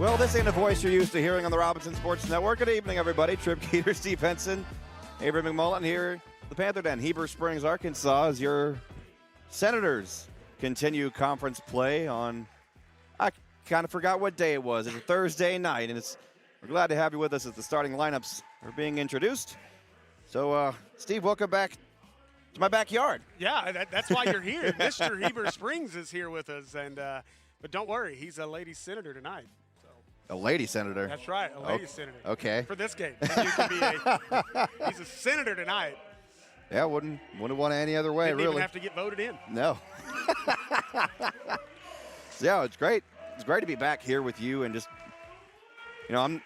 Well, this ain't a voice you're used to hearing on the Robinson Sports Network. Good evening, everybody. Trip Keeter, Steve Henson, Heber McMullen here. The Panther Den, Heber Springs, Arkansas, as your Senators continue conference play on, I kind of forgot what day it was. It's a Thursday night, and we're glad to have you with us as the starting lineups are being introduced. So, Steve, welcome back to my backyard. Yeah, that's why you're here. Mr. Heber Springs is here with us, and but don't worry, he's a lady senator tonight. A lady senator. That's right, a lady senator. Okay. For this game, he's a senator tonight. Yeah, wouldn't want it any other way, Didn't really. even have to get voted in. No. So, yeah, it's great. It's great to be back here with you, and just, when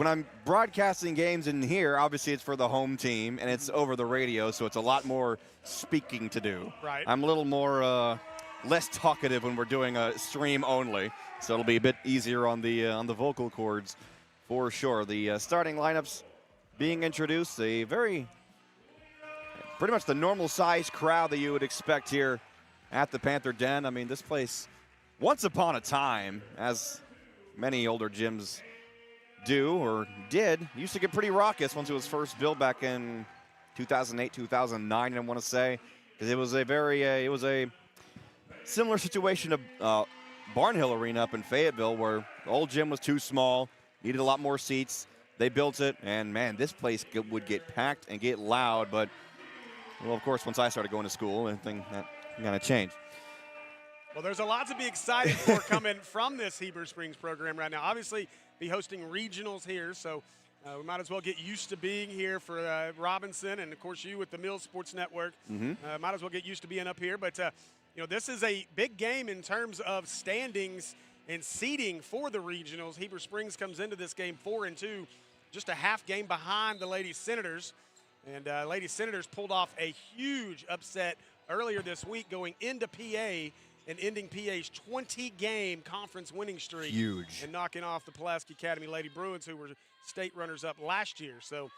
I'm broadcasting games in here, obviously it's for the home team and it's over the radio, so it's a lot more speaking to do. Right. I'm a little more less talkative when we're doing a stream only, so it'll be a bit easier on the vocal cords for sure. The starting lineups being introduced, pretty much the normal size crowd that you would expect here at the Panther Den. I mean, this place, once upon a time, as many older gyms do or did, used to get pretty raucous once it was first built back in 2008, 2009, I want to say, because it was a similar situation to Barnhill Arena up in Fayetteville, where the old gym was too small, needed a lot more seats. They built it, and man, this place would get packed and get loud, but well, of course, once I started going to school, everything that kind of changed. Well, there's a lot to be excited for coming from this Heber Springs program right now. Obviously, be hosting regionals here, so we might as well get used to being here for Robinson, and of course you with the Mills Sports Network. Might as well get used to being up here. But this is a big game in terms of standings and seeding for the regionals. Heber Springs comes into this game 4-2, just a half game behind the Lady Senators. And Lady Senators pulled off a huge upset earlier this week, going into PA and ending PA's 20-game conference winning streak. Huge. And knocking off the Pulaski Academy Lady Bruins, who were state runners-up last year. So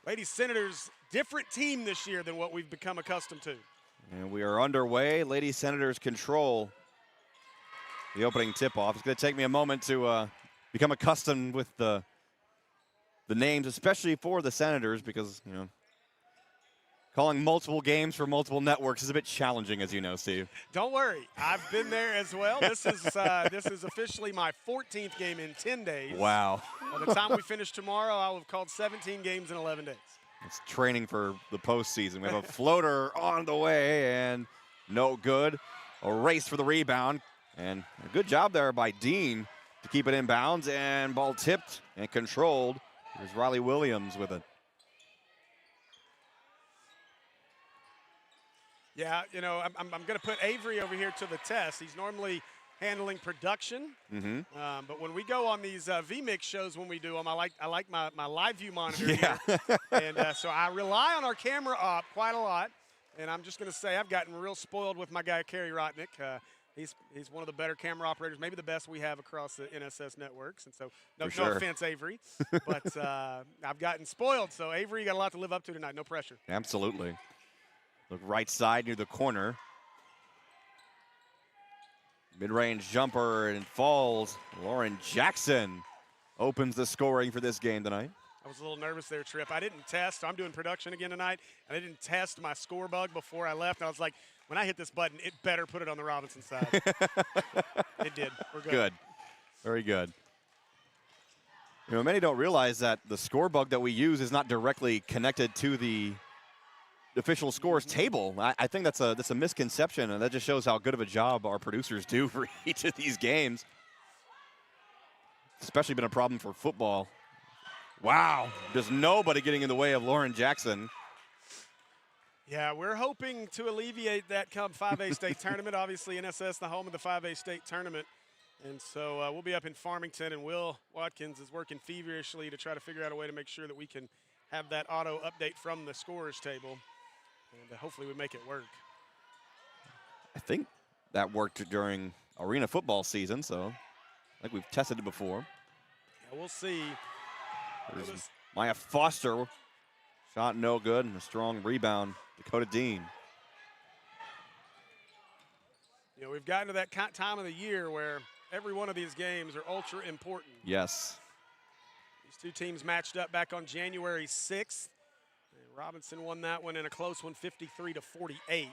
Lady Senators, different team this year than what we've become accustomed to. And we are underway. Lady Senators control the opening tip-off. It's going to take me a moment to become accustomed with the names, especially for the Senators, because, calling multiple games for multiple networks is a bit challenging, as you know, Steve. Don't worry. I've been there as well. This is officially my 14th game in 10 days. Wow. By the time we finish tomorrow, I will have called 17 games in 11 days. It's training for the postseason. We have a floater on the way, and no good. A race for the rebound, and a good job there by Dean to keep it in bounds, and ball tipped and controlled. Here's Riley Williams with it. Yeah, I'm going to put Avery over here to the test. He's normally handling production, but when we go on these VMix shows, when we do them, I like my live view monitor here, and so I rely on our camera op quite a lot. And I'm just going to say I've gotten real spoiled with my guy Kerry Rotnick. He's one of the better camera operators, maybe the best we have across the NSS networks. And so, no offense, Avery, but I've gotten spoiled. So, Avery, you got a lot to live up to tonight. No pressure. Absolutely. Look right side near the corner. Mid-range jumper and falls. Lauren Jackson opens the scoring for this game tonight. I was a little nervous there, Trip. I didn't test. I'm doing production again tonight, and I didn't test my score bug before I left. And I was like, when I hit this button, it better put it on the Robinson side. It did. We're good. Good. Very good. Many don't realize that the score bug that we use is not directly connected to the official scores table. I think that's a misconception, and that just shows how good of a job our producers do for each of these games. It's especially been a problem for football. Wow, just nobody getting in the way of Lauren Jackson. Yeah, we're hoping to alleviate that come 5A state tournament. Obviously, NSS, the home of the 5A state tournament. And so we'll be up in Farmington, and Will Watkins is working feverishly to try to figure out a way to make sure that we can have that auto update from the scorers table. And hopefully we make it work. I think that worked during arena football season, so I think we've tested it before. Yeah, we'll see. Maya Foster, shot no good, and a strong rebound. Dakota Dean. We've gotten to that time of the year where every one of these games are ultra important. Yes. These two teams matched up back on January 6th. And Robinson won that one in a close one, 53-48. Now,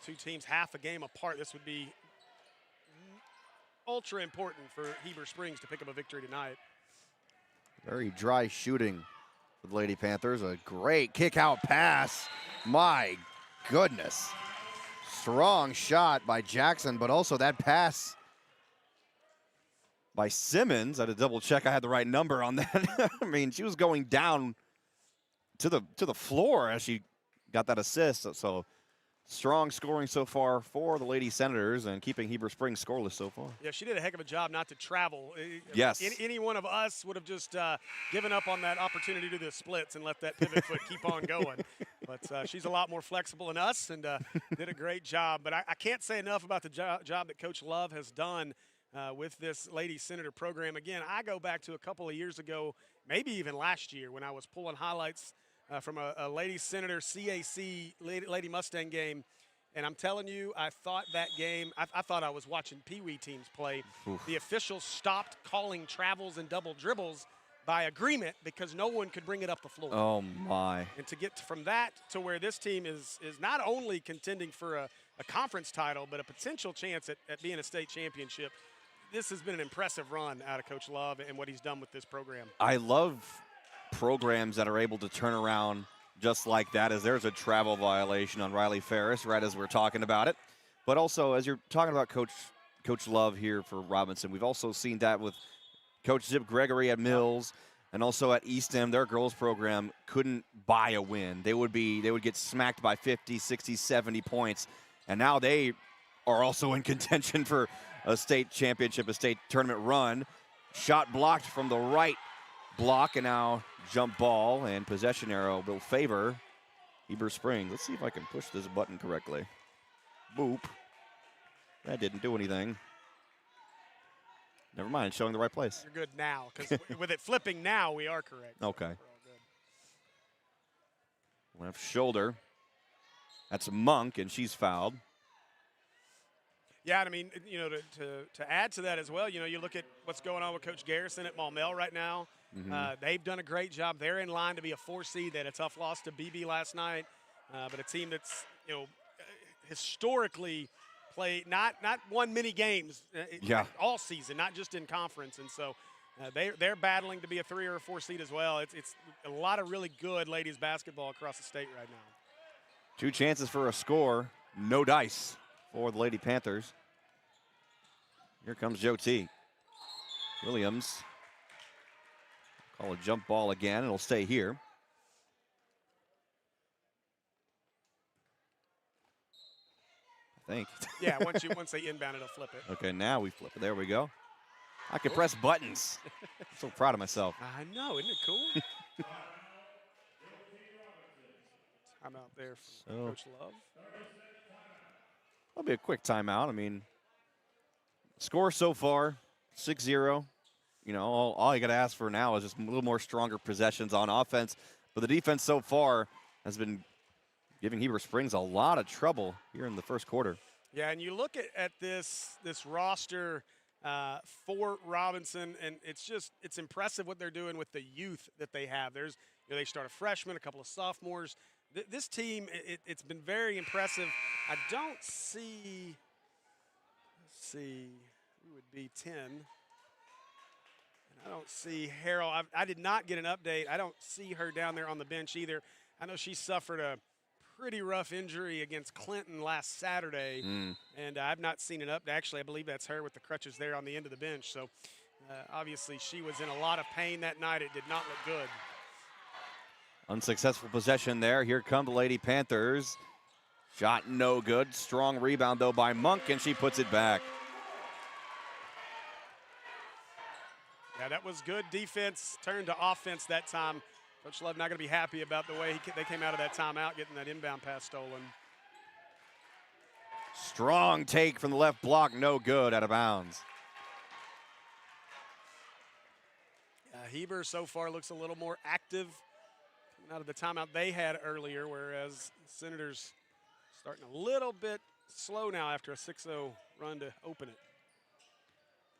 two teams half a game apart. This would be ultra important for Heber Springs to pick up a victory tonight. Very dry shooting for the Lady Panthers. A great kick-out pass. My goodness. Strong shot by Jackson, but also that pass by Simmons. I had to double check I had the right number on that. I mean, she was going down to the floor as she got that assist. So strong scoring so far for the Lady Senators and keeping Heber Springs scoreless so far. Yeah, she did a heck of a job not to travel. Yes. Any one of us would have just given up on that opportunity to do the splits and let that pivot foot keep on going. But she's a lot more flexible than us and did a great job. But I can't say enough about the job that Coach Love has done with this Lady Senator program. Again, I go back to a couple of years ago, maybe even last year, when I was pulling highlights from a Lady Senator CAC Lady Mustang game. And I'm telling you, I thought that game, I thought I was watching Pee Wee teams play. Oof. The officials stopped calling travels and double dribbles by agreement because no one could bring it up the floor. Oh, my. And to get from that to where this team is not only contending for a conference title, but a potential chance at being a state championship, this has been an impressive run out of Coach Love and what he's done with this program. I love programs that are able to turn around just like that, as there's a travel violation on Riley Ferris right as we're talking about it. But also, as you're talking about Coach Love here for Robinson, we've also seen that with Coach Zip Gregory at Mills and also at Eastham. Their girls program couldn't buy a win. They would get smacked by 50, 60, 70 points. And now they are also in contention for a state championship, a state tournament run. Shot blocked from the right block, and now jump ball and possession arrow will favor Heber Springs. Let's see if I can push this button correctly. Boop. That didn't do anything. Never mind, showing the right place. You're good now, because with it flipping now, we are correct. Okay. Left shoulder. That's Monk, and she's fouled. Yeah, and I mean, you know, to add to that as well, you know, you look at what's going on with Coach Garrison at Maumelle right now. Mm-hmm. They've done a great job. They're in line to be a 4 seed. They had a tough loss to BB last night, but a team that's, you know, historically played not won many games all season, not just in conference. And so they're battling to be a 3 or a 4 seed as well. It's a lot of really good ladies basketball across the state right now. 2 chances for a score, no dice for the Lady Panthers. Here comes Joe T. Williams. Call a jump ball again. It'll stay here. I think. Yeah, once they inbound, it'll flip it. Okay, now we flip it. There we go. I can press buttons. I'm so proud of myself. I know, isn't it cool? Timeout there from Coach Love. That'll be a quick timeout. I mean, score so far, 6-0. You know, all you got to ask for now is just a little more stronger possessions on offense. But the defense so far has been giving Heber Springs a lot of trouble here in the first quarter. Yeah, and you look at this roster for Robinson, and it's impressive what they're doing with the youth that they have. They start a freshman, a couple of sophomores. This team, it's been very impressive. I don't see, let's see, who would be 10? And I don't see Harold. I did not get an update. I don't see her down there on the bench either. I know she suffered a pretty rough injury against Clinton last Saturday, and I've not seen an update. Actually, I believe that's her with the crutches there on the end of the bench. So obviously she was in a lot of pain that night. It did not look good. Unsuccessful possession there. Here come the Lady Panthers. Shot no good. Strong rebound, though, by Monk, and she puts it back. Yeah, that was good defense. Turned to offense that time. Coach Love not going to be happy about the way they came out of that timeout, getting that inbound pass stolen. Strong take from the left block. No good, out of bounds. Heber so far looks a little more active coming out of the timeout they had earlier, whereas Senators starting a little bit slow now after a 6-0 run to open it.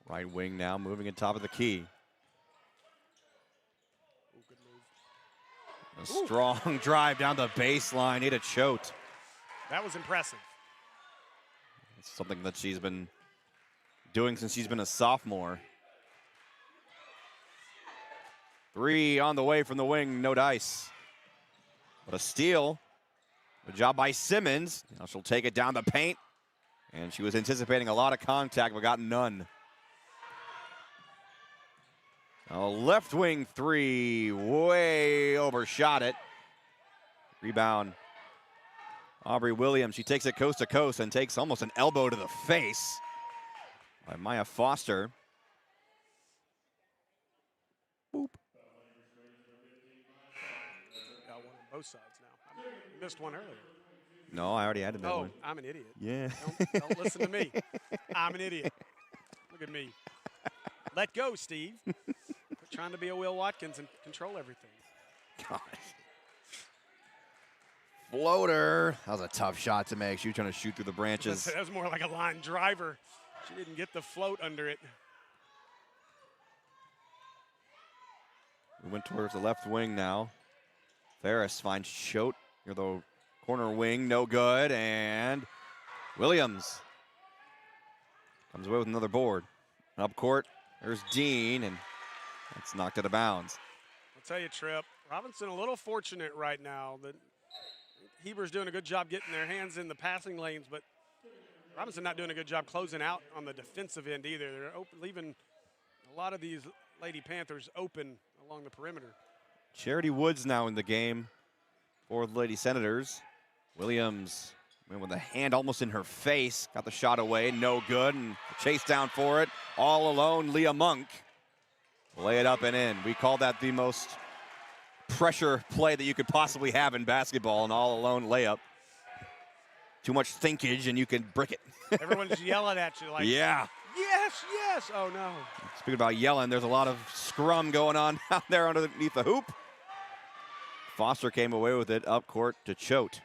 Right wing now, moving at top of the key. Ooh, good move. A strong drive down the baseline. Need a chote. That was impressive. It's something that she's been doing since she's been a sophomore. 3 on the way from the wing, no dice. But a steal. Good job by Simmons. Now she'll take it down the paint. And she was anticipating a lot of contact, but got none. A left wing 3, way overshot it. Rebound. Aubrey Williams, she takes it coast to coast and takes almost an elbow to the face by Maya Foster. Boop. Got one on both sides now. I missed one earlier. No, I already added that one. Oh, I'm an idiot. Yeah. Don't listen to me. I'm an idiot. Look at me. Let go, Steve. Quit trying to be a Will Watkins and control everything. Gosh. Floater. That was a tough shot to make. She was trying to shoot through the branches. That was more like a line driver. She didn't get the float under it. We went towards the left wing now. Ferris finds Choate near the corner wing. No good. And Williams comes away with another board. Up court, there's Dean, and that's knocked out of bounds. I'll tell you, Tripp, Robinson a little fortunate right now that Heber's doing a good job getting their hands in the passing lanes, but Robinson not doing a good job closing out on the defensive end either. They're leaving a lot of these Lady Panthers open along the perimeter. Charity Woods now in the game for the Lady Senators. Williams went with a hand almost in her face, got the shot away, no good, and chase down for it. All alone, Leah Monk. Lay it up and in. We call that the most pressure play that you could possibly have in basketball, an all-alone layup. Too much thinkage and you can brick it. Everyone's yelling at you like, yeah. Yes, yes. Oh, no. Speaking about yelling, there's a lot of scrum going on out there underneath the hoop. Foster came away with it up court to Choate.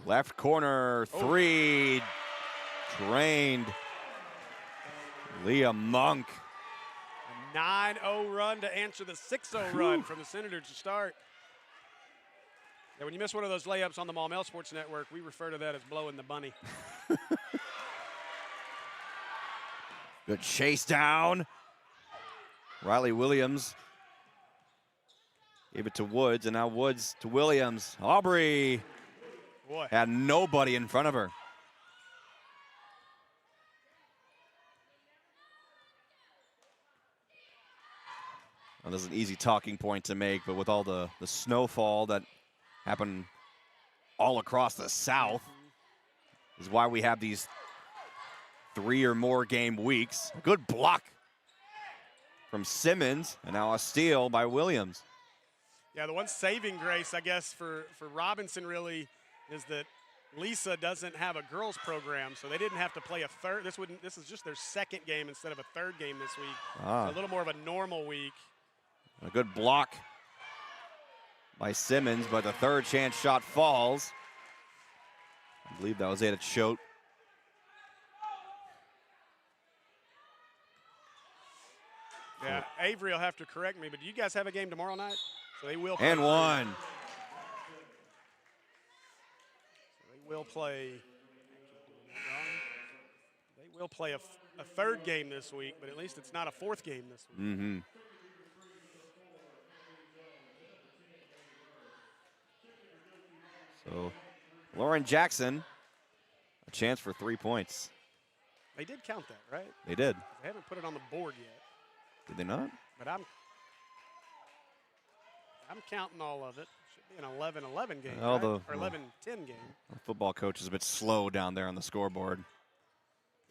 Left corner, 3. Drained. Leah Monk. A 9-0 run to answer the 6-0 run from the Senators to start. Yeah, when you miss one of those layups on the Maumelle Sports Network, we refer to that as blowing the bunny. Good chase down. Riley Williams gave it to Woods, and now Woods to Williams. Aubrey had nobody in front of her. Well, this is an easy talking point to make, but with all the snowfall that happened all across the South is why we have these 3 or more game weeks. A good block from Simmons, and now a steal by Williams. Yeah, the one saving grace, I guess, for Robinson really is that Lisa doesn't have a girls program, so they didn't have to play a third. This is just their second game instead of a third game this week. Ah. A little more of a normal week. A good block by Simmons, but the third chance shot falls. I believe that was it at Choate. Yeah, Avery will have to correct me, but do you guys have a game tomorrow night? So they will. And one. So they will play. They will play a third game this week, but at least it's not a fourth game this week. Mm-hmm. So, Lauren Jackson, a chance for 3 points. They did count that, right? They did. They haven't put it on the board yet. Did they not? But I'm counting all of it. Should be an 11-11 game, Oh, right? the- Or 11-10 game. The football coach is a bit slow down there on the scoreboard.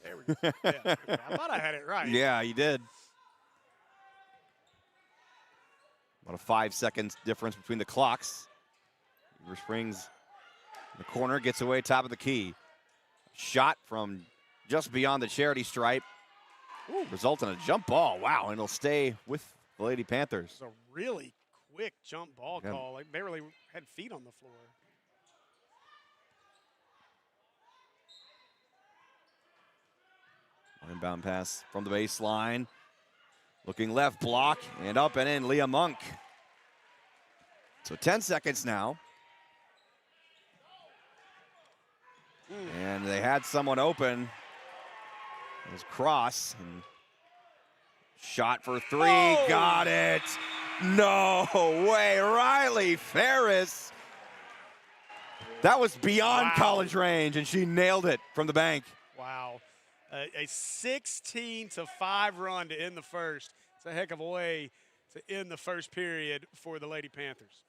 There we go. Yeah, okay. I thought I had it right. Yeah, you did. About a 5 seconds difference between the clocks. Heber Springs in the corner, gets away top of the key. Shot from just beyond the charity stripe. Ooh, results in a jump ball. Wow, and it'll stay with the Lady Panthers. It's a really quick jump ball Yeah. call. Like barely had feet on the floor. Inbound pass from the baseline. Looking left, block, and up and in, Leah Monk. So 10 seconds now. And they had someone open. It was Cross. And shot for three, Oh! Got it. No way, Riley Ferris. That was beyond Wow. college range, and she nailed it from the bank. Wow. A 16-5 run to end the first. It's a heck of a way to end the first period for the Lady Panthers.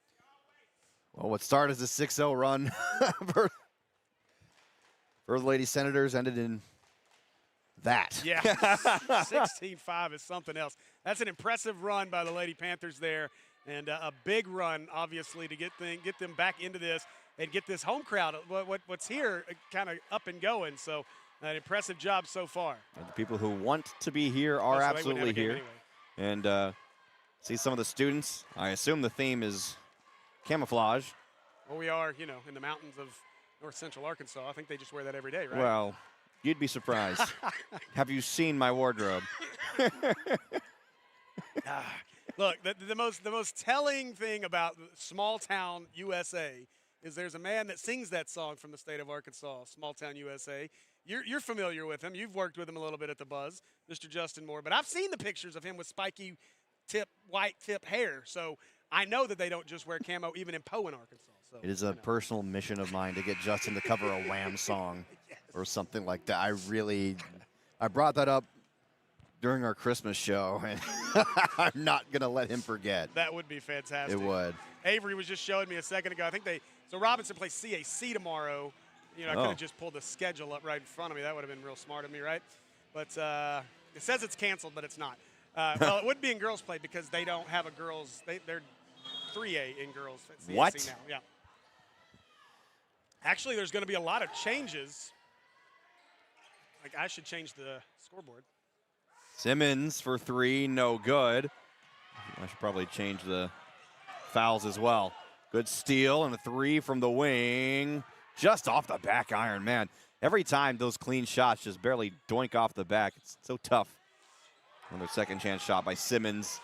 Well, what started as a 6-0 run for the Lady Senators ended in that. Yeah, 16-5 is something else. That's an impressive run by the Lady Panthers there, and a big run, obviously, to get them back into this and get this home crowd, what's here, kind of up and going. So an impressive job so far. And the people who want to be here are absolutely here. Anyway. And see some of the students. I assume the theme is camouflage. Well, we are, in the mountains of north central Arkansas. I think they just wear that every day, right? Well, you'd be surprised. Have you seen my wardrobe? Look, the most telling thing about small town USA is there's a man that sings that song from the state of Arkansas, Small Town USA. You're familiar with him. You've worked with him a little bit at the Buzz, Mr. Justin Moore. But I've seen the pictures of him with spiky white tip hair. So I know that they don't just wear camo even in Poe in Arkansas. So, It is a personal mission of mine to get Justin to cover a Wham song or something like that. I brought that up during our Christmas show, and I'm not going to let him forget. That would be fantastic. It would. Avery was just showing me a second ago. I think so Robinson plays CAC tomorrow. I could have just pulled the schedule up right in front of me. That would have been real smart of me, right? But it says it's canceled, but it's not. Well, it would be in girls play because they don't have a girls. They're 3A in girls. At CAC What? Now. Yeah. Actually, there's going to be a lot of changes. Like I should change the scoreboard. Simmons for three, no good. I should probably change the fouls as well. Good steal and a three from the wing. Just off the back iron, man. Every time those clean shots just barely doink off the back. It's so tough. Another second chance shot by Simmons.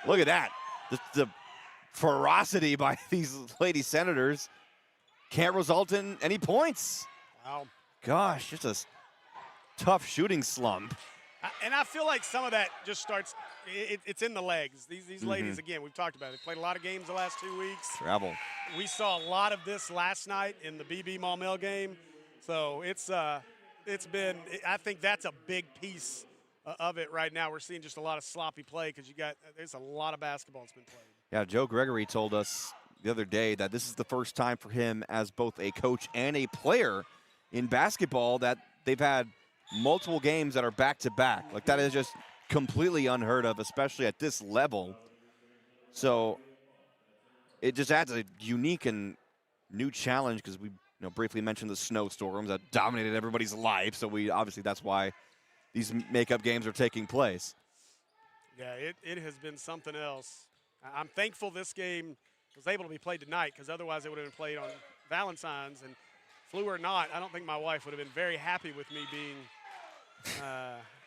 Look at that. The ferocity by these Lady Senators can't result in any points. Wow. Gosh, just a tough shooting slump. And I feel like some of that just starts, it's in the legs. These ladies, again, we've talked about it. They've played a lot of games the last 2 weeks. Travel. We saw a lot of this last night in the BB Maumelle game. So it's been, I think that's a big piece of it right now. We're seeing just a lot of sloppy play because there's a lot of basketball that's been played. Yeah, Joe Gregory told us the other day that this is the first time for him as both a coach and a player in basketball that they've had multiple games that are back-to-back. Like, that is just completely unheard of, especially at this level. So it just adds a unique and new challenge because we briefly mentioned the snowstorms that dominated everybody's life. So obviously that's why these makeup games are taking place. Yeah, it has been something else. I'm thankful this game was able to be played tonight because otherwise it would have been played on Valentine's. And flu or not, I don't think my wife would have been very happy with me being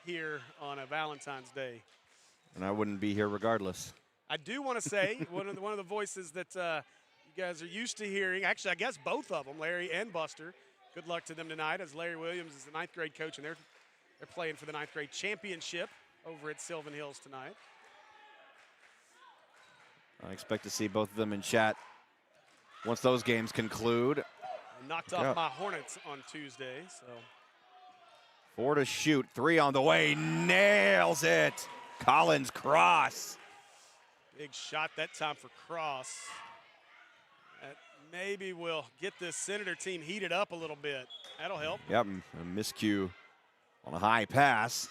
here on a Valentine's Day. And I wouldn't be here regardless. I do want to say one of the voices that you guys are used to hearing, actually I guess both of them, Larry and Buster, good luck to them tonight as Larry Williams is the 9th grade coach and they're playing for the 9th grade championship over at Sylvan Hills tonight. I expect to see both of them in chat once those games conclude. I knocked off my Hornets on Tuesday, so. 4 to shoot, 3 on the way, nails it. Collins Cross. Big shot that time for Cross. That maybe will get this Senator team heated up a little bit. That'll help. Yep, a miscue on a high pass.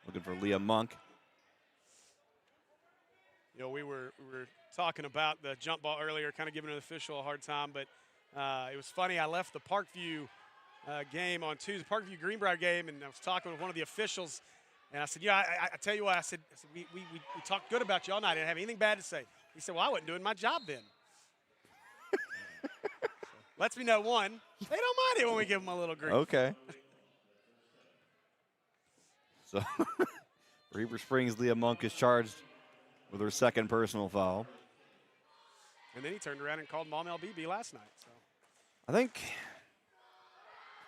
Looking for Leah Monk. We were talking about the jump ball earlier, kind of giving an official a hard time, but it was funny. I left the Parkview game on Tuesday, Parkview Greenbrier game, and I was talking with one of the officials, and I said, I tell you what, I said we talked good about you all night. I didn't have anything bad to say. He said, well, I wasn't doing my job then. So, lets me know, one, they don't mind it when we give them a little grief. Okay. So for Heber Springs, Leah Monk is charged with her second personal foul. And then he turned around and called Mom LBB last night. So I think,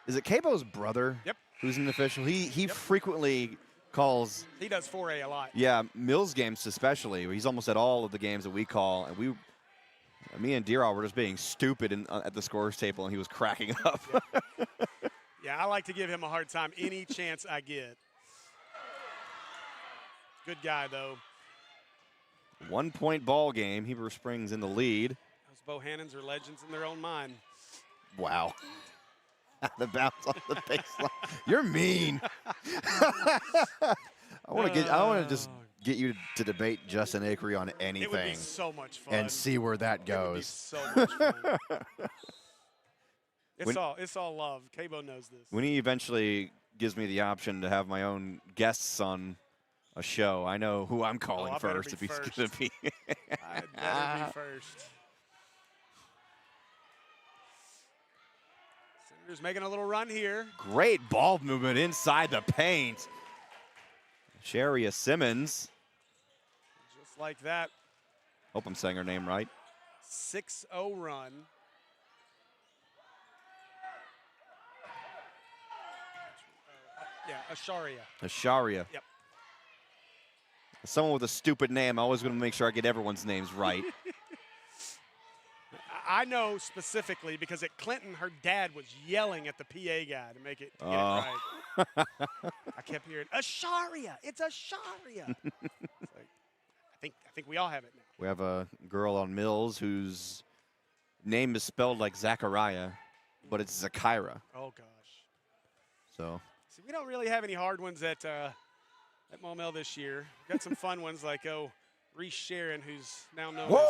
is it Cabo's brother? Yep. Who's an official? He Yep. frequently calls. He does 4A a lot. Yeah, Mills games especially. He's almost at all of the games that we call, and me and Deeraw were just being stupid at the scores table, and he was cracking up. Yeah, I like to give him a hard time any chance I get. Good guy, though. 1 point ball game. Heber Springs in the lead. Those Bohannons are legends in their own mind. Wow. The bounce on the baseline. You're mean. I want to just get you to debate Justin Acree on anything. It would be so much fun. And see where that goes. It would be so much fun. It's all love. Cabo knows this. When he eventually gives me the option to have my own guests on a show, I know who I'm calling first if he's going to be. I'd better be first. Senators making a little run here. Great ball movement inside the paint. Sharia Simmons. Just like that. Hope I'm saying her name right. 6-0 run. Yeah, Asharia. Asharia. Yep. Someone with a stupid name. I always going to make sure I get everyone's names right. I know specifically because at Clinton, her dad was yelling at the PA guy to make it get it right. I kept hearing Asharia. It's Asharia. It's like, I think we all have it now. We have a girl on Mills whose name is spelled like Zachariah, but it's Zakira. Oh gosh. So. See, we don't really have any hard ones at Maumelle this year. We've got some fun ones like Reese Sharon, who's now known as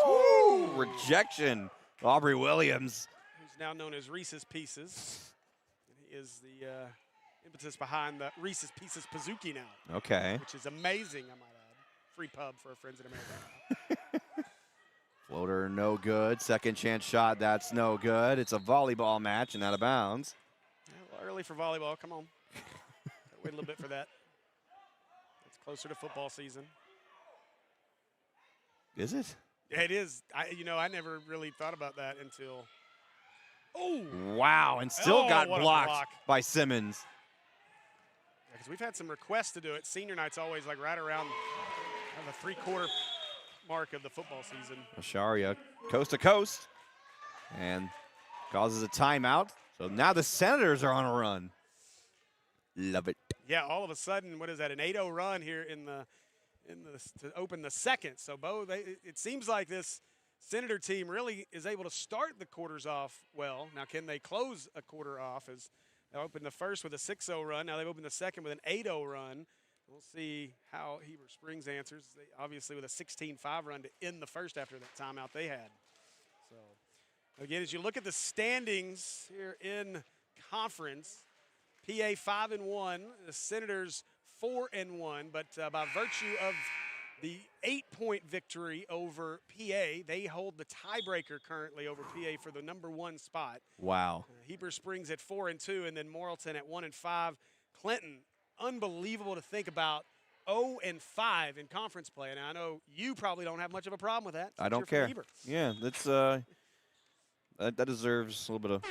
rejection. Aubrey Williams, who's now known as Reese's Pieces. He is the impetus behind the Reese's Pieces Pizookie now. Okay. Which is amazing, I might add. Free pub for our friends in America. Floater, no good. Second chance shot, that's no good. It's a volleyball match and out of bounds. Yeah, a little early for volleyball. Come on. Gotta wait a little bit for that. It's closer to football season. Is it? Yeah, it is. I never really thought about that until. Oh! Wow, and still got blocked by Simmons. Yeah, because we've had some requests to do it. Senior night's always like right around the 3/4 mark of the football season. Asharia coast to coast and causes a timeout. So now the Senators are on a run. Love it. Yeah, all of a sudden, what is that? An 8-0 run here to open the second. So it seems like this Senator team really is able to start the quarters off well. Now, can they close a quarter off? As they opened the first with a 6-0 run. Now they've opened the second with an 8-0 run. We'll see how Heber Springs answers. They obviously with a 16-5 run to end the first after that timeout they had. So again, as you look at the standings here in conference, PA 5-1, the Senators 4-1, but by virtue of the 8-point victory over PA, they hold the tiebreaker currently over PA for the #1 spot. Wow. Heber Springs at 4-2, and then Morrilton at 1-5. Clinton, unbelievable to think about, 0-5 in conference play. And I know you probably don't have much of a problem with that. I don't care. Yeah, that's that deserves a little bit of.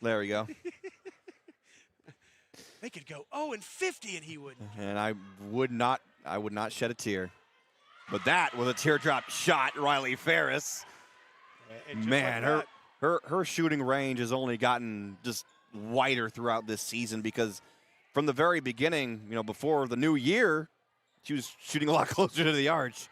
There we go. They could go 0-50 and he wouldn't. And I would not shed a tear. But that was a teardrop shot, Riley Ferris. Man, like her shooting range has only gotten just wider throughout this season because from the very beginning, before the new year, she was shooting a lot closer to the arch.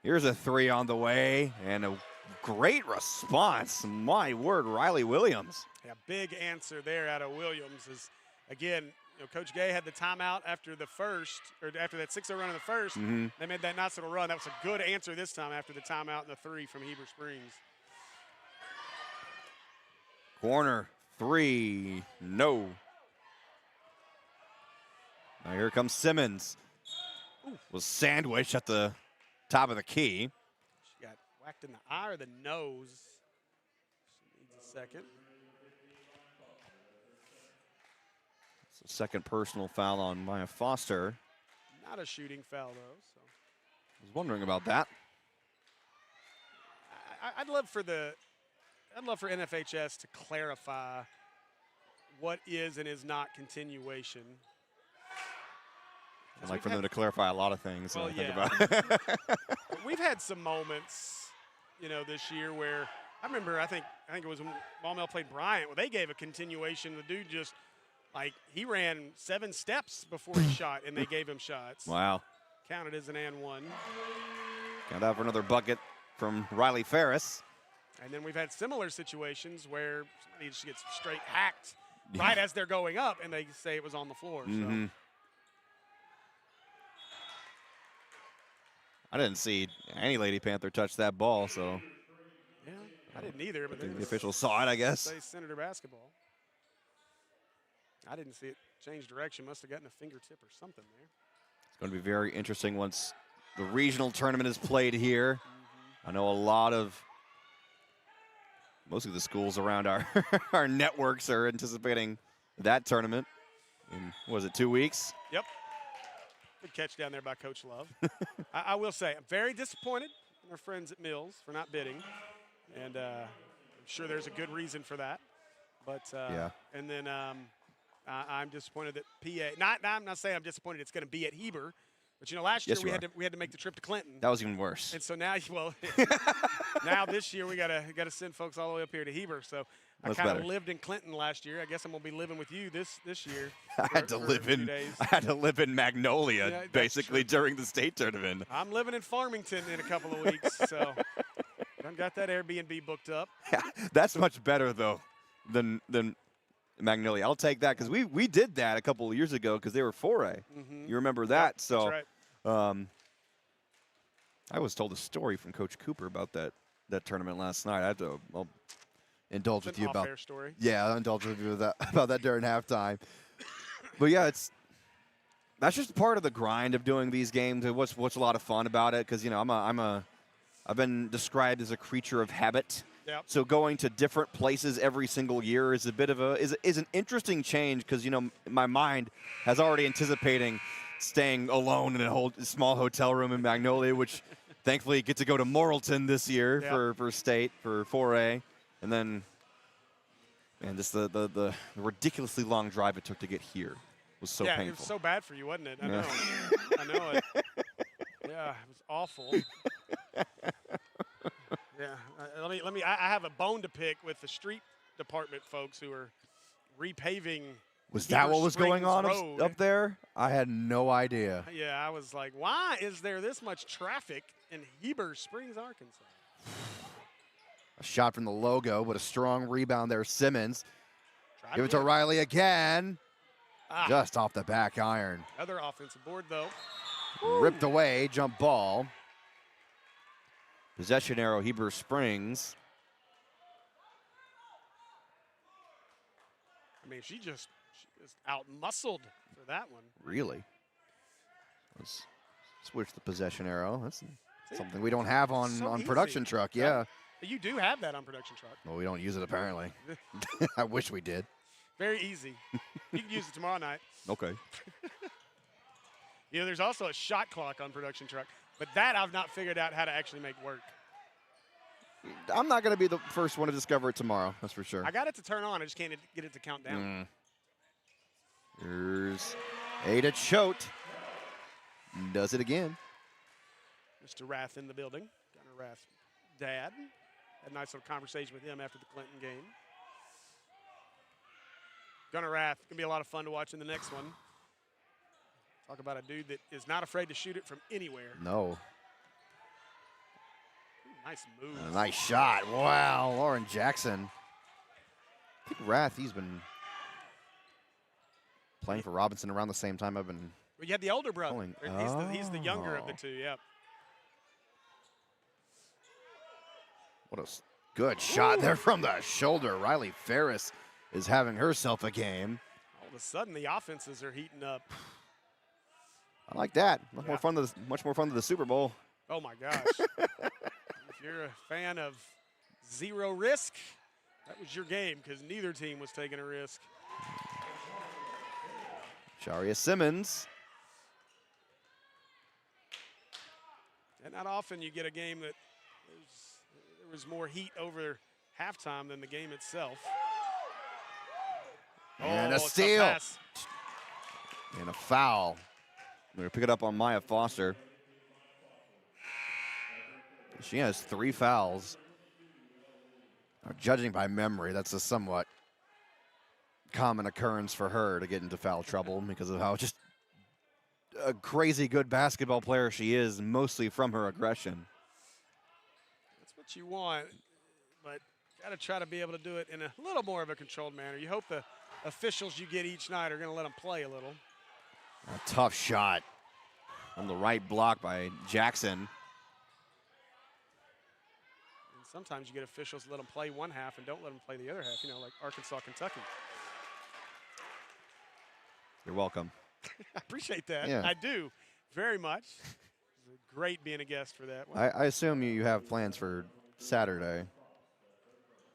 Here's a 3 on the way and a great response. My word, Riley Williams. Yeah, big answer there out of Williams is, again, Coach Gay had the timeout after the first, or after that 6-0 run in the first. Mm-hmm. They made that nice little run. That was a good answer this time after the timeout and the 3 from Heber Springs. Corner 3, no. Now here comes Simmons. Was sandwiched at the top of the key. She got whacked in the eye or the nose. She needs a second. So second personal foul on Maya Foster. Not a shooting foul, though. So. I was wondering about that. I'd love for NFHS to clarify what is and is not continuation. I'd like for them to clarify a lot of things. Well, think yeah. about. We've had some moments, this year where I remember. I think it was when Maumelle played Bryant. Well, they gave a continuation. The dude just he ran 7 steps before he shot, and they gave him shots. Wow. Counted as an and one. Count out for another bucket from Riley Ferris. And then we've had similar situations where somebody just gets straight hacked right as they're going up, and they say it was on the floor. Mm-hmm. So. I didn't see any Lady Panther touch that ball, so. Yeah, I didn't either. But the officials saw it, I guess. They Senator basketball. I didn't see it change direction. Must have gotten a fingertip or something there. It's going to be very interesting once the regional tournament is played here. Mm-hmm. I know a lot of, most of the schools around our, our networks are anticipating that tournament in, was it 2 weeks? Yep. Good catch down there by Coach Love. I will say, I'm very disappointed in our friends at Mills for not bidding. And I'm sure there's a good reason for that. But, yeah. And then I'm disappointed that PA, I'm not saying I'm disappointed it's going to be at Heber. But, last year we had to make the trip to Clinton. That was even worse. And so now, now this year we got to send folks all the way up here to Heber. So I kind of lived in Clinton last year. I guess I'm gonna be living with you this year. I had to live in Magnolia basically during the state tournament. I'm living in Farmington in a couple of weeks, so I've got that Airbnb booked up. Yeah, that's much better though than Magnolia. I'll take that because we did that a couple of years ago because they were 4A. Mm-hmm. You remember that? Yep, so that's right. I was told a story from Coach Cooper about that tournament last night. I'll indulge with you about. Fair story. Yeah, I'll indulge with you about that during halftime. But yeah, that's just part of the grind of doing these games. What's a lot of fun about it because I've been described as a creature of habit. Yep. So going to different places every single year is a bit of is an interesting change because my mind has already anticipating staying alone in a small hotel room in Magnolia, which thankfully get to go to Morrilton this year for state for 4A, and then just the ridiculously long drive it took to get here was so painful. It was so bad for you, wasn't it? I know. I know it. Yeah, it was awful. Yeah, let me. I have a bone to pick with the street department folks who are repaving. Was that what was going on up there? I had no idea. Yeah, I was like, why is there this much traffic in Heber Springs, Arkansas? A shot from the logo, but a strong rebound there, Simmons. Give it to Riley again. Just off the back iron. Other offensive board, though. Ripped away, jump ball. Possession arrow, Heber Springs. I mean, she just out-muscled for that one. Really? Let's switch the possession arrow. That's something we don't have on production truck. Yeah. You do have that on production truck. Well, we don't use it apparently. I wish we did. Very easy. You can use it tomorrow night. Okay. There's also a shot clock on production truck, but that I've not figured out how to actually make work. I'm not going to be the first one to discover it tomorrow. That's for sure. I got it to turn on. I just can't get it to count down. Here's Ada Choate. Does it again. Mr. Rath in the building. Gunnar Rath, dad. Had a nice little conversation with him after the Clinton game. Gunnar Rath, going to be a lot of fun to watch in the next one. Talk about a dude that is not afraid to shoot it from anywhere. No. Ooh, nice move. A nice shot. Wow, Lauren Jackson. I think Rath, he's been playing for Robinson around the same time I've been. Well, you had the older brother. He's the younger of the two, yep. What a good shot there from the shoulder. Riley Ferris is having herself a game. All of a sudden, the offenses are heating up. I like that. Much more fun than the Super Bowl. Oh, my gosh. If you're a fan of zero risk, that was your game because neither team was taking a risk. Sharia Simmons. And not often you get a game that there was more heat over halftime than the game itself. And a tough steal. pass. And a foul. We're going to pick it up on Maya Foster. She has 3 fouls. Now, judging by memory, that's a somewhat common occurrence for her to get into foul trouble because of how just a crazy good basketball player she is, mostly from her aggression. That's what you want, but got to try to be able to do it in a little more of a controlled manner. You hope the officials you get each night are going to let them play a little. A tough shot on the right block by Jackson. And sometimes you get officials that let them play one half and don't let them play the other half, like Arkansas, Kentucky. You're welcome. I appreciate that. Yeah. I do, very much. It's great being a guest for that one. I assume you have plans for Saturday.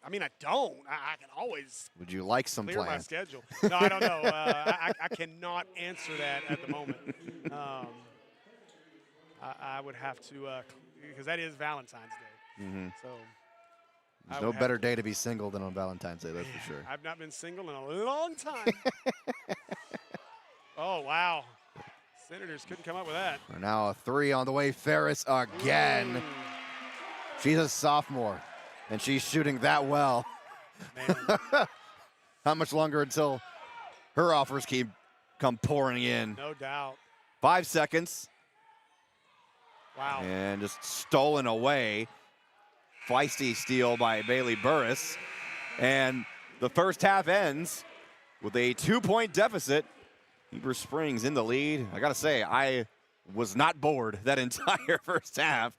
I mean, I don't. I can always Would you like some clear my plans? schedule. No, I don't know. I cannot answer that at the moment. I would have to, because that is Valentine's Day. Mm-hmm. So There's no better day to be single than on Valentine's Day, that's for sure. I've not been single in a long time. Oh, wow. Senators couldn't come up with that. Now a 3 on the way. Ferris again. Ooh. She's a sophomore, and she's shooting that well. Man. How much longer until her offers come pouring in? No doubt. 5 seconds. Wow. And just stolen away. Feisty steal by Bailey Burris. And the first half ends with a 2-point deficit. Heber Springs in the lead. I got to say, I was not bored that entire first half.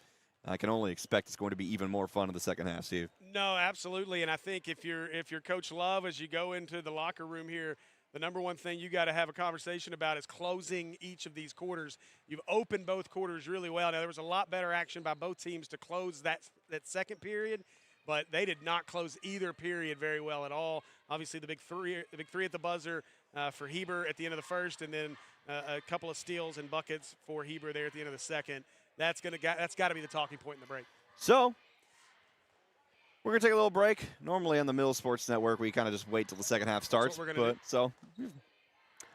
I can only expect it's going to be even more fun in the second half, Steve. No, absolutely. And I think if you're Coach Love, as you go into the locker room here, the number one thing you got to have a conversation about is closing each of these quarters. You've opened both quarters really well. Now, there was a lot better action by both teams to close that second period, but they did not close either period very well at all. Obviously, the big three at the buzzer for Heber at the end of the first, and then a couple of steals and buckets for Heber there at the end of the second. That's got to be the talking point in the break. So we're going to take a little break. Normally on the Mill Sports Network, we kind of just wait till the second half starts. That's what we're gonna do. So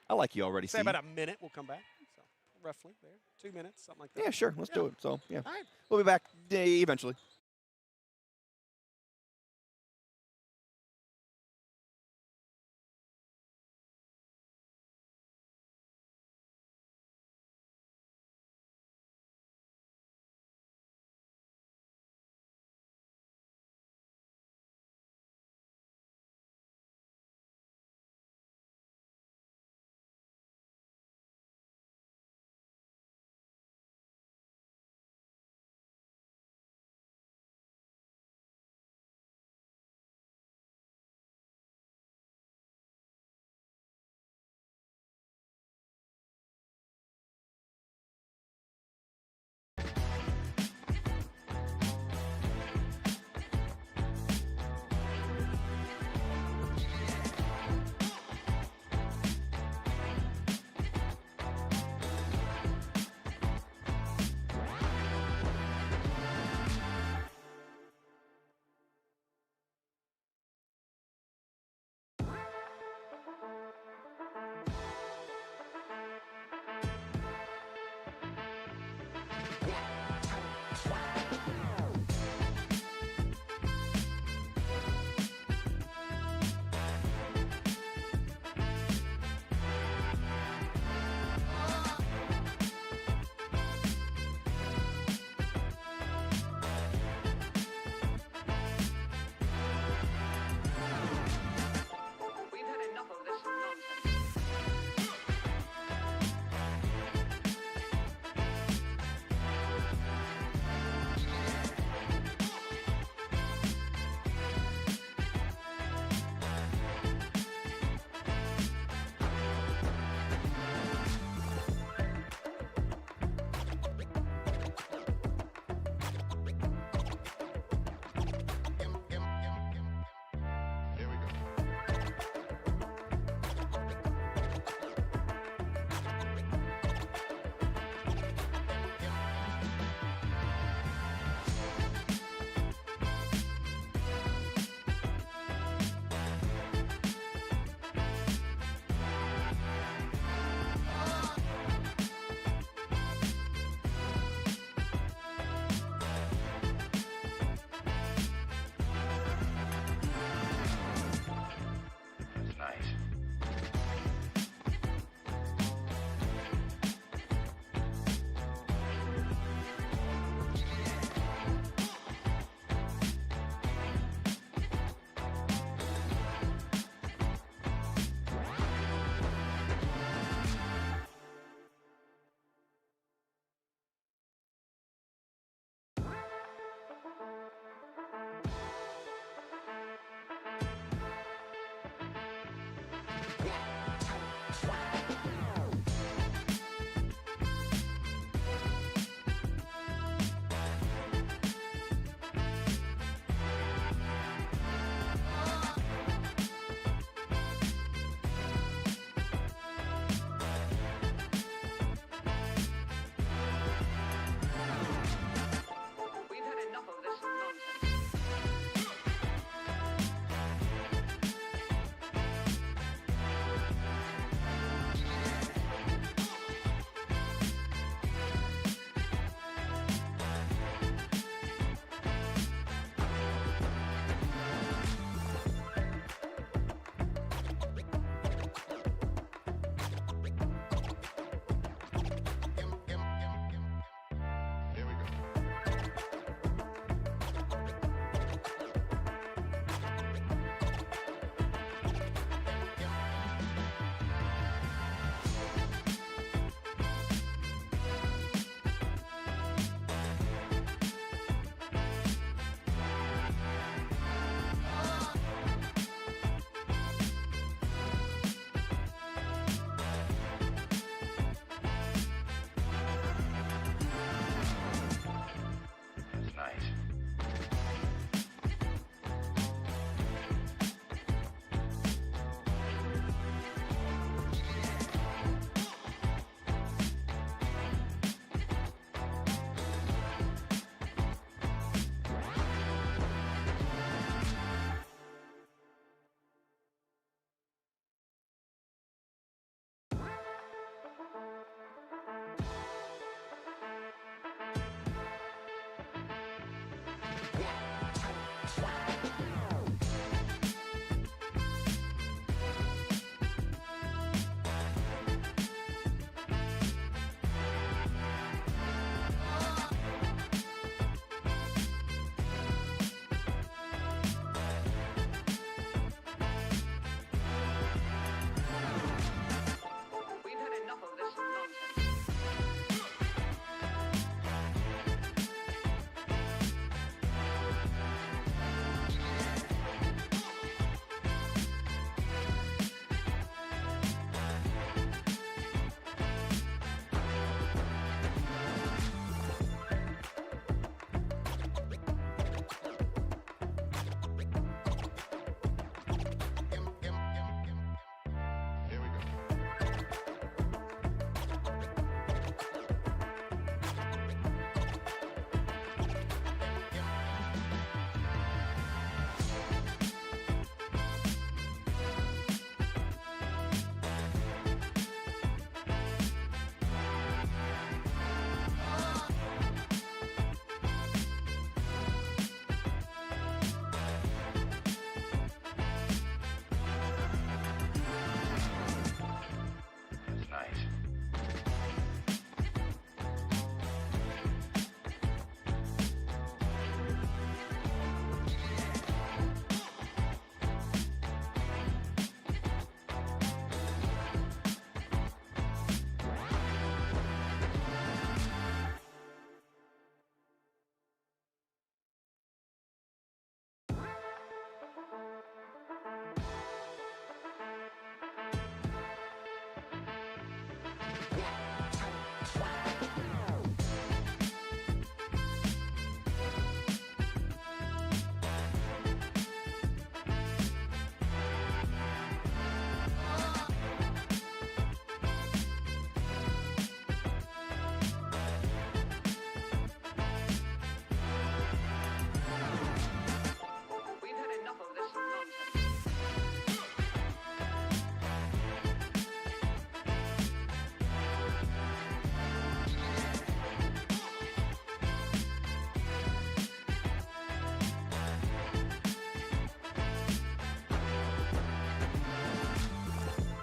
I like you already, Say Steve. about a minute, we'll come back. So roughly there, 2 minutes, something like that. Yeah, sure. Let's do it. So, yeah. All right. We'll be back eventually.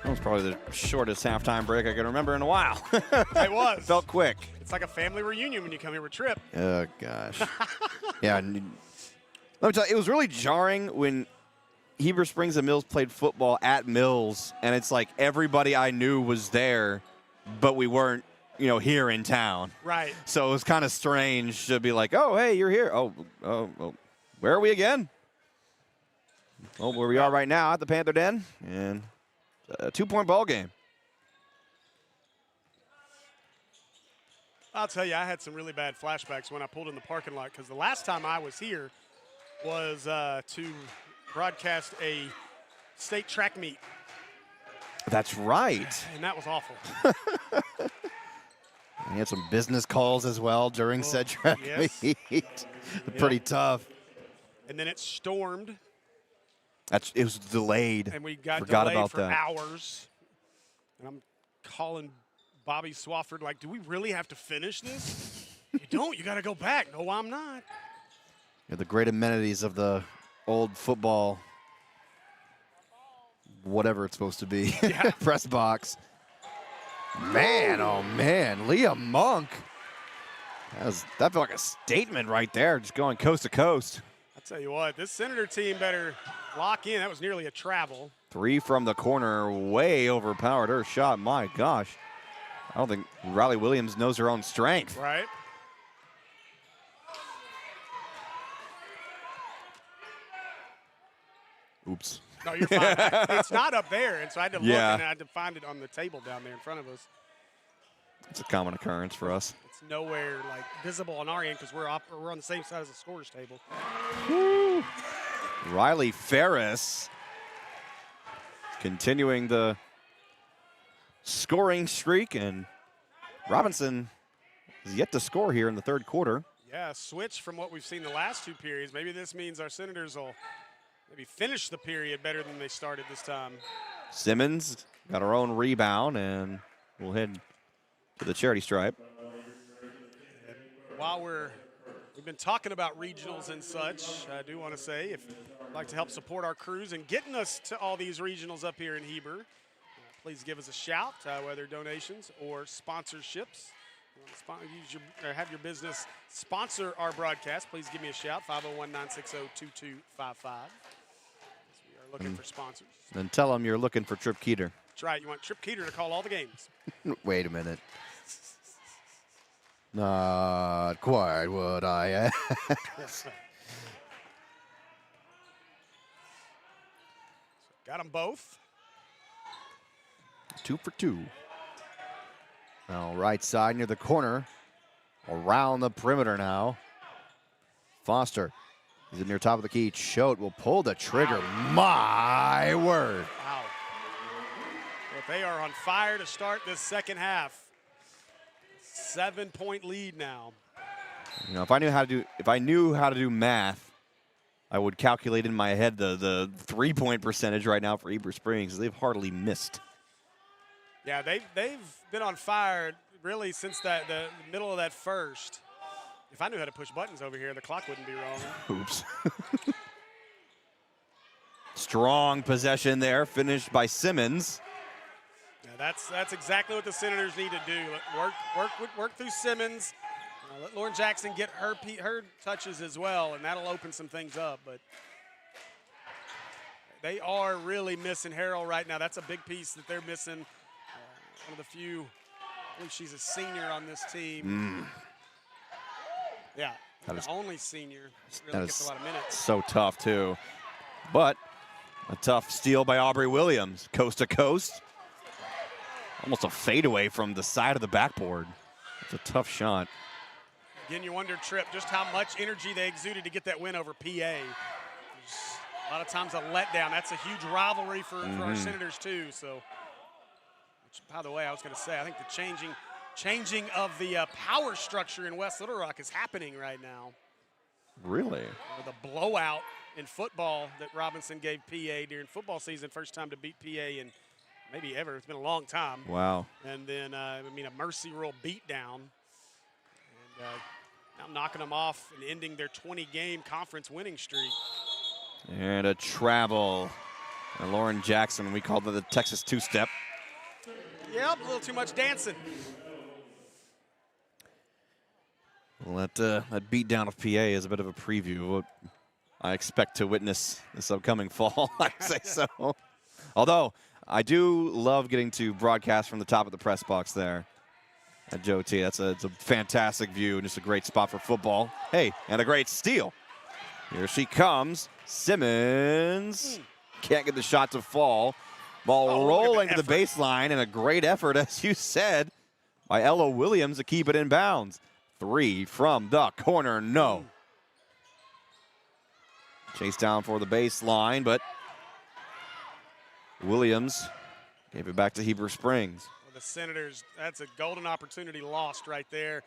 That was probably the shortest halftime break I can remember in a while. It was. Felt quick. It's like a family reunion when you come here with Tripp. Oh, gosh. Yeah. Let me tell you, it was really jarring when Heber Springs and Mills played football at Mills, and it's like everybody I knew was there, but we weren't, here in town. Right. So it was kind of strange to be like, oh, hey, you're here. Oh, where are we again? Well, where we are right now at the Panther Den, and a 2-point ball game. I'll tell you, I had some really bad flashbacks when I pulled in the parking lot because the last time I was here was to broadcast a state track meet. That's right. And that was awful. We had some business calls as well during said track meet. Pretty tough. And then it stormed. It was delayed. And we got Forgot delayed about for that. hours. And I'm calling Bobby Swafford like, do we really have to finish this? You don't. You got to go back. No, I'm not. The great amenities of the old football, whatever it's supposed to be, press box. Man, oh man, Liam Monk. That felt like a statement right there, just going coast to coast. I'll tell you what, this Senator team better lock in. That was nearly a travel. 3 from the corner, way overpowered her shot. My gosh. I don't think Riley Williams knows her own strength. Right. Oops. No, you're fine. It's not up there, and so I had to look, and I had to find it on the table down there in front of us. It's a common occurrence for us. It's nowhere like visible on our end because we're on the same side as the scorer's table. Woo. Riley Ferris continuing the scoring streak, and Robinson is yet to score here in the third quarter. Yeah, switch from what we've seen the last 2 periods. Maybe this means our Senators will maybe finish the period better than they started this time. Simmons got her own rebound, and we'll head to the charity stripe. And while we've been talking about regionals and such, I do want to say if you'd like to help support our crews and getting us to all these regionals up here in Heber, please give us a shout, whether donations or sponsorships. Have your business sponsor our broadcast, please give me a shout, 501-960-2255. We are looking for sponsors. And tell them you're looking for Trip Keeter. That's right. You want Trip Keeter to call all the games. Wait a minute. Not quite what I asked. Got them both. 2 for 2. Now right side near the corner. Around the perimeter now. Foster. He's in near top of the key. Choate will pull the trigger. Wow. My word. Wow. Well, they are on fire to start this second half. 7-point lead now. If I knew how to do math, I would calculate in my head the 3-point percentage right now for Heber Springs. They've hardly missed. Yeah, they've been on fire really since the middle of that first. If I knew how to push buttons over here, the clock wouldn't be wrong. Oops. Strong possession there, finished by Simmons. Yeah, that's exactly what the Senators need to do. Work through Simmons. Let Lauren Jackson get her touches as well, and that'll open some things up. But they are really missing Harrell right now. That's a big piece that they're missing. One of the few. I believe she's a senior on this team. Yeah, the only senior. Really gets a lot of minutes. So tough, too. But a tough steal by Aubrey Williams. Coast to coast. Almost a fadeaway from the side of the backboard. It's a tough shot. Again, you wonder, Tripp, just how much energy they exuded to get that win over PA. There's a lot of times a letdown. That's a huge rivalry for our Senators, too. So, which, by the way, I was going to say, I think the changing of the power structure in West Little Rock is happening right now. Really? With a blowout in football that Robinson gave PA during football season. First time to beat PA in maybe ever. It's been a long time. Wow. And then, a mercy rule beatdown. And now knocking them off and ending their 20-game conference winning streak. And a travel And Lauren Jackson, we called it the Texas two-step. Yep, a little too much dancing. Well, that beatdown of PA is a bit of a preview of what I expect to witness this upcoming fall. I'd say so. Although, I do love getting to broadcast from the top of the press box there at Joe T. It's a fantastic view and just a great spot for football. Hey, and a great steal. Here she comes. Simmons can't get the shot to fall. Ball rolling to the baseline, and a great effort, as you said, by Ella Williams to keep it in bounds. 3 from the corner, no. Chase down for the baseline, but Williams gave it back to Heber Springs. Well, the Senators, that's a golden opportunity lost right there.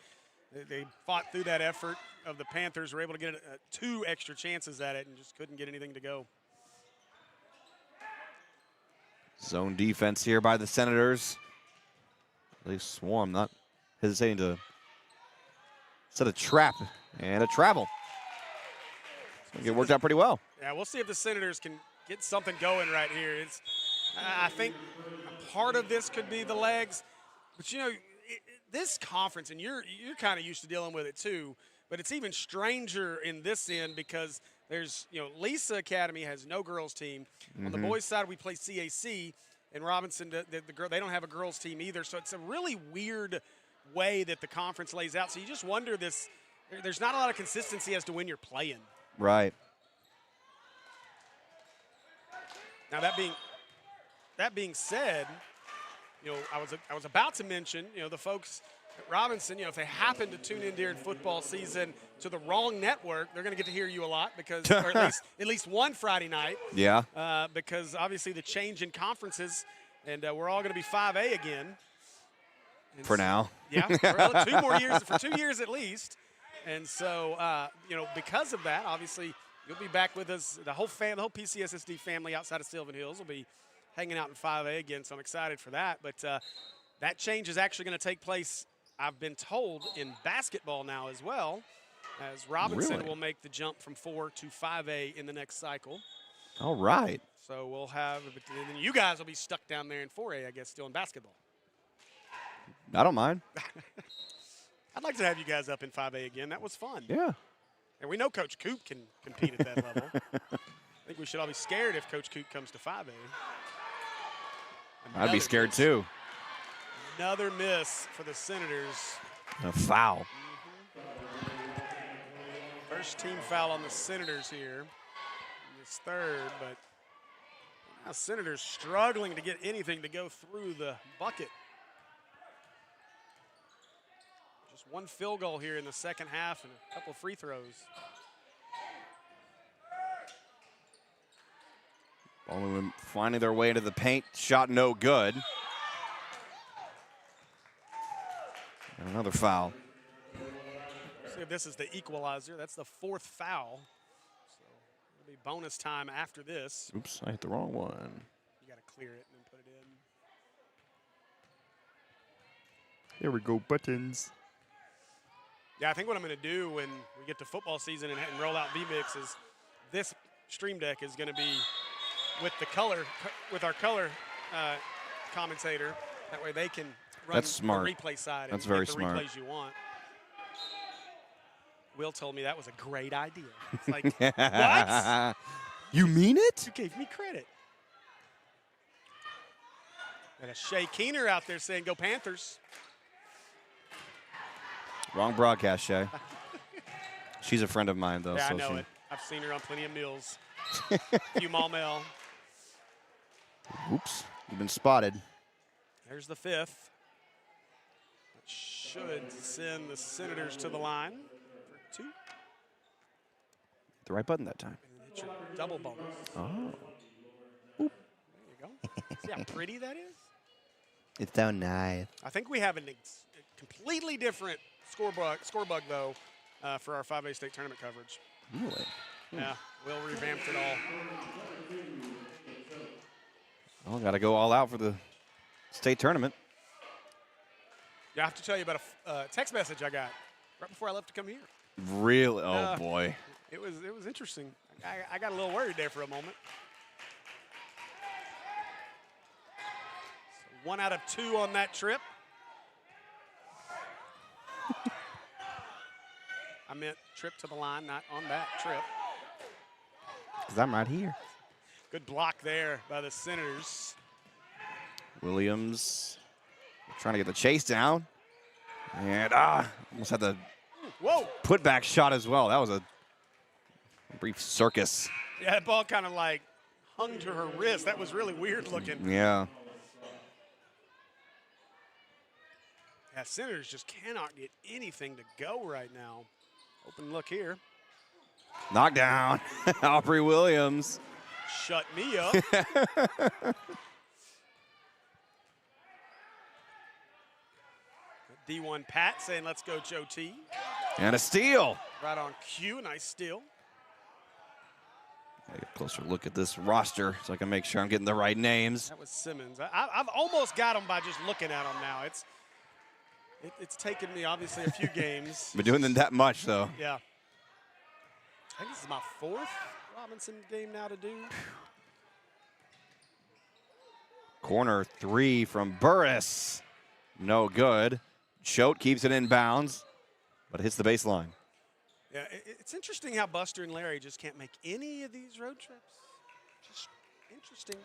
They fought through that effort of the Panthers, were able to get 2 extra chances at it and just couldn't get anything to go. Zone defense here by the Senators. They swarm, not hesitating to set a trap and a travel. It worked out pretty well. Yeah, we'll see if the Senators can get something going right here. I think part of this could be the legs, but you know, this conference, and you're kind of used to dealing with it too, but it's even stranger in this end because there's, you know, Lisa Academy has no girls team. On the boys' side, we play CAC, and Robinson, they don't have a girls team either. So it's a really weird way that the conference lays out. So you just wonder there's not a lot of consistency as to when you're playing. Right. Now that being said, you know, I was about to mention, you know, the folks at Robinson, you know, if they happen to tune in during football season to the wrong network, they're going to get to hear you a lot because, or at least one Friday night. Yeah. Because obviously the change in conferences, and we're all going to be 5A again. And for now. Yeah, for 2 more years, for 2 years at least. And so, you know, because of that, obviously you'll be back with us. The whole PCSSD family outside of Sylvan Hills will be hanging out in 5A again, so I'm excited for that. But that change is actually going to take place, I've been told, in basketball now as well, as Robinson will make the jump from 4 to 5A in the next cycle. All right. So we'll have, and then you guys will be stuck down there in 4A, I guess, still in basketball. I don't mind. I'd like to have you guys up in 5A again. That was fun. Yeah. And we know Coach Coop can compete at that level. I think we should all be scared if Coach Coop comes to 5A. I'd be scared too. Another miss for the Senators. A foul. First team foul on the Senators here. It's third, but now Senators struggling to get anything to go through the bucket. Just one field goal here in the second half and a couple free throws. Only finding their way into the paint. Shot no good. And another foul. See if this is the equalizer. That's the 4th foul. So it'll be bonus time after this. Oops, I hit the wrong one. You got to clear it and then put it in. There we go, buttons. Yeah, I think what I'm going to do when we get to football season and roll out VMix is this stream deck is going to be with the color, with our color commentator. That way they can run That's smart. the replay side and That's very get the smart. replays you want. Will told me that was a great idea. It's like, what? You mean it? You gave me credit. And a Shay Keener out there saying, go Panthers. Wrong broadcast, Shay. She's a friend of mine, though. Yeah, so I know it. I've seen her on plenty of meals. Few Maumelle. Oops, you've been spotted. There's the 5th. That should send the Senators to the line for 2. The right button that time. And hit your double bonus. Oh. There you go. See how pretty that is? It's so nice. I think we have a completely different score bug though, for our 5A state tournament coverage. Really? Yeah, Will revamped it all. Well, got to go all out for the state tournament. Yeah, I have to tell you about a text message I got right before I left to come here. Really? Oh, boy. It was interesting. I got a little worried there for a moment. 1 out of 2 on that trip. I meant trip to the line, not on that trip. Because I'm right here. Good block there by the Senators. Williams trying to get the chase down. And almost had the putback shot as well. That was a brief circus. Yeah, that ball kind of like hung to her wrist. That was really weird looking. Yeah. Yeah, Senators just cannot get anything to go right now. Open look here. Knockdown. Aubrey Williams. Shut me up. D1 Pat saying, let's go, Joe T. And a steal. Right on cue. Nice steal. Get a closer look at this roster so I can make sure I'm getting the right names. That was Simmons. I've almost got him by just looking at him now. It's taken me, obviously, a few games. Been doing them that much, though. Yeah. I think this is my 4th Robinson game now to do. Corner 3 from Burris. No good. Choate keeps it in bounds, but hits the baseline. Yeah, it's interesting how Buster and Larry just can't make any of these road trips. Just interesting.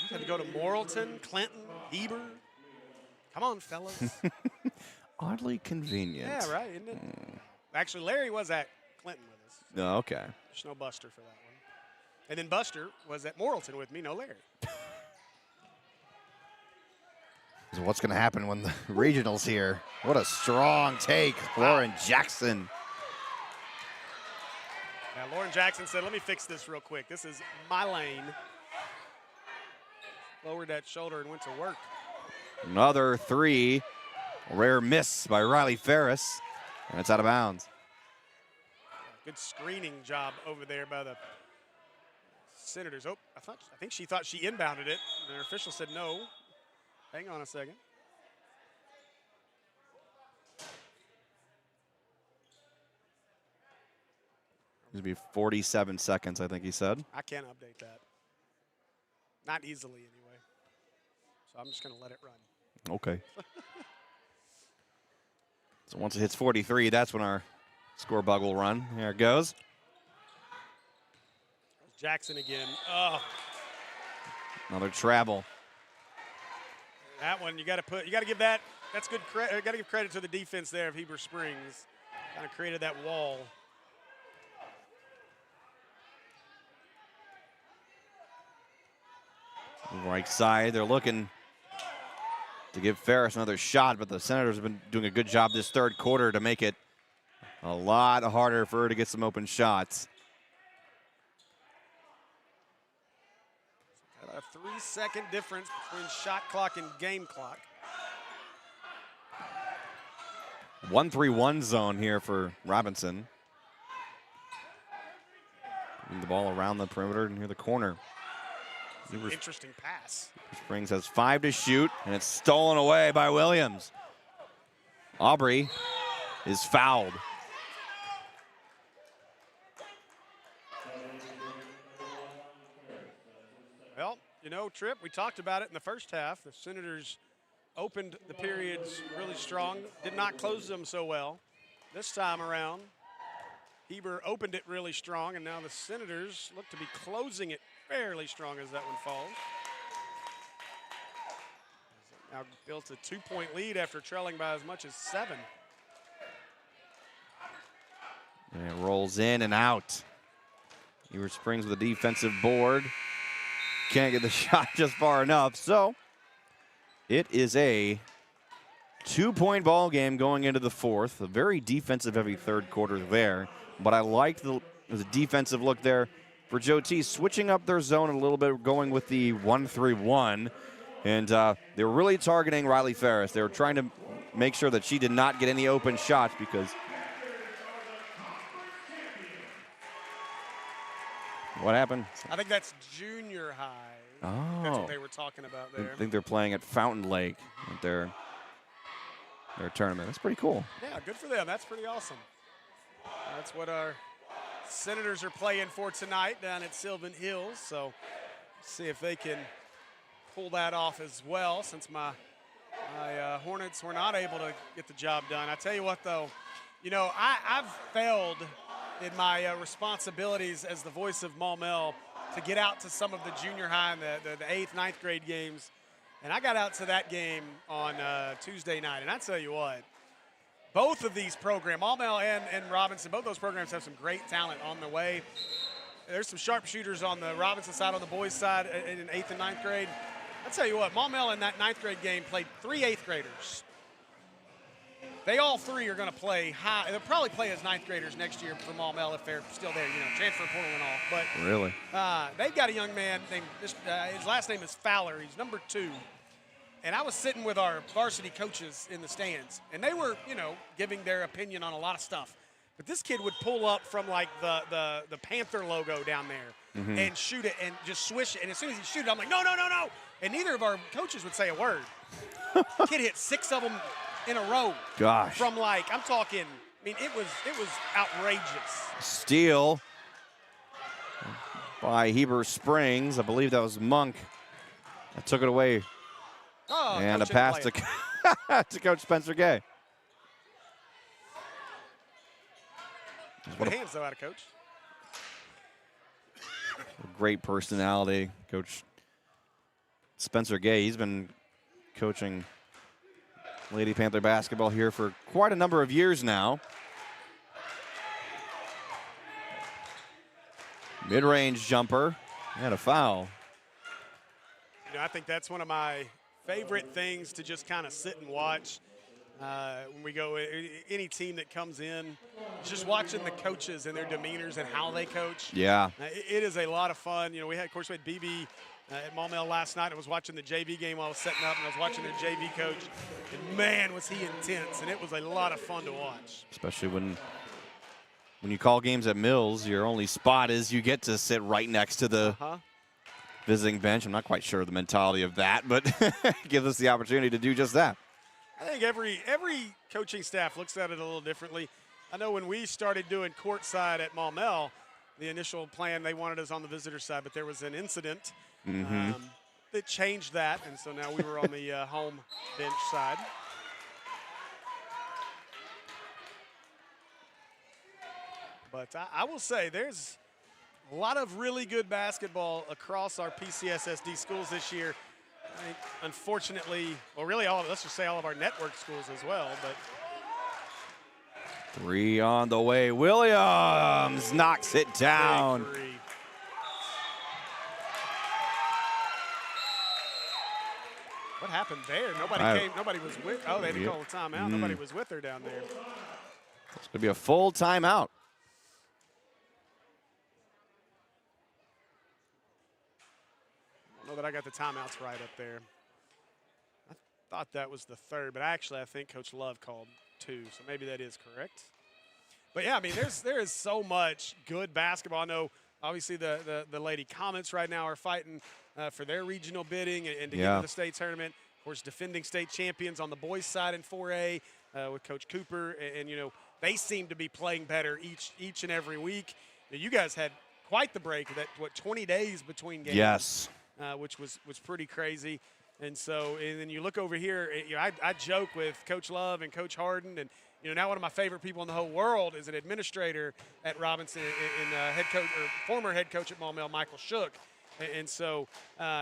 You had to go to Morrilton, Clinton, Heber. Come on, fellas. Oddly convenient. Yeah, right, isn't it? Actually, Larry was at Clinton with us. Oh, okay. There's no Buster for that one. And then Buster was at Morrilton with me, no Larry. So what's going to happen when the regional's here? What a strong take, Lauren Jackson. Now, Lauren Jackson said, let me fix this real quick. This is my lane. Lowered that shoulder and went to work. Another 3. A rare miss by Riley Ferris, and it's out of bounds. Good screening job over there by the Senators. Oh, I think she thought she inbounded it. And their official said no. Hang on a second. It's going to be 47 seconds, I think he said. I can't update that. Not easily, anyway. So I'm just going to let it run. Okay. So once it hits 43, that's when our score bug will run. There it goes. Jackson again. Oh. Another travel. That one, you got to give that. That's good credit. Got to give credit to the defense there of Heber Springs. Kind of created that wall. Right side, they're looking to give Ferris another shot, but the Senators have been doing a good job this third quarter to make it a lot harder for her to get some open shots. Got a 3-second difference between shot clock and game clock. 1-3-1 zone here for Robinson. Moving the ball around the perimeter near the corner. Interesting pass. Springs has 5 to shoot, and it's stolen away by Williams. Aubrey is fouled. Well, you know, Tripp, we talked about it in the first half. The Senators opened the periods really strong, did not close them so well. This time around, Heber opened it really strong, and now the Senators look to be closing it fairly strong as that one falls. Now built a 2-point lead after trailing by as much as 7. And it rolls in and out. Heber Springs with a defensive board. Can't get the shot just far enough. So it is a 2-point ball game going into the 4th. A very defensive heavy third quarter there. But I liked the defensive look there for Joe T, switching up their zone a little bit, going with the 1-3-1. And they were really targeting Riley Ferris. They were trying to make sure that she did not get any open shots because what happened? I think that's junior high. Oh. That's what they were talking about there. I think they're playing at Fountain Lake at their tournament. That's pretty cool. Yeah, good for them. That's pretty awesome. That's what our Senators are playing for tonight down at Sylvan Hills. So see if they can pull that off as well, since my Hornets were not able to get the job done. I tell you what, though, you know, I've failed in my responsibilities as the voice of Maumelle to get out to some of the junior high and the 8th, 9th grade games. And I got out to that game on Tuesday night. And I tell you what, both of these programs, Maumelle and Robinson, both those programs have some great talent on the way. There's some sharpshooters on the Robinson side, on the boys' side in 8th and 9th grade. I tell you what, Maumelle in that 9th grade game played 3 8th graders. They all 3 are going to play high. They'll probably play as 9th graders next year for Maumelle if they're still there, you know, transfer portal and all. But really, they've got a young man named, his last name is Fowler. He's number 2. And I was sitting with our varsity coaches in the stands, and they were, you know, giving their opinion on a lot of stuff. But this kid would pull up from like the Panther logo down there and shoot it and just swish it. And as soon as he shoot it, I'm like, no, no, no, no. And neither of our coaches would say a word. Kid hit 6 of them in a row. Gosh. From like, I'm talking, I mean, it was outrageous. Steal by Heber Springs. I believe that was Monk that took it away. Oh, and a pass to, to Coach Spencer Gay. Good hands, though, out of Coach. Great personality, Coach Spencer Gay. He's been coaching Lady Panther basketball here for quite a number of years now. Mid-range jumper and a foul. You know, I think that's one of my favorite things to just kind of sit and watch. When we go, any team that comes in, just watching the coaches and their demeanors and how they coach. Yeah. It is a lot of fun. You know, of course, we had BB at Maumelle last night. I was watching the JV game while I was setting up, and I was watching their JV coach. And, man, was he intense, and it was a lot of fun to watch. Especially when you call games at Mills, your only spot is you get to sit right next to the visiting bench. I'm not quite sure of the mentality of that, but it gives us the opportunity to do just that. I think every coaching staff looks at it a little differently. I know when we started doing courtside at Maumelle, the initial plan, they wanted us on the visitor side, but there was an incident that changed that, and so now we were on the home bench side. But I will say there's a lot of really good basketball across our PCSSD schools this year. I think, unfortunately, well, really let's just say all of our network schools as well. But 3 on the way. Williams knocks it down. What happened there? Nobody came. Nobody was with. Oh, they didn't call a timeout. Nobody was with her down there. It's going to be a full timeout. I know that I got the timeouts right up there. I thought that was the 3rd, but actually I think Coach Love called 2, so maybe that is correct. But yeah, I mean, there is so much good basketball. I know obviously the Lady Comets right now are fighting for their regional bidding and to get into the state tournament. Of course, defending state champions on the boys' side in 4A with Coach Cooper, and you know they seem to be playing better each and every week. You guys had quite the break. That 20 days between games. Yes. Which was pretty crazy. And so, and then you look over here, you know, I joke with Coach Love and Coach Harden, and you know, now one of my favorite people in the whole world is an administrator at Robinson and head coach or former head coach at Maumelle, Michael Shook. And so,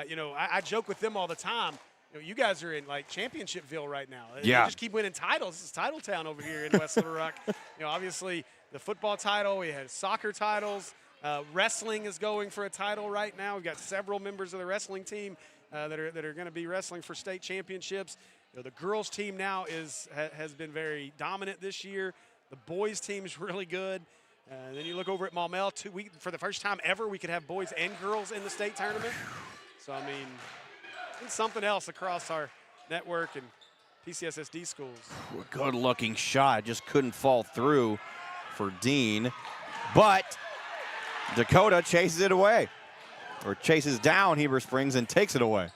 you know, I joke with them all the time. You know, you guys are in like Championshipville right now. Yeah. You just keep winning titles. This is Title Town over here in West Little Rock. You know, obviously the football title, we had soccer titles. Wrestling is going for a title right now. We've got several members of the wrestling team that are going to be wrestling for state championships. You know, the girls team now has been very dominant this year. The boys team is really good. Then you look over at Maumelle, for the first time ever, we could have boys and girls in the state tournament. So, I mean, it's something else across our network and PCSSD schools. Good-looking shot. Just couldn't fall through for Dean. But Dakota chases it away, or chases down Heber Springs and takes it away.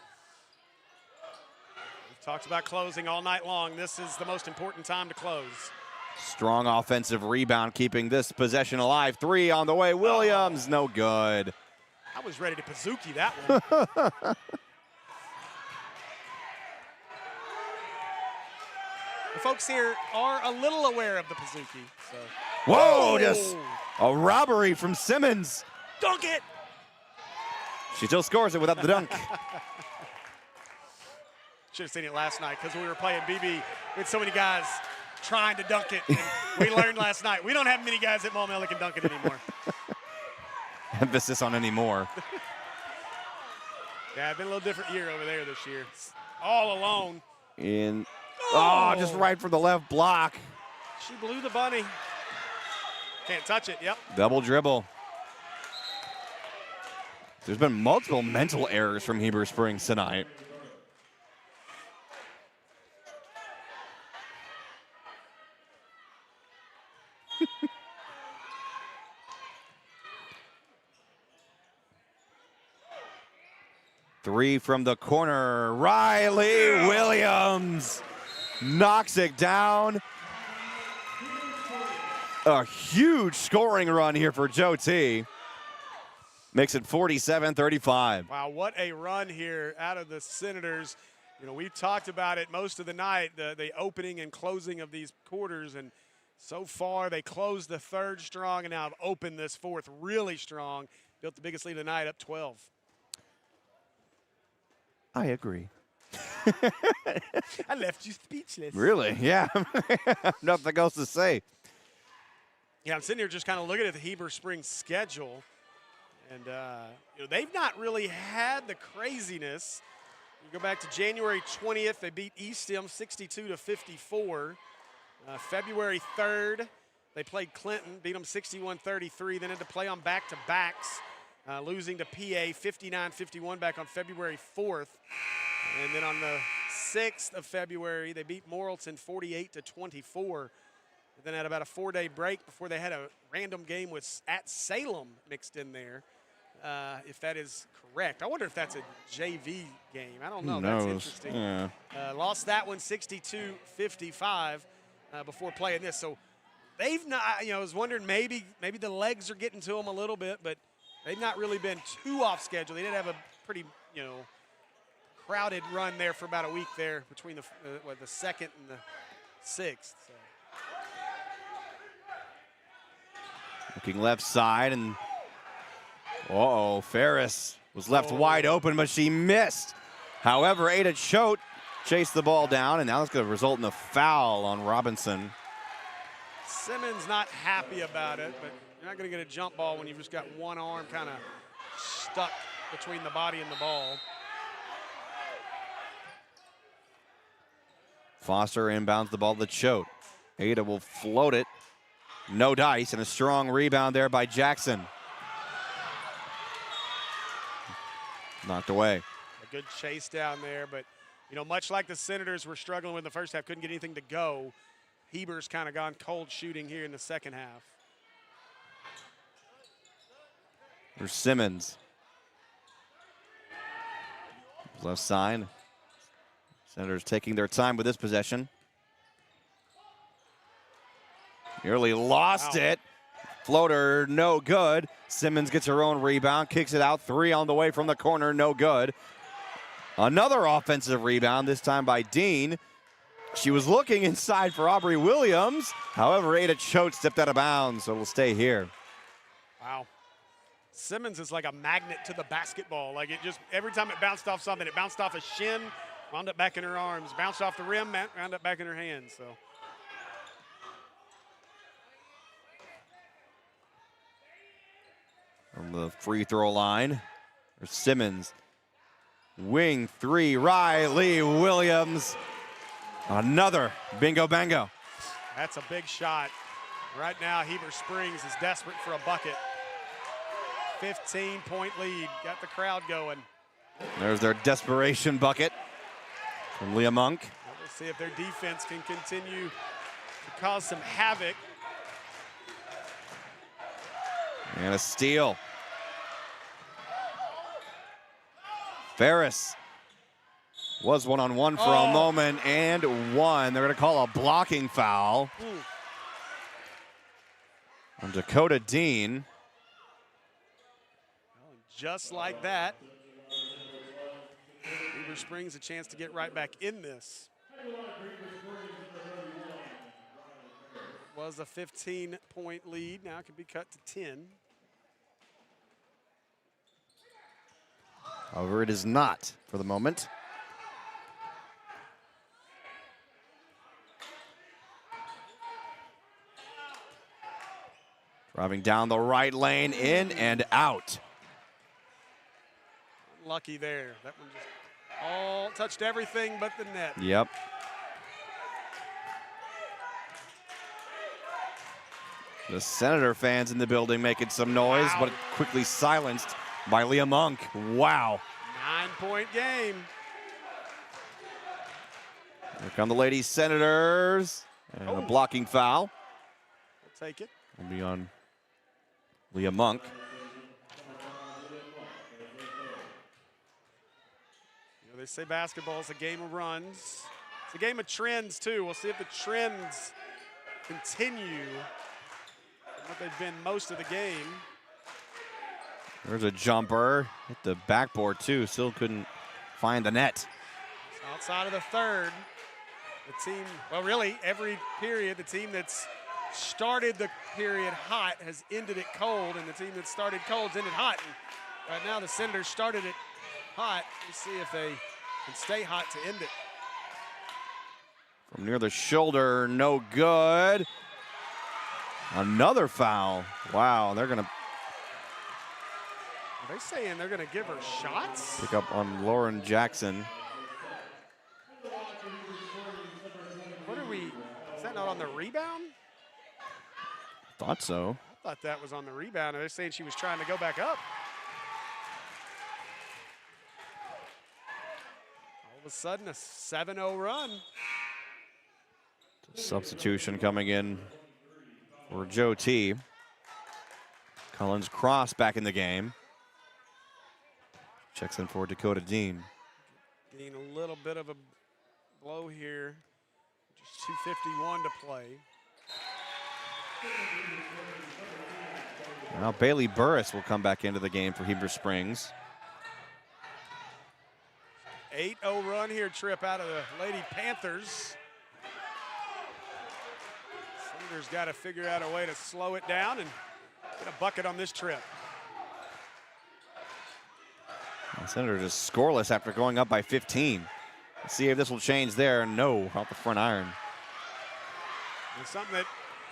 We've talked about closing all night long. This is the most important time to close. Strong offensive rebound, keeping this possession alive. 3 on the way. Williams, no good. I was ready to Pizookie that one. the folks here are a little aware of the Pizookie. So. Whoa, just a robbery from Simmons. Dunk it! She still scores it without the dunk. Should have seen it last night because we were playing BB. We had so many guys trying to dunk it. And we learned last night we don't have many guys at Maumelle that can dunk it anymore. Emphasis on anymore. Yeah, it's been a little different year over there this year. It's all alone. Just right for the left block. She blew the bunny. Can't touch it, yep. Double dribble. There's been multiple mental errors from Heber Springs tonight. Three from the corner. Riley Williams knocks it down. A huge scoring run here for Joe T. Makes it 47-35. Wow, what a run here out of the Senators. You know, we've talked about it most of the night, the opening and closing of these quarters, and so far they closed the third strong and now have opened this fourth really strong. Built the biggest lead of the night, up 12. I agree. I left you speechless. Really? Yeah. Nothing else to say. Yeah, I'm sitting here just kind of looking at the Heber Springs schedule. And, you know, they've not really had the craziness. You go back to January 20th, they beat East Em 62-54. February 3rd, they played Clinton, beat them 61-33, then had to play on back-to-backs, losing to PA 59-51 back on February 4th. And then on the 6th of February, they beat Morrilton 48-24. Then had about a 4-day break before they had a random game at Salem mixed in there, if that is correct. I wonder if that's a JV game. I don't know. Who That's knows? interesting. Yeah. Lost that one 62-55 before playing this. So they've not, you know, I was wondering maybe the legs are getting to them a little bit, but they've not really been too off schedule. They did have a pretty, you know, crowded run there for about a week there between the 2nd and the 6th. So. Looking left side, and Ferris was left wide open, but she missed. However, Ada Choate chased the ball down, and now it's going to result in a foul on Robinson. Simmons not happy about it, but you're not going to get a jump ball when you've just got one arm kind of stuck between the body and the ball. Foster inbounds the ball to Choate. Ada will float it. No dice, and a strong rebound there by Jackson. Knocked away. A good chase down there, but, you know, much like the Senators were struggling with in the first half, couldn't get anything to go. Heber's kind of gone cold shooting here in the second half. There's Simmons. Left side. Senators taking their time with this possession. Nearly lost it. Floater, no good. Simmons gets her own rebound, kicks it out. 3 on the way from the corner, no good. Another offensive rebound, this time by Dean. She was looking inside for Aubrey Williams. However, Ada Choate stepped out of bounds, so it'll stay here. Wow. Simmons is like a magnet to the basketball. Like it just, every time it bounced off something, it bounced off a shin, wound up back in her arms, bounced off the rim, wound up back in her hands, so. On the free throw line, there's Simmons. Wing 3, Riley Williams. Another bingo bango. That's a big shot. Right now, Heber Springs is desperate for a bucket. 15-point lead, got the crowd going. There's their desperation bucket from Leah Monk. We'll see if their defense can continue to cause some havoc. And a steal. Ferris was one-on-one for a moment and one. They're going to call a blocking foul on Dakota Dean. Well, just like that, Heber Springs a chance to get right back in this. was a 15-point lead. Now it can be cut to 10. However, it is not for the moment. Driving down the right lane, in and out. Lucky there. That one just all touched everything but the net. Yep. The Senator fans in the building making some noise, Wow. but quickly silenced by Leah Monk. Wow. 9-point game. Here come the Lady Senators. And a blocking foul. We'll take it. Will be on Leah Monk. You know, they say basketball is a game of runs. It's a game of trends, too. We'll see if the trends continue what they've been most of the game. There's a jumper. Hit the backboard, too. Still couldn't find the net. Outside of the third, the team, well, really, every period, the team that's started the period hot has ended it cold, and the team that started cold's ended hot. And right now, the Senators started it hot. We'll see if they can stay hot to end it. From near the shoulder, no good. Another foul. Wow, they're going to Are they saying they're going to give her shots? pick up on Lauren Jackson. What are we, is that not on the rebound? Thought so. I thought that was on the rebound. They're saying she was trying to go back up. All of a sudden, a 7-0 run. Substitution coming in for Joe T. Collins Cross back in the game. Checks in for Dakota Dean. Getting a little bit of a blow here. Just 2:51 to play. Now Bailey Burris will come back into the game for Heber Springs. 8-0 run here, Trip, out of the Lady Panthers. Senators got to figure out a way to slow it down and get a bucket on this trip. The Senator just scoreless after going up by 15. Let's see if this will change there. No, off the front iron. It's something that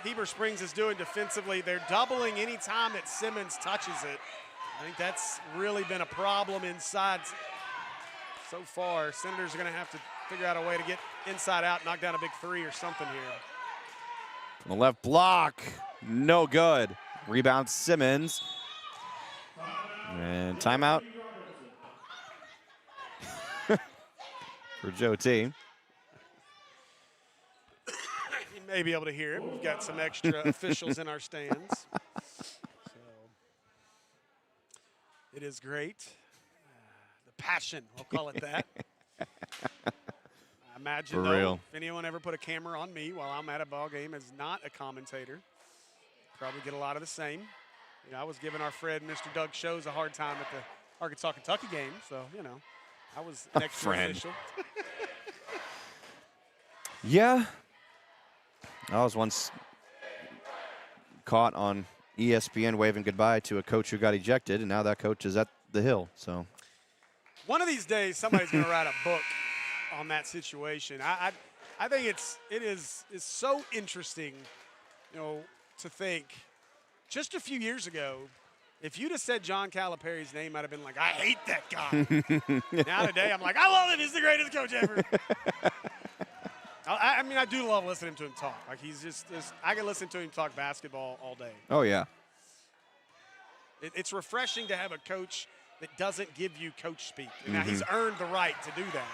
Heber Springs is doing defensively. They're doubling any time that Simmons touches it. I think that's really been a problem inside so far. Senators are going to have to figure out a way to get inside out, knock down a big three or something here. From the left block, no good. Rebound Simmons. And timeout for Joe T. You may be able to hear it. We've got some extra officials in our stands. So it is great. The passion, we'll call it that. I imagine, For though, real. if anyone ever put a camera on me while I'm at a ball game as not a commentator, probably get a lot of the same. You know, I was giving our friend Mr. Doug Shows a hard time at the Arkansas-Kentucky game, so, you know, I was an extra official. Yeah. I was once caught on ESPN waving goodbye to a coach who got ejected, and now that coach is at the Hill. So one of these days, somebody's going to write a book on that situation. I think it is so interesting, you know, to think just a few years ago, if you'd have said John Calipari's name, I'd have been like, I hate that guy. Now today, I'm like, I love him. He's the greatest coach ever. I mean, I do love listening to him talk. Like, he's just I can listen to him talk basketball all day. oh, yeah. It's refreshing to have a coach that doesn't give you coach speak. Now, he's earned the right to do that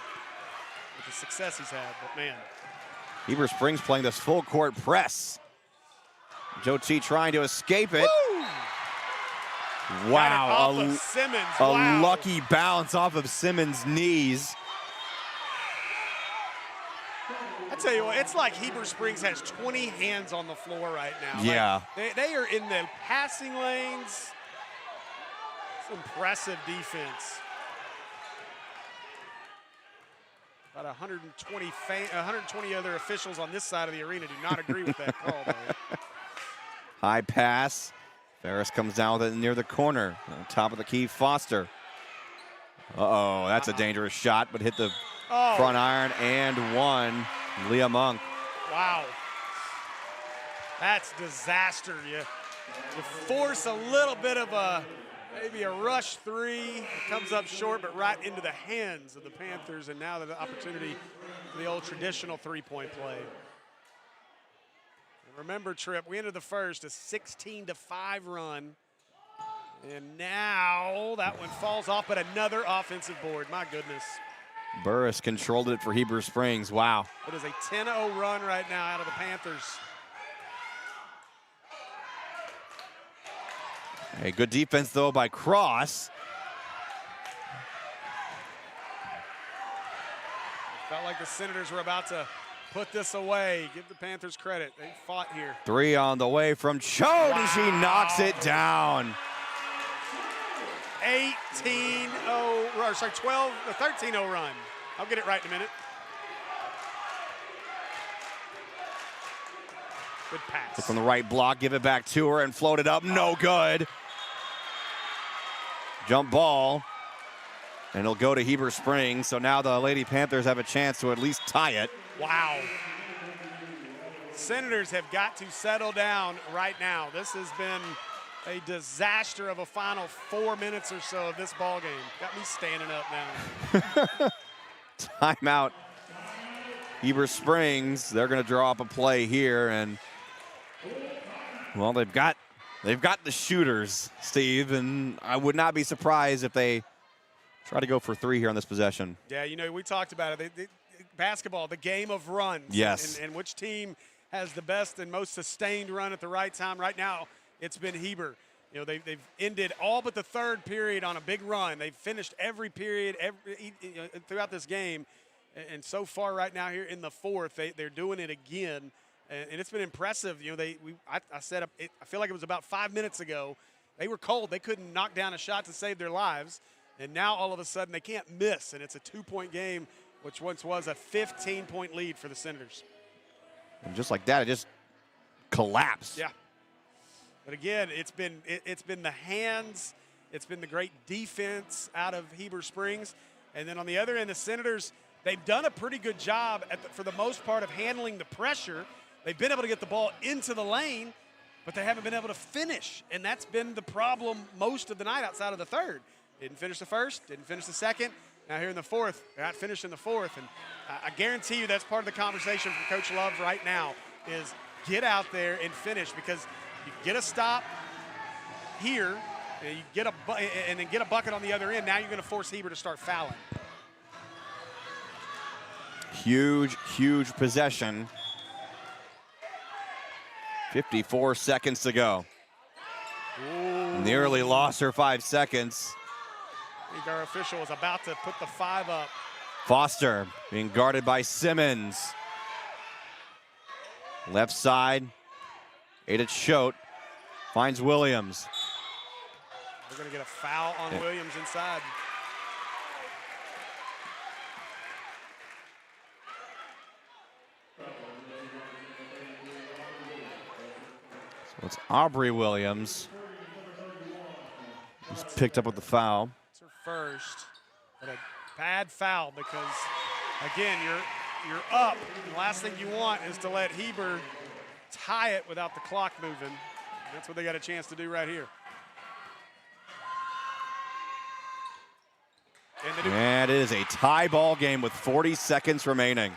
with the success he's had, but man. Heber Springs playing this full court press. Joe T trying to escape it. Woo! Wow, Got it off of Simmons. a Wow. lucky bounce off of Simmons' knees. I tell you what, it's like Heber Springs has 20 hands on the floor right now. Yeah. Like, they are in the passing lanes. It's impressive defense. About 120 other officials on this side of the arena do not agree with that call, though. High pass. Ferris comes down with it near the corner. On top of the key, Foster. Uh-oh, that's a dangerous shot, but hit the front iron and one. Leah Monk. Wow. That's disaster. You force a little bit of maybe a rush three. It comes up short, but right into the hands of the Panthers, and now the opportunity for the old traditional three-point play. And remember, Tripp, we entered the first a 16-5 run, and now that one falls off, but another offensive board. My goodness. Burris controlled it for Heber Springs. Wow. It is a 10-0 run right now out of the Panthers. A good defense, though, by Cross. Felt like the Senators were about to put this away. Give the Panthers credit. They fought here. 3 on the way from Chode, and she knocks it down. 13-0 run. I'll get it right in a minute. Good pass. From the right block, give it back to her and float it up. No good. Jump ball. And it'll go to Heber Springs. So now the Lady Panthers have a chance to at least tie it. Wow. Senators have got to settle down right now. This has been a disaster of a final 4 minutes or so of this ball game. Got me standing up now. Timeout. Heber Springs, they're going to draw up a play here, and well, they've got the shooters, Steve, and I would not be surprised if they try to go for 3 here on this possession. Yeah, you know, we talked about it. Basketball, the game of runs. Yes. And which team has the best and most sustained run at the right time? Right now, it's been Heber. You know, they've ended all but the third period on a big run. They've finished every period throughout this game. And so far right now here in the fourth, they're doing it again. And it's been impressive. You know, I feel like it was about 5 minutes ago. They were cold. They couldn't knock down a shot to save their lives. And now all of a sudden they can't miss. And it's a 2-point game, which once was a 15-point lead for the Senators. And just like that, it just collapsed. Yeah. But again, it's been the hands. It's been the great defense out of Heber Springs. And then on the other end, the Senators, they've done a pretty good job for the most part of handling the pressure. They've been able to get the ball into the lane, but they haven't been able to finish. And that's been the problem most of the night outside of the third. Didn't finish the first, didn't finish the second. Now here in the fourth, they're not finishing the fourth. And I guarantee you that's part of the conversation from Coach Love right now is get out there and finish, because you get a stop here, and you get and then get a bucket on the other end. Now you're going to force Heber to start fouling. Huge, huge possession. 54 seconds to go. Ooh. Nearly lost her 5 seconds. I think our official was about to put the 5 up. Foster being guarded by Simmons. Left side. Ada Choate finds Williams. We're going to get a foul on Williams inside. So it's Aubrey Williams. He's picked up with the foul. It's her first, but a bad foul because, again, you're up. The last thing you want is to let Heber tie it without the clock moving. That's what they got a chance to do right here. And it is a tie ball game with 40 seconds remaining.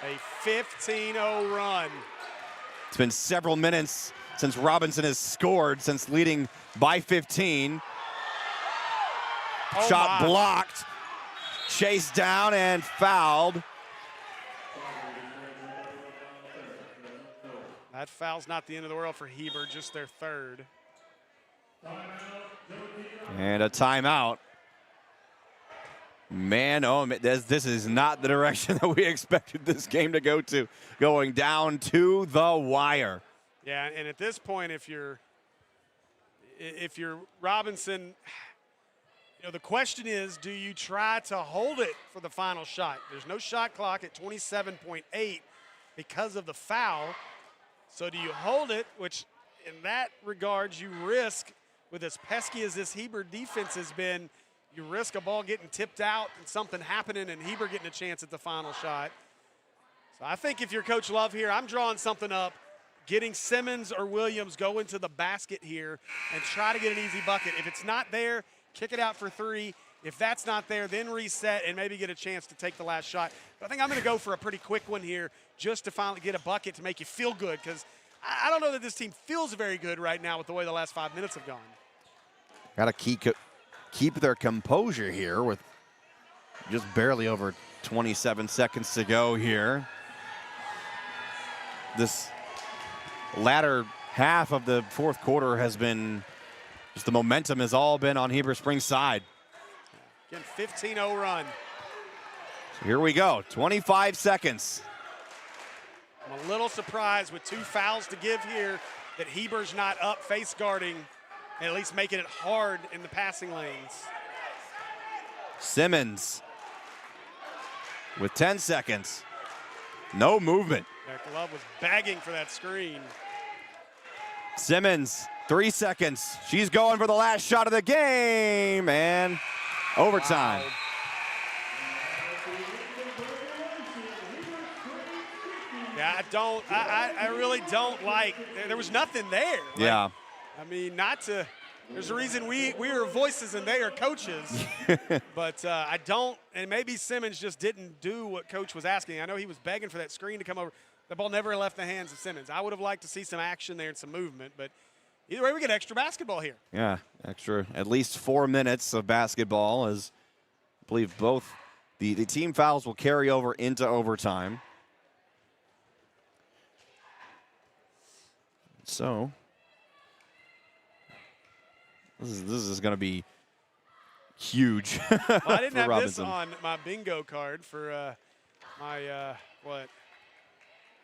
A 15-0 run. It's been several minutes since Robinson has scored, since leading by 15. Shot blocked, chased down and fouled. That foul's not the end of the world for Heber, just their third. And a timeout. Man, oh, this is not the direction that we expected this game to go to, going down to the wire. Yeah, and at this point, if you're Robinson, The question is, do you try to hold it for the final shot? There's no shot clock at 27.8 because of the foul. So do you hold it, which in that regards you risk, with as pesky as this Heber defense has been, you risk a ball getting tipped out and something happening and Heber getting a chance at the final shot. So I think if you're Coach Love here, I'm drawing something up, getting Simmons or Williams go into the basket here and try to get an easy bucket. If it's not there, kick it out for 3. If that's not there, then reset and maybe get a chance to take the last shot. But I think I'm going to go for a pretty quick one here just to finally get a bucket to make you feel good, because I don't know that this team feels very good right now with the way the last 5 minutes have gone. Got to keep their composure here with just barely over 27 seconds to go here. This latter half of the fourth quarter has been, just the momentum has all been on Heber Springs' side. Again, 15-0 run. So here we go, 25 seconds. I'm a little surprised with 2 fouls to give here that Heber's not up face guarding and at least making it hard in the passing lanes. Simmons with 10 seconds. No movement. Love was begging for that screen. Simmons, 3 seconds. She's going for the last shot of the game, and overtime. Wow. Yeah, I really don't like, there was nothing there. Yeah. I mean, there's a reason we are voices and they are coaches. But I don't, and maybe Simmons just didn't do what Coach was asking. I know he was begging for that screen to come over. The ball never left the hands of Simmons. I would have liked to see some action there and some movement, but either way, we get extra basketball here. Yeah, extra, at least 4 minutes of basketball, as I believe both the team fouls will carry over into overtime. So this is going to be huge. Well, I didn't have Robinson. this on my bingo card for my what?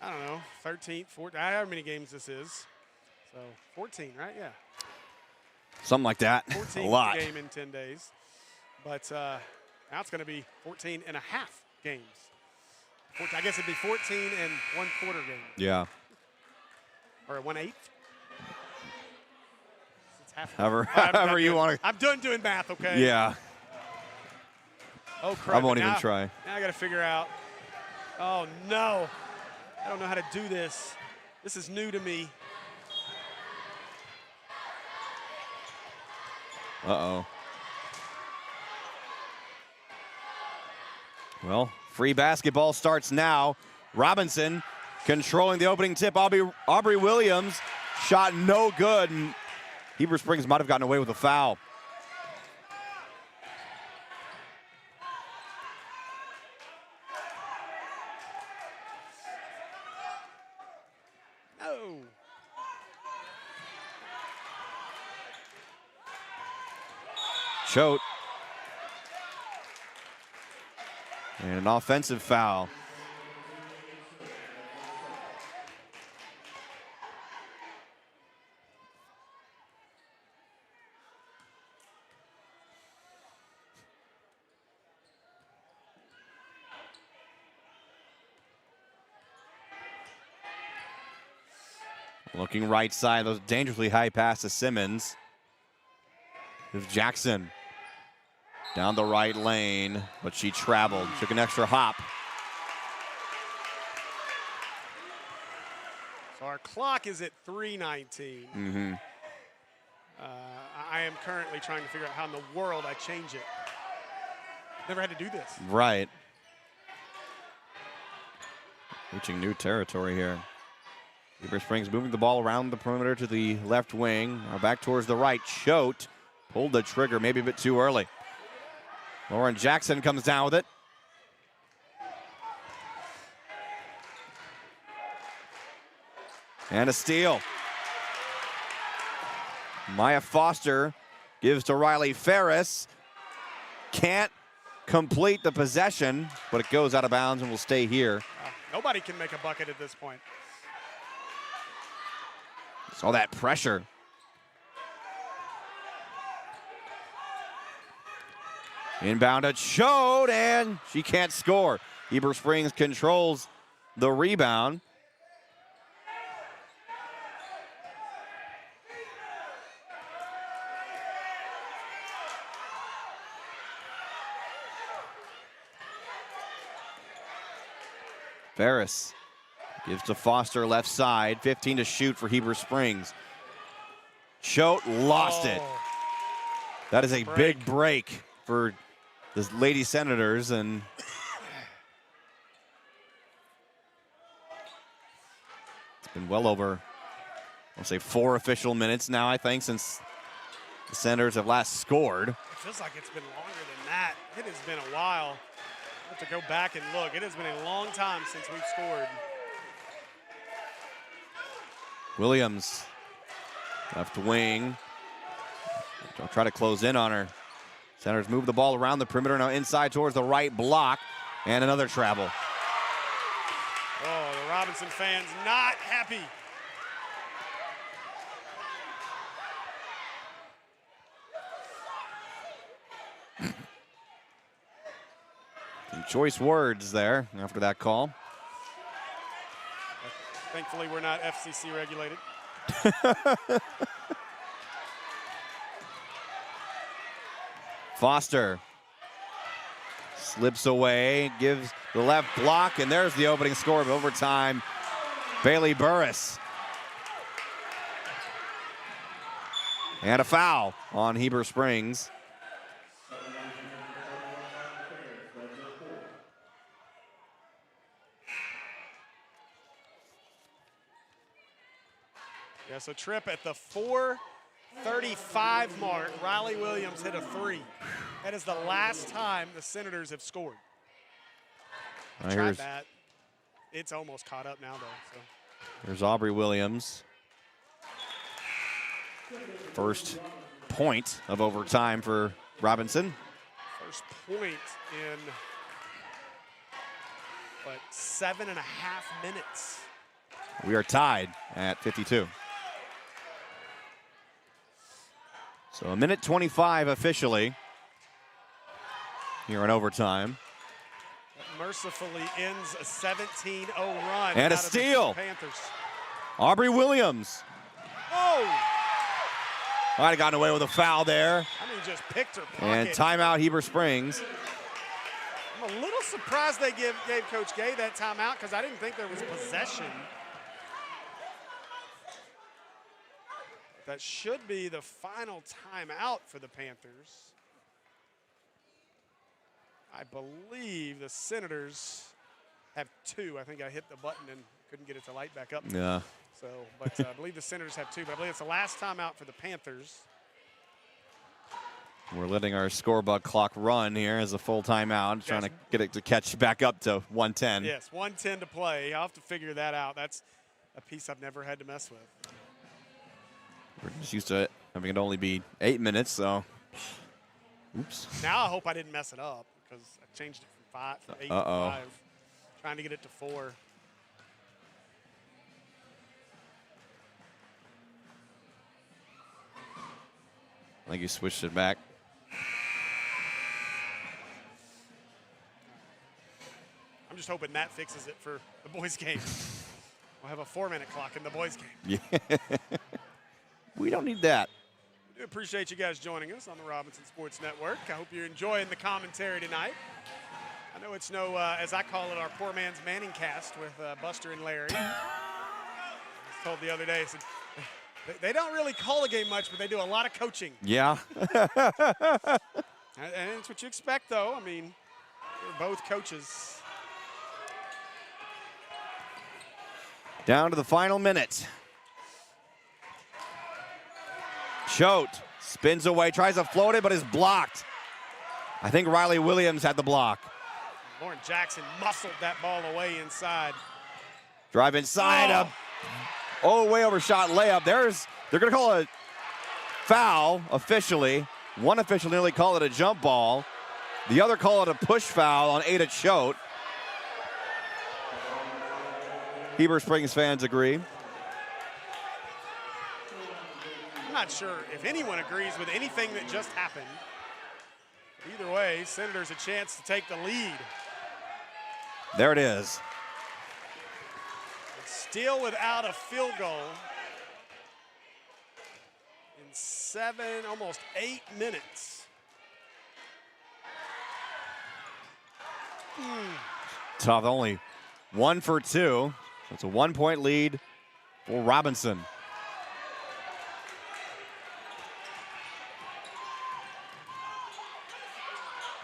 I don't know, 13th, 14th. I don't know how many games this is. So 14, right? Yeah. Something like that. 14th A lot. game in 10 days. But now it's going to be 14 and a half games. I guess it'd be 14 and 1/4 game. Yeah. Or 1/8. It's half. However you want to. I'm done doing math, okay? Yeah. Oh, crap. I won't even try. Now I got to figure out. Oh, no. I don't know how to do this. This is new to me. Uh-oh. Well, free basketball starts now. Robinson controlling the opening tip. Aubrey Williams, shot no good, and Heber Springs might have gotten away with a foul. Oh. Choate. And an offensive foul. Looking right side, those dangerously high pass to Simmons. Here's Jackson down the right lane, but she traveled, took an extra hop. So our clock is at 3:19. Mm-hmm. I am currently trying to figure out how in the world I change it. Never had to do this. Right. Reaching new territory here. Heber Springs moving the ball around the perimeter to the left wing. Now back towards the right. Choate pulled the trigger maybe a bit too early. Lauren Jackson comes down with it. And a steal. Maya Foster gives to Riley Ferris. Can't complete the possession, but it goes out of bounds and will stay here. Nobody can make a bucket at this point. Saw that pressure. Inbound at Choate, and she can't score. Heber Springs controls the rebound. Ferris gives to Foster left side. 15 to shoot for Heber Springs. Choate lost it. That is a big break for the Lady Senators, and it's been well over, I'll say 4 official minutes now, I think, since the Senators have last scored. It feels like it's been longer than that. It has been a while. I have to go back and look. It has been a long time since we've scored. Williams, left wing. They'll try to close in on her. Senators move the ball around the perimeter, now inside towards the right block, and another travel. Oh, the Robinson fans not happy. Some choice words there after that call. Thankfully, we're not FCC regulated. Foster slips away, gives the left block, and there's the opening score of overtime. Bailey Burris. And a foul on Heber Springs. Yeah, so Tripp at the 4:35 mark, Riley Williams hit a 3. That is the last time the Senators have scored. Tried that. It's almost caught up now, though. So. There's Aubrey Williams. First point of overtime for Robinson. First point in, 7.5 minutes. We are tied at 52. So a minute 25 officially here in overtime. That mercifully ends a 17-0 run. And a steal. Panthers. Aubrey Williams. Oh! Might have gotten away with a foul there. I mean, just picked her pocket. And timeout Heber Springs. I'm a little surprised they gave Coach Gay that timeout because I didn't think there was possession. That should be the final timeout for the Panthers. I believe the Senators have 2. I think I hit the button and couldn't get it to light back up. Yeah. So, but I believe the Senators have 2, but I believe it's the last timeout for the Panthers. We're letting our scorebook clock run here as a full timeout, trying to get it to catch back up to 110. Yes, 110 to play. I'll have to figure that out. That's a piece I've never had to mess with. We're just used to it having it only be 8 minutes, so. Oops. Now I hope I didn't mess it up because I changed it from 8 to 5, trying to get it to 4. I think you switched it back. I'm just hoping that fixes it for the boys' game. We'll have a 4-minute clock in the boys' game. Yeah. We don't need that. We do appreciate you guys joining us on the Robinson Sports Network. I hope you're enjoying the commentary tonight. I know it's no, as I call it, our poor man's Manning cast with Buster and Larry. I was told the other day, I said, they don't really call a game much, but they do a lot of coaching. Yeah. And it's what you expect, though. I mean, they're both coaches. Down to the final minute. Choate spins away, tries to float it, but is blocked. I think Riley Williams had the block. Lauren Jackson muscled that ball away inside. Drive inside, way overshot layup. They're going to call a foul officially. One official nearly called it a jump ball. The other called it a push foul on Ada Choate. Heber Springs fans agree. I'm not sure if anyone agrees with anything that just happened. Either way, Senators a chance to take the lead. There it is. Still without a field goal in 7, almost 8 minutes. Tough, only 1 for 2. So it's a 1-point lead for Robinson.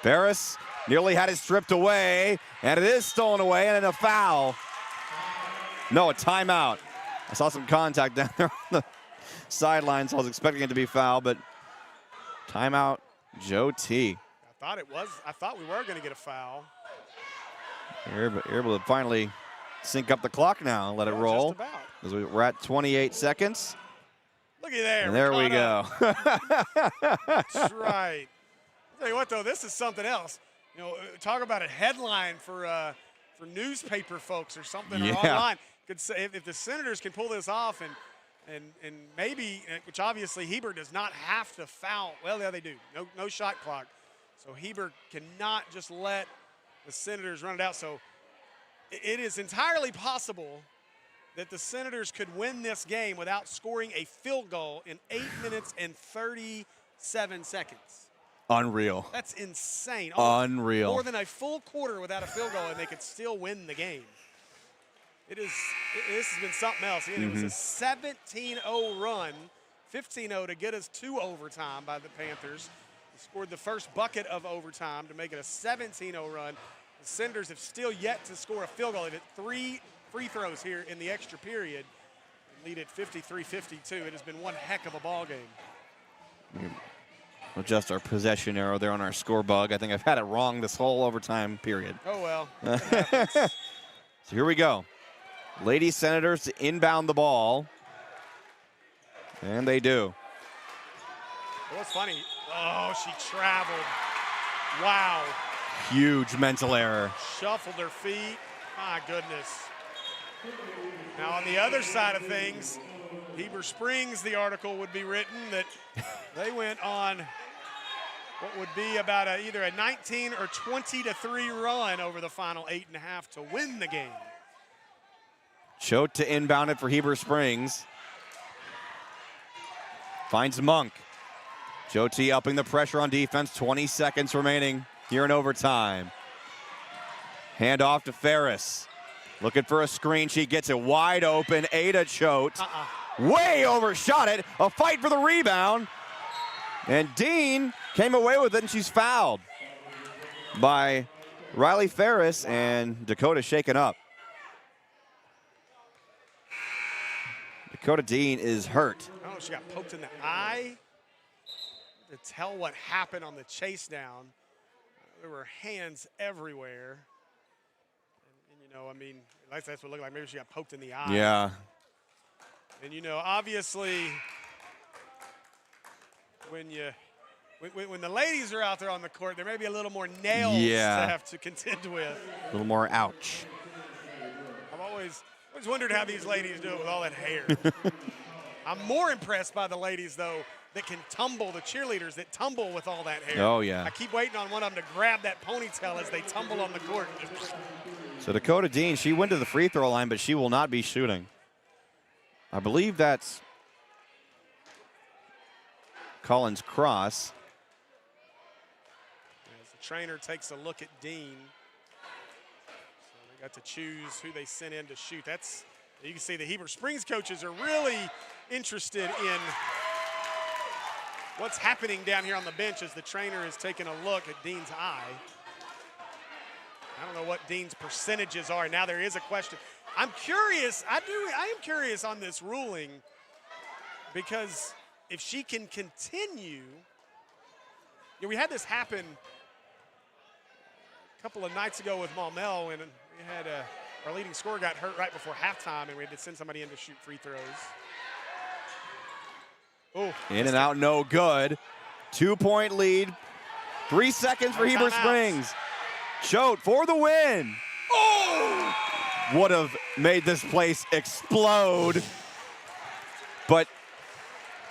Ferris nearly had it stripped away, and it is stolen away, and a foul. No, a timeout. I saw some contact down there on the sideline, so I was expecting it to be foul, but timeout, Joe T. I thought we were going to get a foul. You're able to finally sync up the clock now and let it roll. Just about. As we're at 28 seconds. Look at there. And there we go. That's right. I'll tell you what, though, this is something else. You know, talk about a headline for newspaper folks or something or online. Could say if the Senators can pull this off and maybe, which obviously Heber does not have to foul. Well, yeah, they do. No shot clock. So Heber cannot just let the Senators run it out. So it is entirely possible that the Senators could win this game without scoring a field goal in 8 minutes and 37 seconds. Unreal. That's insane. Unreal. More than a full quarter without a field goal, and they could still win the game. This has been something else. It was a 17-0 run, 15-0 to get us to overtime by the Panthers. They scored the first bucket of overtime to make it a 17-0 run. The Senators have still yet to score a field goal. They've hit 3 free throws here in the extra period and lead at 53-52. It has been one heck of a ball game. Adjust our possession arrow there on our score bug. I think I've had it wrong this whole overtime period. Oh, well. So here we go. Lady Senators to inbound the ball. And they do. What's funny? Oh, she traveled. Wow. Huge mental error. Shuffled her feet. My goodness. Now, on the other side of things, Heber Springs, the article would be written that they went on what would be about either a 19 or 20-3 run over the final 8.5 to win the game. Choate to inbound it for Heber Springs. Finds Monk. Joe T upping the pressure on defense. 20 seconds remaining here in overtime. Hand off to Ferris. Looking for a screen. She gets it wide open. Ada Choate. Way overshot it. A fight for the rebound. And Dean came away with it, and she's fouled by Riley Ferris, and Dakota shaken up. Dakota Dean is hurt. Oh, she got poked in the eye. To tell what happened on the chase down, there were hands everywhere. And you know, I mean, that's what it looked like. Maybe she got poked in the eye. Yeah. And you know, obviously, when the ladies are out there on the court, there may be a little more nails to have to contend with. A little more ouch. I've always wondered how these ladies do it with all that hair. I'm more impressed by the ladies, though, that can tumble, the cheerleaders that tumble with all that hair. Oh, yeah. I keep waiting on one of them to grab that ponytail as they tumble on the court. So Dakota Dean, she went to the free throw line, but she will not be shooting. I believe that's Collins Cross. As the trainer takes a look at Dean. So they got to choose who they sent in to shoot. You can see the Heber Springs coaches are really interested in what's happening down here on the bench as the trainer is taking a look at Dean's eye. I don't know what Dean's percentages are. Now there is a question. I'm curious. I am curious on this ruling because if she can continue, we had this happen a couple of nights ago with Maumelle when we had our leading scorer got hurt right before halftime and we had to send somebody in to shoot free throws. Oh, in and out, no good. 2-point lead. 3 seconds for Heber Springs. Choate for the win. Oh! Would have made this place explode. But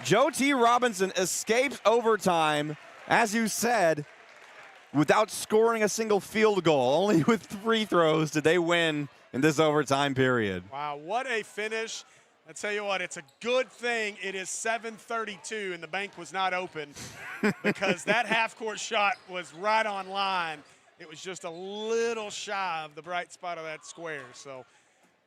Joe T. Robinson escapes overtime, as you said, without scoring a single field goal. Only with 3 throws did they win in this overtime period. Wow, what a finish. I tell you what, it's a good thing it is 7:32 and the bank was not open because that half-court shot was right on line. It was just a little shy of the bright spot of that square. So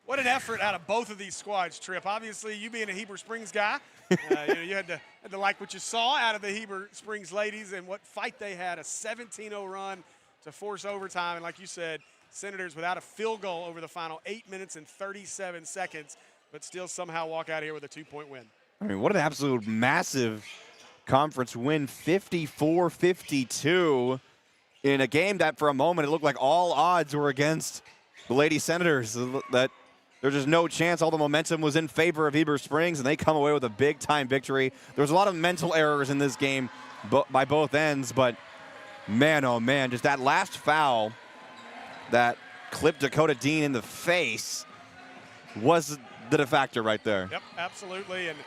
what an effort out of both of these squads, Tripp. Obviously, you being a Heber Springs guy, you had to like what you saw out of the Heber Springs ladies and what fight they had, a 17-0 run to force overtime. And like you said, Senators without a field goal over the final 8 minutes and 37 seconds, but still somehow walk out here with a 2-point win. I mean, what an absolute massive conference win, 54-52 in a game that for a moment it looked like all odds were against the Lady Senators, that there's just no chance. All the momentum was in favor of Heber Springs, and they come away with a big-time victory. There was a lot of mental errors in this game by both ends, but man, oh man, just that last foul that clipped Dakota Dean in the face was the de facto right there. Yep, absolutely, and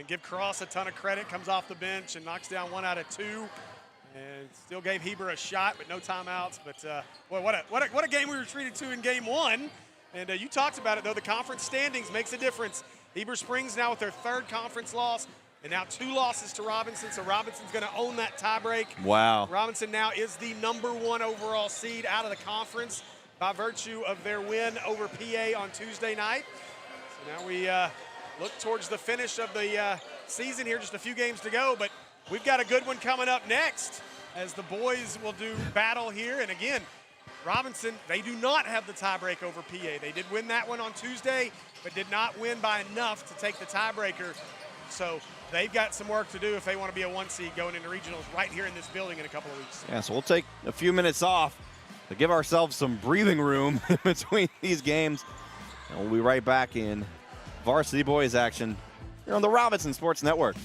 give Cross a ton of credit. Comes off the bench and knocks down 1 out of 2, and still gave Heber a shot, but no timeouts. But boy, what a game we were treated to in game 1. And you talked about it though. The conference standings makes a difference. Heber Springs now with their 3rd conference loss, and now 2 losses to Robinson. So Robinson's going to own that tiebreak. Wow. Robinson now is the #1 overall seed out of the conference by virtue of their win over PA on Tuesday night. So now we look towards the finish of the season here, just a few games to go, but we've got a good one coming up next as the boys will do battle here. And again, Robinson, they do not have the tiebreak over PA. They did win that one on Tuesday, but did not win by enough to take the tiebreaker. So they've got some work to do if they want to be a 1 seed going into regionals right here in this building in a couple of weeks. Yeah, so we'll take a few minutes off to give ourselves some breathing room in between these games. And we'll be right back in Varsity Boys action here on the Robinson Sports Network.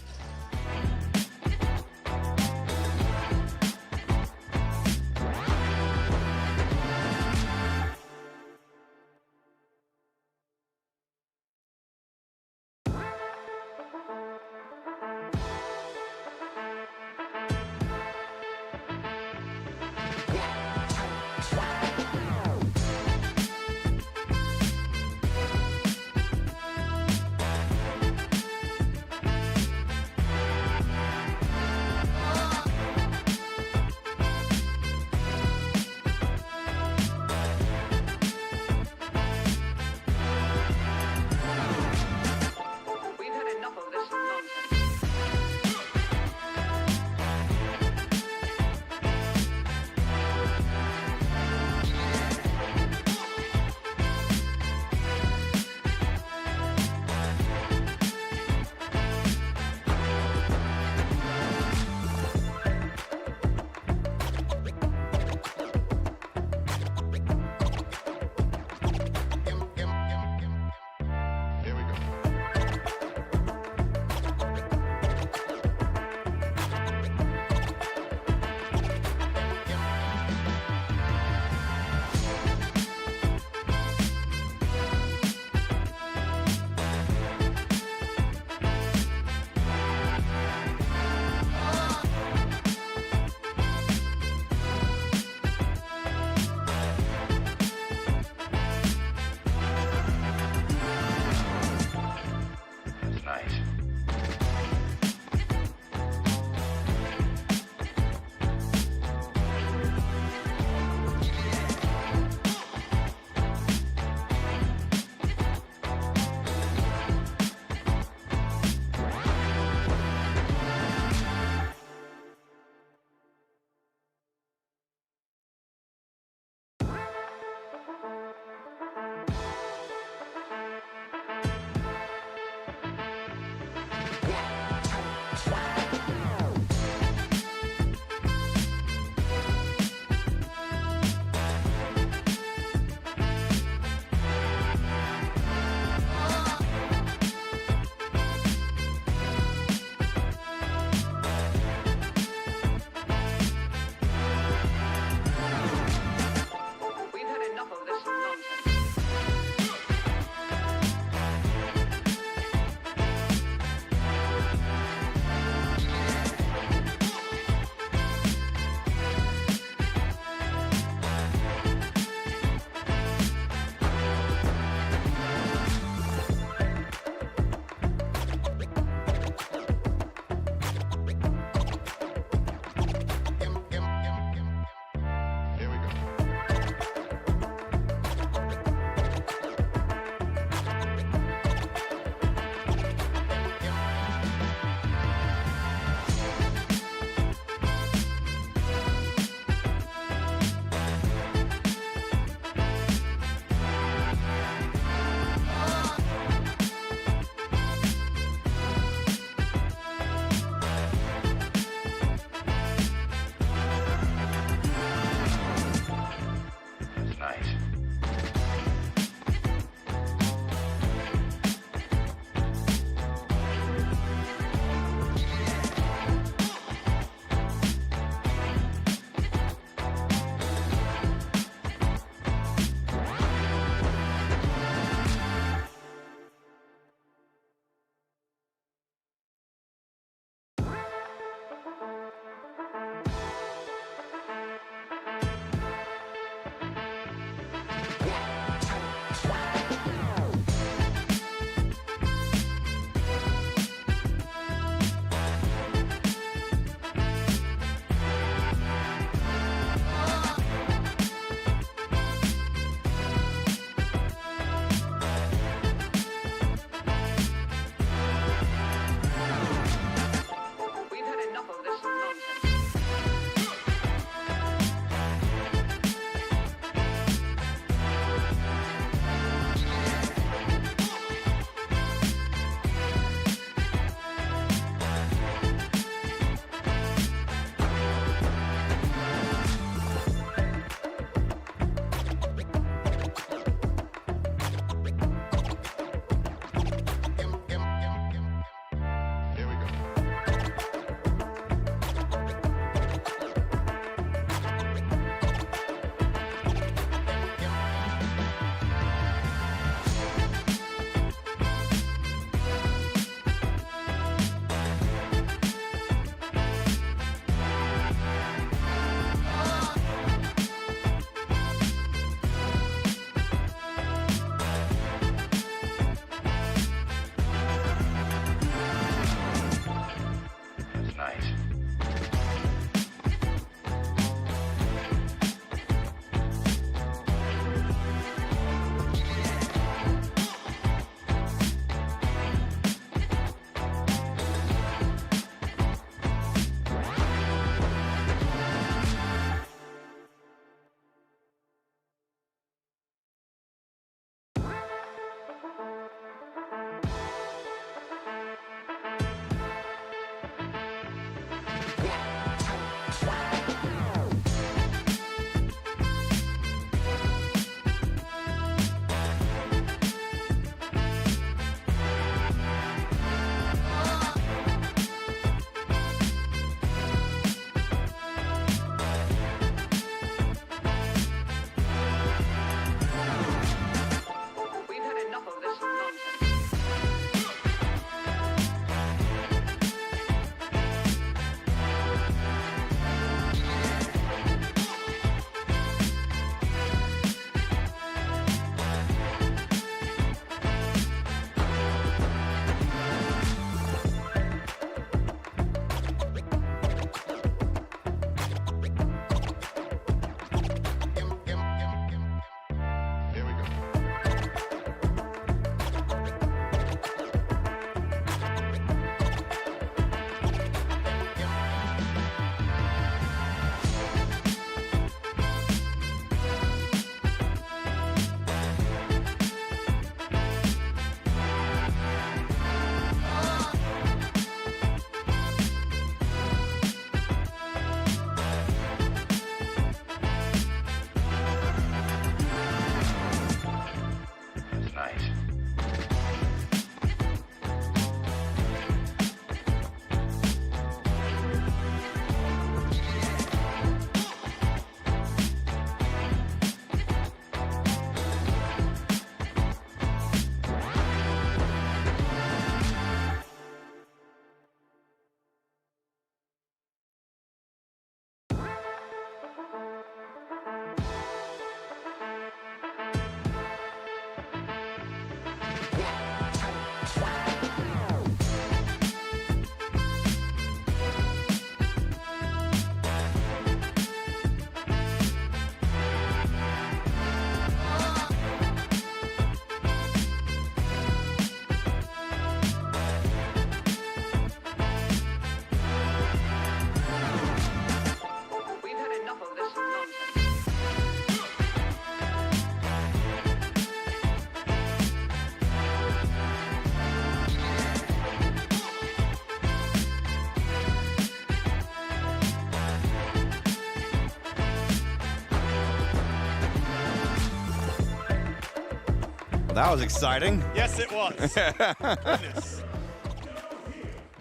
Well, that was exciting. Yes, it was. Goodness.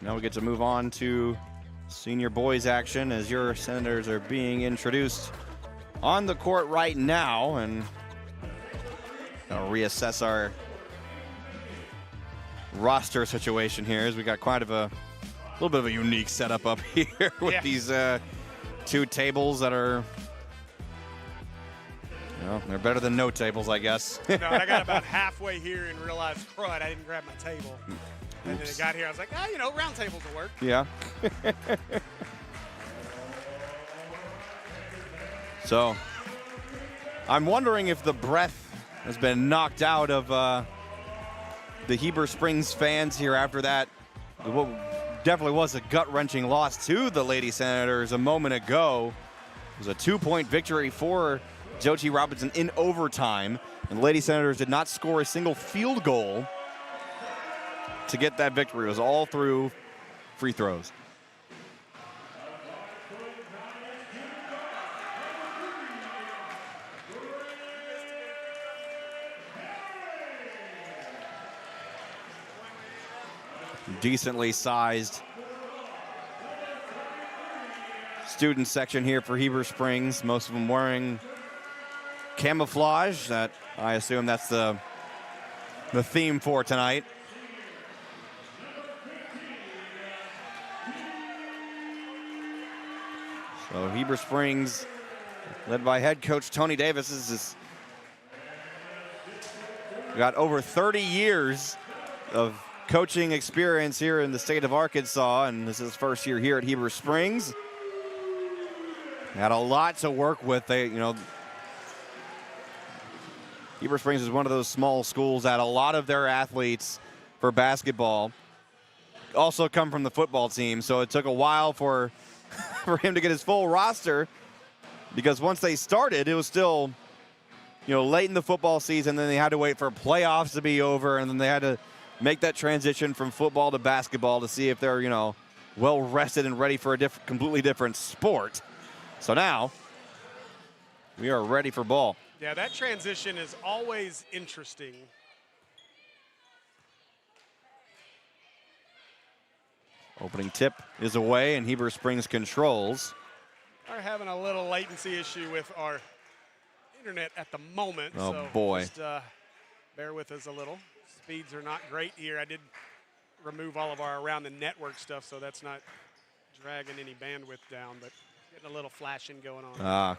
Now we get to move on to senior boys action as your Senators are being introduced on the court right now, and I'll reassess our roster situation here as we got quite of a little bit of a unique setup up here with these two tables that are, well, they're better than no tables, I guess. No, I got about halfway here and realized, crud, I didn't grab my table. And then it got here, I was like, you know, round tables will work. Yeah. So, I'm wondering if the breath has been knocked out of the Heber Springs fans here after that. What definitely was a gut-wrenching loss to the Lady Senators a moment ago. It was a 2-point victory for Joe T. Robinson in overtime, and the Lady Senators did not score a single field goal to get that victory. It was all through free throws. Decently sized student section here for Heber Springs. Most of them wearing camouflage. That, I assume that's the theme for tonight. So Heber Springs, led by head coach Tony Davis, is got over 30 years of coaching experience here in the state of Arkansas, and this is his first year here at Heber Springs. Had a lot to work with. Heber Springs is one of those small schools that a lot of their athletes for basketball also come from the football team, so it took a while for him to get his full roster, because once they started, it was still, late in the football season. Then they had to wait for playoffs to be over, and then they had to make that transition from football to basketball to see if they're, well rested and ready for a completely different sport. So now we are ready for ball. Yeah, that transition is always interesting. Opening tip is away, and Heber Springs controls. We're having a little latency issue with our internet at the moment. Oh, so boy. Just bear with us a little. Speeds are not great here. I did remove all of our around the network stuff, so that's not dragging any bandwidth down, but getting a little flashing going on.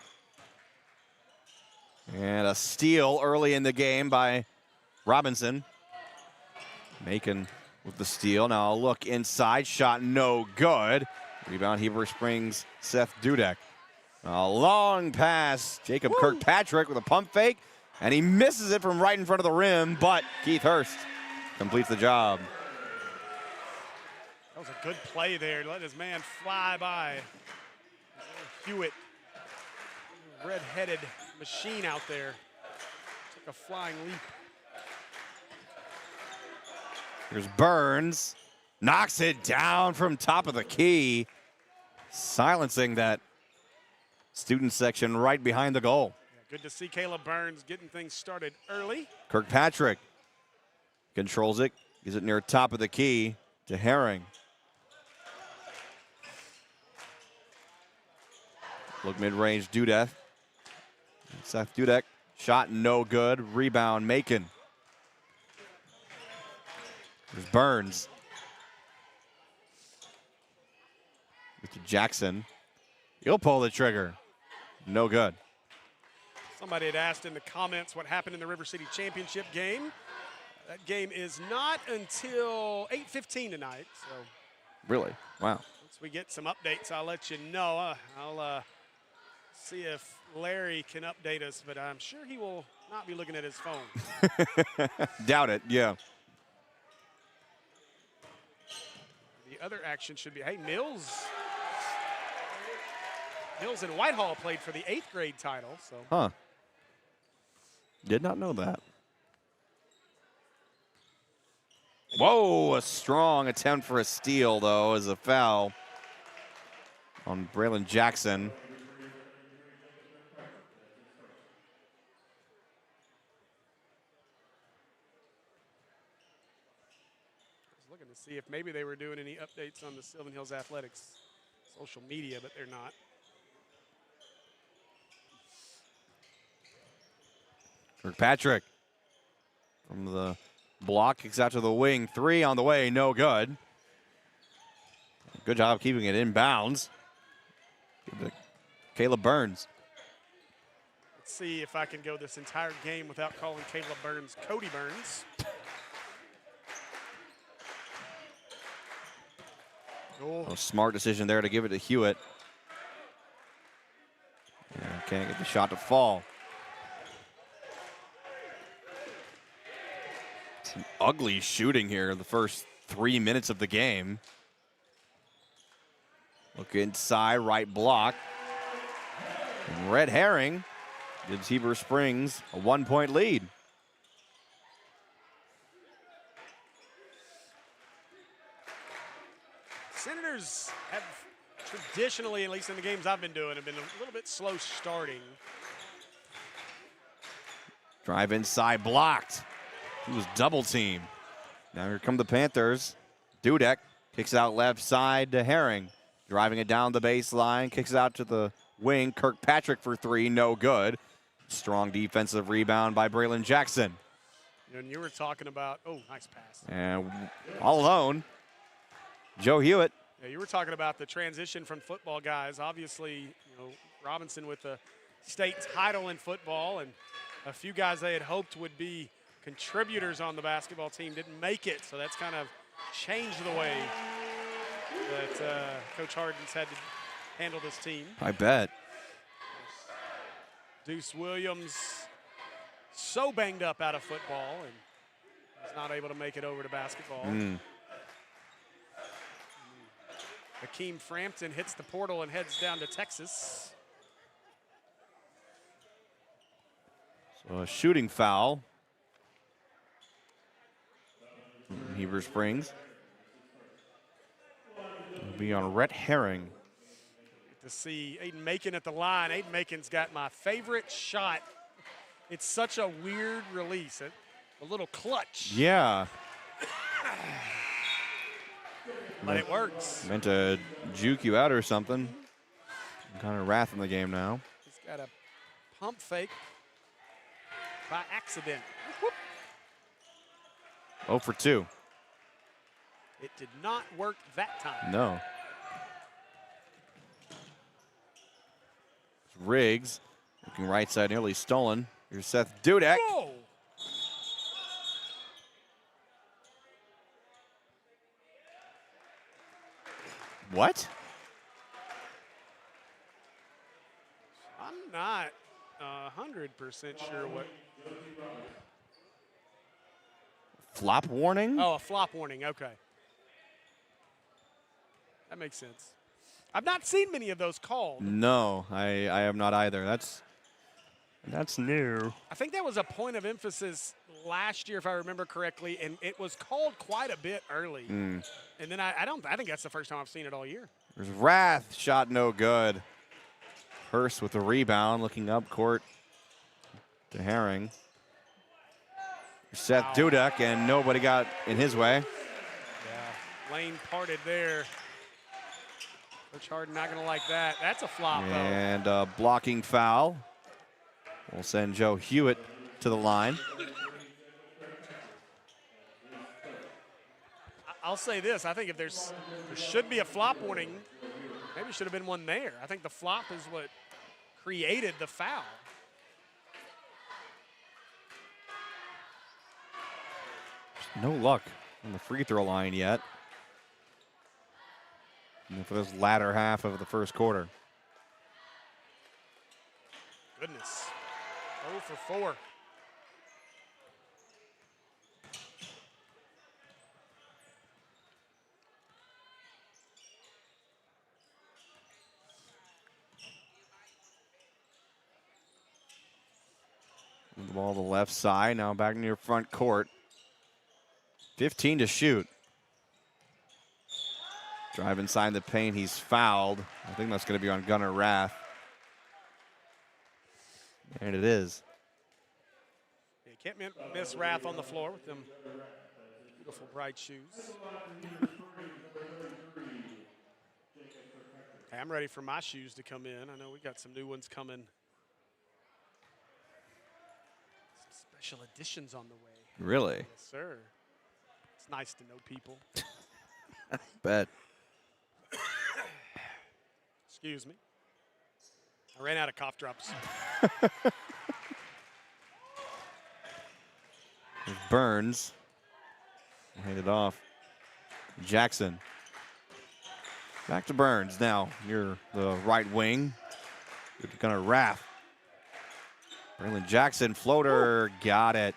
And a steal early in the game by Robinson. Macon with the steal. Now a look inside, shot no good. Rebound Heber Springs, Seth Dudek. A long pass, Jacob Kirkpatrick with a pump fake, and he misses it from right in front of the rim, but Keith Hurst completes the job. That was a good play there. Let his man fly by. Hewitt, red-headed machine out there. Took a flying leap. Here's Burns, knocks it down from top of the key, silencing that student section right behind the goal. Yeah, good to see Caleb Burns getting things started early. Kirkpatrick controls it, gives it near top of the key to Herring. Look mid-range, Dudek. Seth Dudek, shot no good. Rebound, Macon. There's Burns. Mr. Jackson. He'll pull the trigger. No good. Somebody had asked in the comments what happened in the River City Championship game. That game is not until 8:15 tonight. So Really? Wow. once we get some updates, I'll let you know. I'll see if Larry can update us, but I'm sure he will not be looking at his phone. Doubt it, yeah. The other action should be, hey, Mills and Whitehall played for the 8th grade title. So. Huh. Did not know that. Whoa, a strong attempt for a steal, though, as a foul on Braylon Jackson. looking to see if maybe they were doing any updates on the Sylvan Hills Athletics social media, but they're not. Kirkpatrick from the block, kicks out to the wing. 3 on the way, no good. Good job keeping it in bounds. Caleb Burns. Let's see if I can go this entire game without calling Caleb Burns Cody Burns. A smart decision there to give it to Hewitt. Can't get the shot to fall. Some ugly shooting here in the first 3 minutes of the game. Look inside, right block. And Red Herring gives Heber Springs a 1-point lead. Senators have traditionally, at least in the games I've been doing, have been a little bit slow starting. Drive inside, blocked. He was double teamed. Now here come the Panthers. Dudek kicks out left side to Herring. Driving it down the baseline, kicks it out to the wing. Kirkpatrick for 3, no good. Strong defensive rebound by Braylon Jackson. And you were talking about, oh, nice pass. And all alone, Joe Hewitt. Yeah, you were talking about the transition from football guys. Obviously, Robinson with the state title in football, and a few guys they had hoped would be contributors on the basketball team didn't make it. So that's kind of changed the way that Coach Harden's had to handle this team. I bet. Deuce Williams so banged up out of football and was not able to make it over to basketball. Hakeem Frampton hits the portal and heads down to Texas. So a shooting foul. Heber Springs. It'll be on Red Herring. To see Aiden Macon at the line. Aiden Macon's got my favorite shot. It's such a weird release. A little clutch. Yeah. But it works. Meant to juke you out or something. Kind of wrath in the game now. He's got a pump fake by accident. Whoop. 0 for 2. It did not work that time. No. Riggs looking right side, nearly stolen. Here's Seth Dudek. Whoa. What? I'm not 100% sure what. Flop warning? Oh, a flop warning. Okay. That makes sense. I've not seen many of those called. No, I have not either. That's new. I think that was a point of emphasis last year, if I remember correctly, and it was called quite a bit early. And then I think that's the first time I've seen it all year. There's Rath, shot no good. Hurst with the rebound, looking up court to Herring. Seth Dudek, and nobody got in his way. Yeah, lane parted there. Coach Harden not going to like that. That's a flop, though. And a blocking foul. We'll send Joe Hewitt to the line. I'll say this. I think if there should be a flop warning, maybe should have been one there. I think the flop is what created the foul. No luck on the free throw line yet. And for this latter half of the first quarter. Goodness. 0 for 4. The ball to the left side, now back near front court. 15 to shoot. Drive inside the paint, he's fouled. I think that's going to be on Gunnar Rath. And it is. You can't miss Rath on the floor with them Beautiful bright shoes. Hey, I'm ready for my shoes to come in. I know we got some new ones coming. Some special editions on the way. Really? Yes, sir. It's nice to know people. Bet. Excuse me. I ran out of cough drops. There's Burns. Hand it off. Jackson. Back to Burns now. Near the right wing. Good kind of Raff. Braylon Jackson, floater, got it.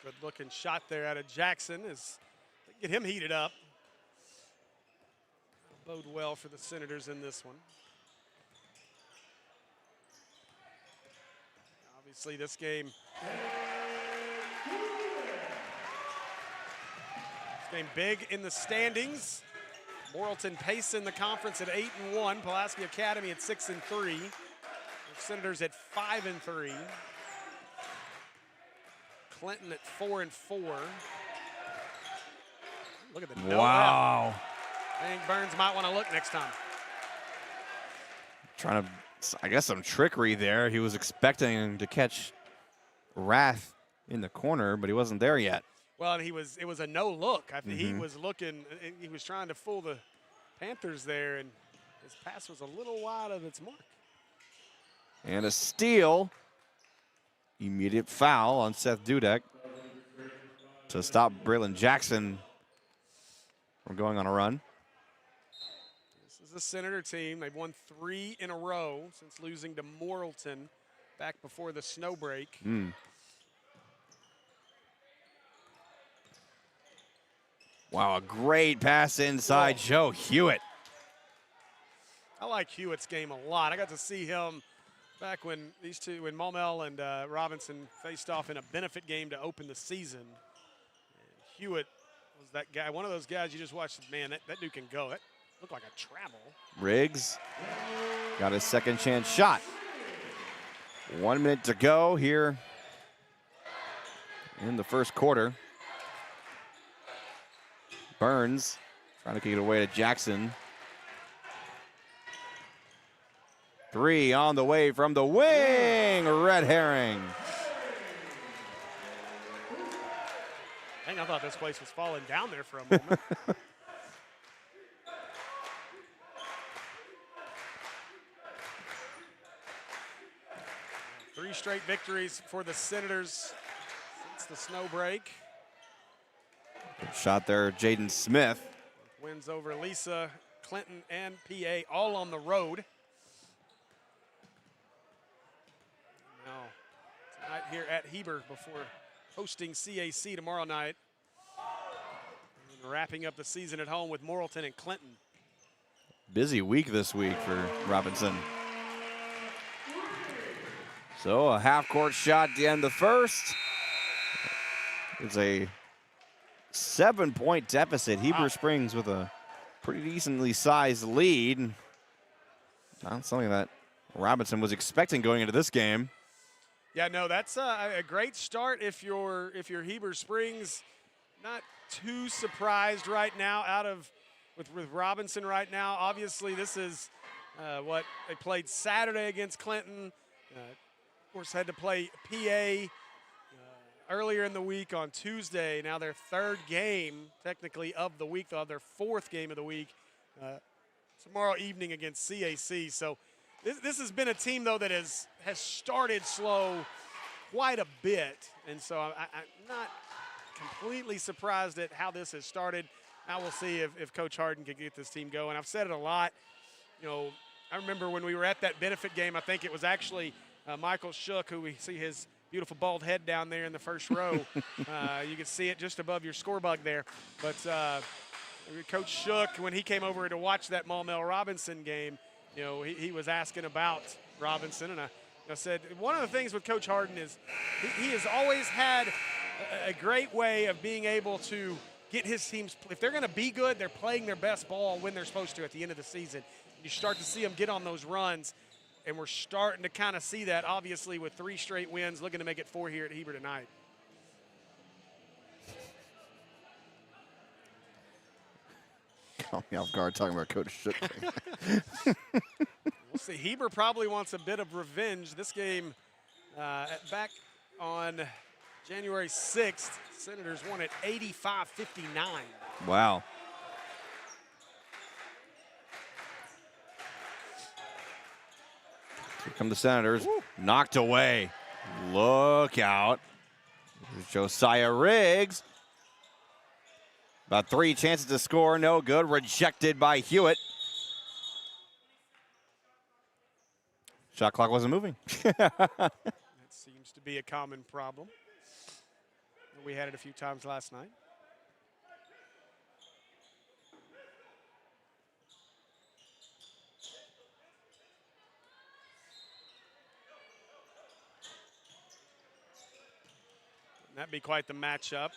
Good looking shot there out of Jackson as they get him heated up. That'll bode well for the Senators in this one. Obviously this game big in the standings. Morrilton pace in the conference at 8-1. Pulaski Academy at 6-3. The Senators at 5-3. Clinton at 4-4. Look at the no wow. out. I think Burns might want to look next time. Trying to, I guess, some trickery there. He was expecting to catch Rath in the corner, but he wasn't there yet. Well, and it was a no look. I think he was looking, he was trying to fool the Panthers there, and his pass was a little wide of its mark. And a steal. Immediate foul on Seth Dudek to stop Braylon Jackson from going on a run. This is the Senator team. They've won 3 in a row since losing to Morrilton back before the snow break. Wow, a great pass inside Joe Hewitt. I like Hewitt's game a lot. I got to see him back when when Maumelle and Robinson faced off in a benefit game to open the season. And Hewitt was that guy, one of those guys you just watched, man, that dude can go. That looked like a travel. Riggs got his second chance shot. 1 minute to go here in the first quarter. Burns trying to kick it away to Jackson. 3 on the way from the wing. Red herring. Dang, I thought this place was falling down there for a moment. 3 straight victories for the Senators since the snow break. Good shot there, Jaden Smith. Wins over Lisa, Clinton, and PA, all on the road. Now, tonight here at Heber before hosting CAC tomorrow night. And wrapping up the season at home with Morrilton and Clinton. Busy week this week for Robinson. So a half-court shot to end the first. It's a 7-point deficit. Heber Springs with a pretty decently sized lead. Not something that Robinson was expecting going into this game. Yeah, no, that's a great start if you're Heber Springs. Not too surprised right now with Robinson right now. Obviously, this is what they played Saturday against Clinton. Of course, had to play PA earlier in the week on Tuesday. Now their 3rd game, technically, of the week. They'll have their 4th game of the week tomorrow evening against CAC. So this has been a team, though, that has started slow quite a bit. And so I'm not completely surprised at how this has started. Now we'll see if Coach Harden can get this team going. I've said it a lot. You know, I remember when we were at that benefit game, I think it was actually Michael Shook, who we see his beautiful bald head down there in the first row. You can see it just above your score bug there. But Coach Shook, when he came over to watch that Maumelle Robinson game, you know, he was asking about Robinson. And I said, one of the things with Coach Harden is he has always had a great way of being able to get his teams, if they're going to be good, they're playing their best ball when they're supposed to at the end of the season. You start to see them get on those runs. And we're starting to kind of see that, obviously, with 3 straight wins, looking to make it 4 here at Heber tonight. Caught me off guard talking about Coach Shook. We'll see. Heber probably wants a bit of revenge. This game back on January 6th, Senators won at 85-59. Wow. Here come the Senators. Woo. Knocked away. Look out. Here's Josiah Riggs. About 3 chances to score. No good. Rejected by Hewitt. Shot clock wasn't moving. That seems to be a common problem. We had it a few times last night. That'd be quite the matchup.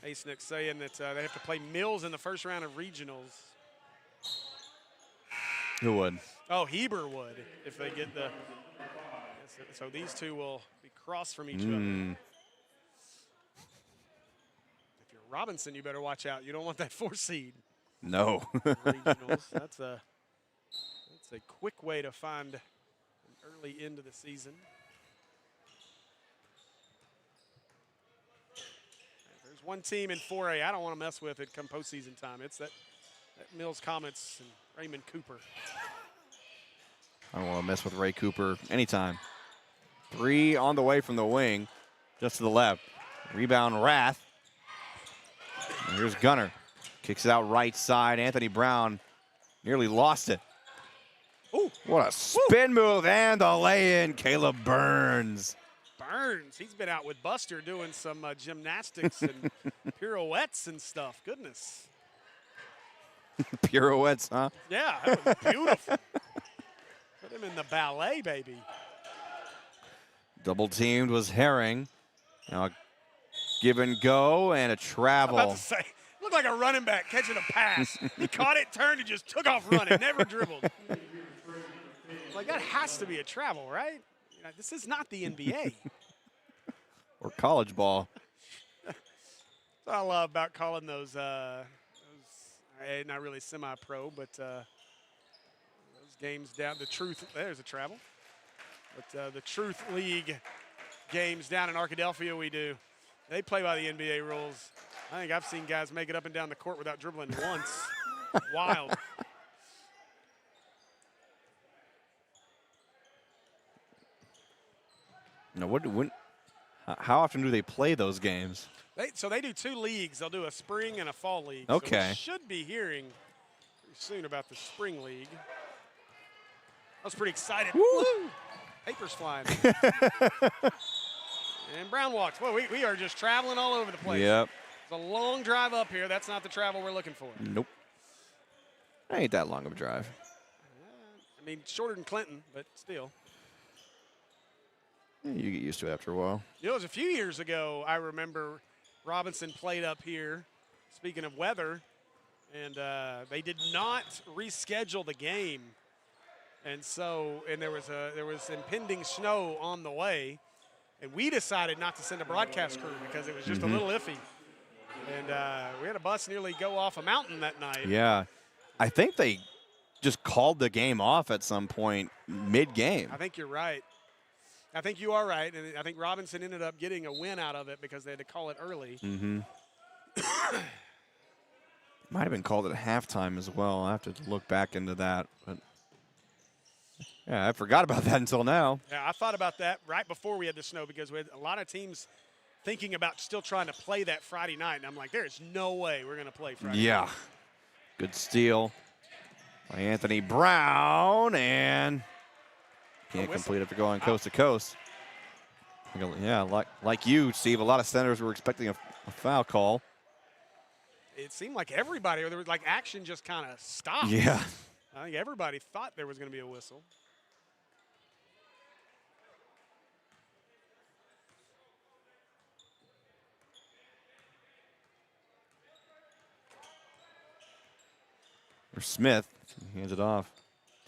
Asnick saying that they have to play Mills in the first round of regionals. Who would? Oh, Heber would if they get the. So these two will be crossed from each other. If you're Robinson, you better watch out. You don't want that 4 seed. No. Regionals. That's a quick way to find an early end of the season. If there's one team in 4A I don't want to mess with it come postseason time. It's that Mills Comets and Raymond Cooper. I don't want to mess with Ray Cooper anytime. 3 on the way from the wing, just to the left. Rebound, Rath. And here's Gunner. Kicks it out right side. Anthony Brown nearly lost it. Ooh, what a spin move and a lay-in. Caleb Burns. Burns, he's been out with Buster doing some gymnastics and pirouettes and stuff. Goodness. Pirouettes, huh? Yeah, that was beautiful. Put him in the ballet, baby. Double teamed was Herring. Now a give and go and a travel. I was about to say, looked like a running back catching a pass. He caught it, turned, and just took off running, never dribbled. Like, that has to be a travel, right? You know, this is not the NBA. Or college ball. That's what I love about calling those not really semi-pro, but those games down, the Truth, there's a travel. But the Truth League games down in Arkadelphia we do, they play by the NBA rules. I think I've seen guys make it up and down the court without dribbling once. Wild. No, how often do they play those games? So they do 2 leagues. They'll do a spring and a fall league. Okay. So we should be hearing pretty soon about the spring league. I was pretty excited. Woo! Papers flying. And Brown walks. Well, we are just traveling all over the place. Yep. It's a long drive up here. That's not the travel we're looking for. Nope. Ain't that long of a drive. I mean, shorter than Clinton, but still. Yeah, you get used to it after a while. You know, it was a few years ago, I remember Robinson played up here, speaking of weather, and they did not reschedule the game. And so, there was impending snow on the way, and we decided not to send a broadcast crew because it was just a little iffy. And we had a bus nearly go off a mountain that night. Yeah. I think they just called the game off at some point mid-game. I think you're right. I think you are right, and I think Robinson ended up getting a win out of it because they had to call it early. Might have been called at halftime as well. I'll have to look back into that. But yeah, I forgot about that until now. Yeah, I thought about that right before we had the snow because we had a lot of teams thinking about still trying to play that Friday night. And I'm like, there's no way we're going to play Friday night. Good steal by Anthony Brown, and can't complete after going coast to coast. Yeah, like you, Steve, a lot of Senators were expecting a foul call. It seemed like everybody, or there was like action just kind of stopped. Yeah. I think everybody thought there was going to be a whistle. Or Smith hands it off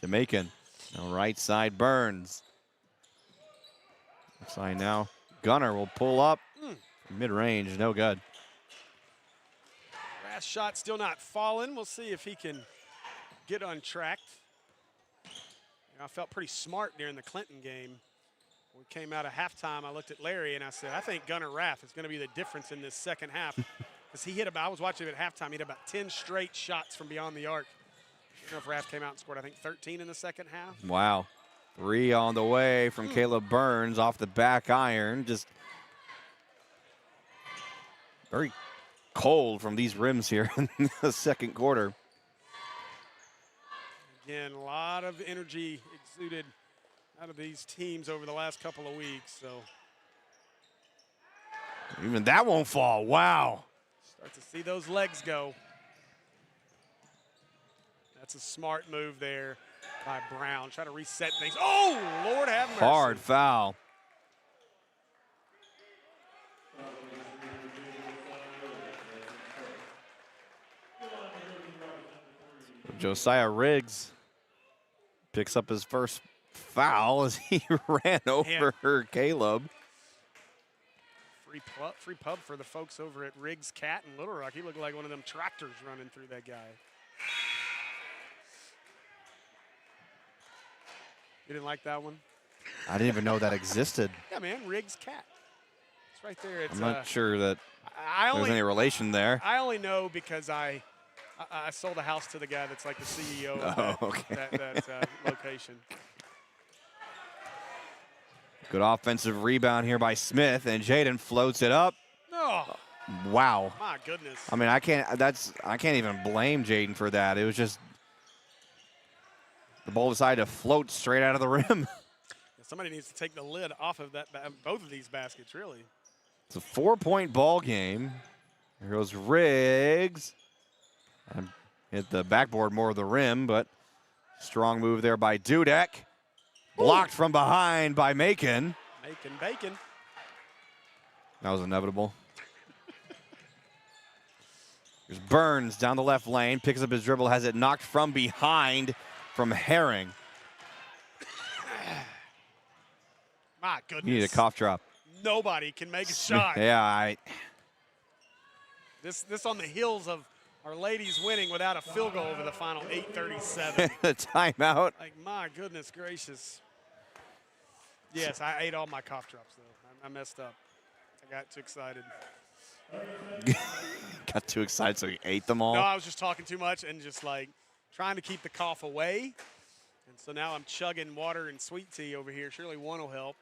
to Macon. Now right side Burns. Left side now. Gunner will pull up. Mid-range, no good. Last shot still not falling. We'll see if he can get untracked. I felt pretty smart during the Clinton game. We came out of halftime. I looked at Larry and I said, I think Gunnar Raff is going to be the difference in this second half. Because he hit about, I was watching him at halftime, he hit about 10 straight shots from beyond the arc. I don't know if Raff came out and scored, I think, 13 in the second half. Wow. 3 on the way from Caleb Burns off the back iron. Just very cold from these rims here in the second quarter. Again, a lot of energy exuded out of these teams over the last couple of weeks. So even that won't fall. Wow. Start to see those legs go. That's a smart move there by Brown. Try to reset things. Oh, Lord have mercy. Hard foul. Josiah Riggs picks up his first foul as he ran over Caleb. Free pub for the folks over at Riggs Cat in Little Rock. He looked like one of them tractors running through that guy. You didn't like that one? I didn't even know that existed. Yeah, man, Riggs Cat. It's right there. It's, I'm not sure that there's any relation there. I only know because I sold a house to the guy that's like the CEO of that location. Good offensive rebound here by Smith, and Jaden floats it up. Oh, wow. my goodness. I mean, I can't even blame Jaden for that. It was just the ball decided to float straight out of the rim. Somebody needs to take the lid off of that, both of these baskets, really. It's a 4-point ball game. Here goes Riggs. Hit the backboard more of the rim, but strong move there by Dudek. Blocked from behind by Macon. Bacon. That was inevitable. There's Burns down the left lane, picks up his dribble, has it knocked from behind from Herring. My goodness. You need a cough drop. Nobody can make a shot. Yeah, This on the heels of our ladies winning without a field goal over the final 8:37. The timeout. Like, my goodness gracious. Yes, I ate all my cough drops, though. I messed up. I got too excited. Got too excited, so you ate them all? No, I was just talking too much and just, like, trying to keep the cough away. And so now I'm chugging water and sweet tea over here. Surely one will help.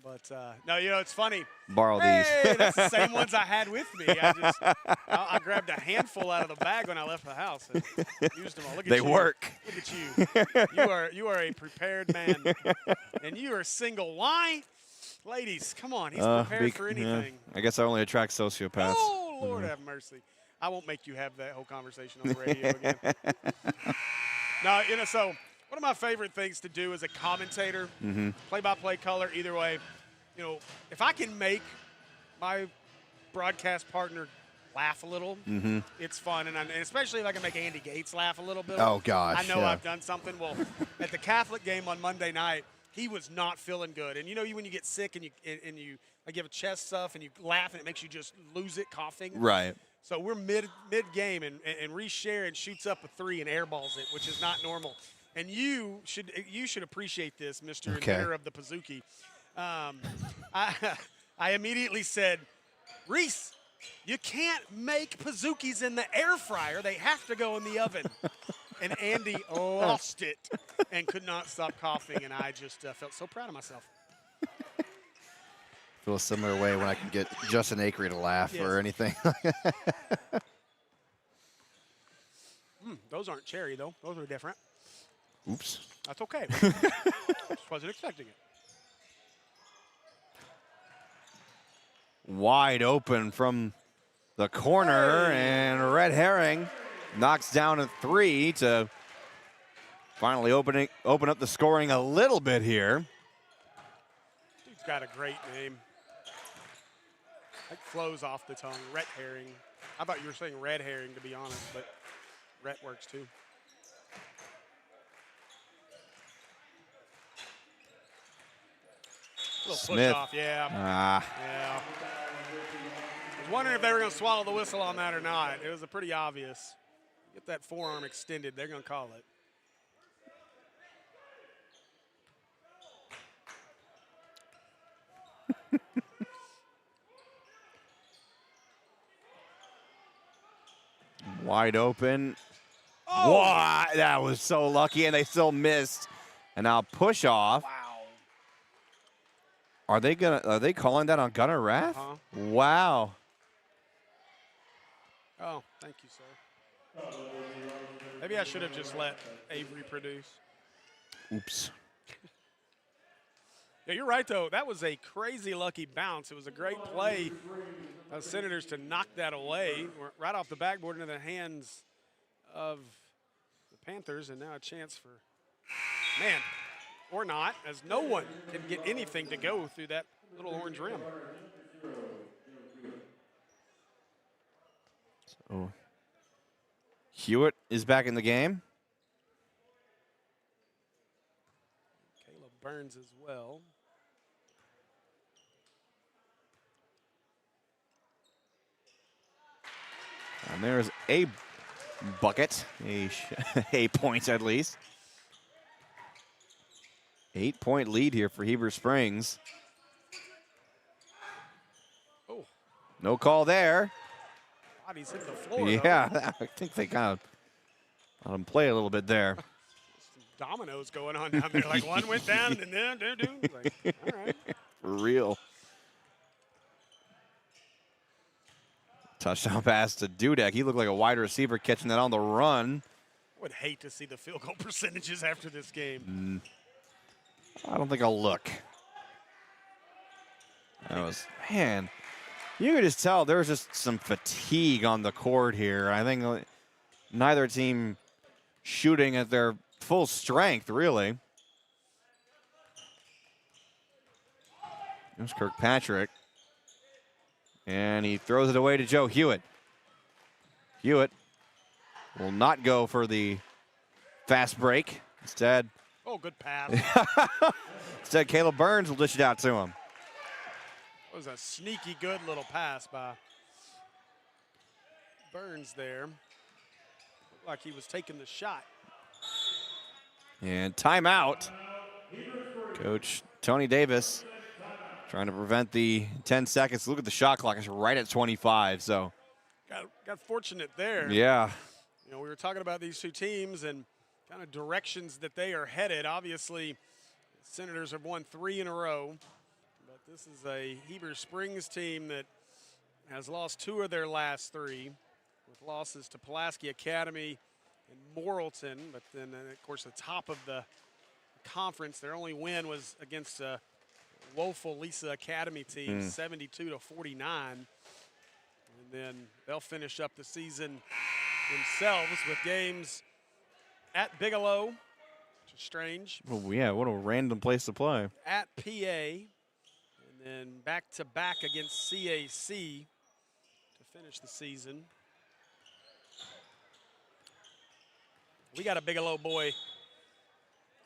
But, no, you know, it's funny. Borrow these. these. That's the same ones I had with me. I grabbed a handful out of the bag when I left the house and used them all. Look at they you. work. Look at you. You are a prepared man. And you are single. Why? Ladies, come on. He's prepared for anything. Yeah. I guess I only attract sociopaths. Oh, Lord have mercy. I won't make you have that whole conversation on the radio again. No, you know, so one of my favorite things to do as a commentator, play-by-play color, either way, you know, if I can make my broadcast partner laugh a little, it's fun. And especially if I can make Andy Gates laugh a little bit. Oh, gosh. I know I've done something. Well, at the Catholic game on Monday night, he was not feeling good. And you know when you get sick and you like you have a chest stuff and you laugh and it makes you just lose it coughing? Right. So we're mid-game and Reese Sharon shoots up a 3 and airballs it, which is not normal. And you should appreciate this, Mr. Inventor of the Pizookie. I immediately said, Reese, you can't make Pizookies in the air fryer. They have to go in the oven. And Andy lost it and could not stop coughing, and I just felt so proud of myself. Feel a similar way when I can get Justin Akery to laugh or anything. Those aren't cherry, though. Those are different. Oops. That's okay. Just wasn't expecting it. Wide open from the corner, and Red Herring knocks down a 3 to finally open up the scoring a little bit here. Dude's got a great name. That flows off the tongue. Red Herring. I thought you were saying Red Herring, to be honest, but Red works too. A little Smith. push off, yeah. Ah. Yeah. was wondering if they were going to swallow the whistle on that or not. It was a pretty obvious. Get that forearm extended, they're going to call it. Wide open. Oh! Wow, that was so lucky, and they still missed. And now push off. Wow. Are they calling that on Gunnar Rath? Wow. Oh, thank you, sir. Maybe I should have just let Avery produce. Oops. Yeah, you're right, though. That was a crazy lucky bounce. It was a great play of Senators to knock that away right off the backboard into the hands of the Panthers, and now a chance for, man, or not, as no one can get anything to go through that little orange rim. So Hewitt is back in the game. Caleb Burns as well. And there's a bucket, a point at least. 8-point lead here for Heber Springs. Oh, No call there. bodies hit the floor. Yeah, I think they kind of let him play a little bit there. Some dominoes going on down there. Like one went down and then like, all right. For real. Touchdown pass to Dudek. He looked like a wide receiver catching that on the run. I would hate to see the field goal percentages after this game. I don't think I'll look. That was, man, you could just tell there's just some fatigue on the court here. I think neither team shooting at their full strength, really. There's Kirkpatrick. And he throws it away to Joe Hewitt. Hewitt will not go for the fast break. Instead, Oh, good pass. instead Caleb Burns will dish it out to him. That was a sneaky good little pass by Burns there. Looked like he was taking the shot. And timeout. Coach Tony Davis trying to prevent the 10 seconds. Look at the shot clock. It's right at 25, so. Got fortunate there. Yeah. You know, we were talking about these two teams and kind of directions that they are headed. Obviously, Senators have won 3 in a row, but this is a Heber Springs team that has lost 2 of their last 3, with losses to Pulaski Academy and Morrilton. But then, of course, the top of the conference, their only win was against a woeful Lisa Academy team, 72-49. And then they'll finish up the season themselves with games at Bigelow, which is strange. Oh, yeah, what a random place to play. At PA, and then back-to-back against CAC to finish the season. We got a Bigelow boy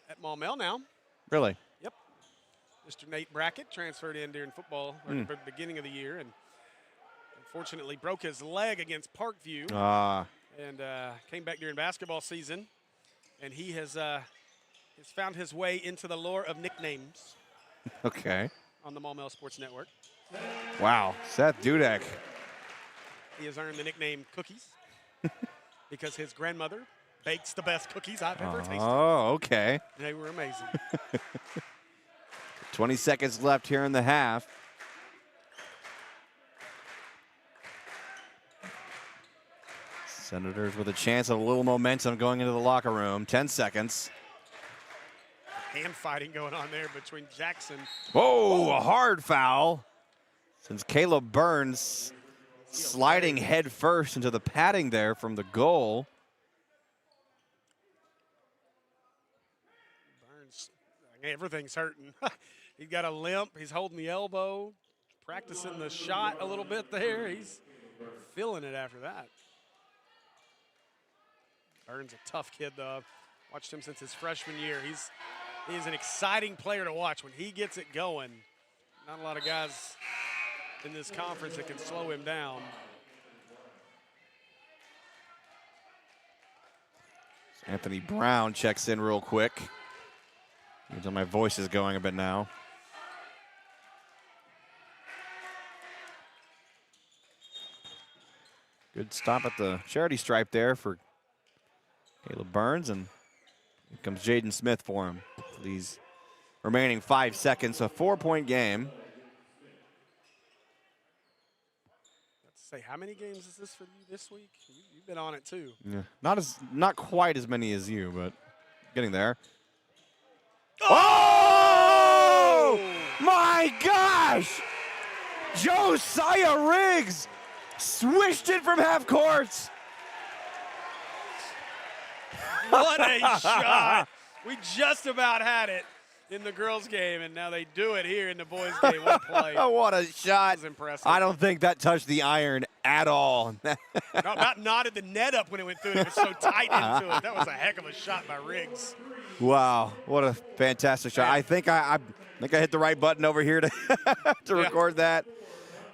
at Maumelle now. Really? Yep. Mr. Nate Brackett transferred in during football, or the beginning of the year, and unfortunately broke his leg against Parkview. And came back during basketball season. And he has found his way into the lore of nicknames. Okay. On the Maumelle Sports Network. Wow. Seth Dudek. He has earned the nickname Cookies because his grandmother bakes the best cookies I've ever tasted. Oh, okay. They were amazing. 20 seconds left here in the half. Senators with a chance of a little momentum going into the locker room. 10 seconds. Hand fighting going on there between Jackson. Whoa, a hard foul. Since Caleb Burns sliding head first into the padding there from the goal. Burns, everything's hurting. He's got a limp. He's holding the elbow, practicing the shot a little bit there. He's feeling it after that. Burns a tough kid, though. I've watched him since his freshman year. He's an exciting player to watch when he gets it going. Not a lot of guys in this conference that can slow him down. Anthony Brown checks in real quick. Until my voice is going a bit now. Good stop at the charity stripe there for Caleb Burns, and here comes Jaden Smith for him. For these remaining 5 seconds, a 4-point game. Let's say, how many games is this for you this week? You've been on it too. Yeah, not quite as many as you, but getting there. Oh! My gosh! Josiah Riggs swished it from half court. What a shot. We just about had it in the girls' game, and now they do it here in the boys' game. What play. What a shot. That was impressive. I don't think that touched the iron at all. No, about knotted the net up when it went through. It was so tight into it. That was a heck of a shot by Riggs. Wow, what a fantastic shot. I think I hit the right button over here to to record that.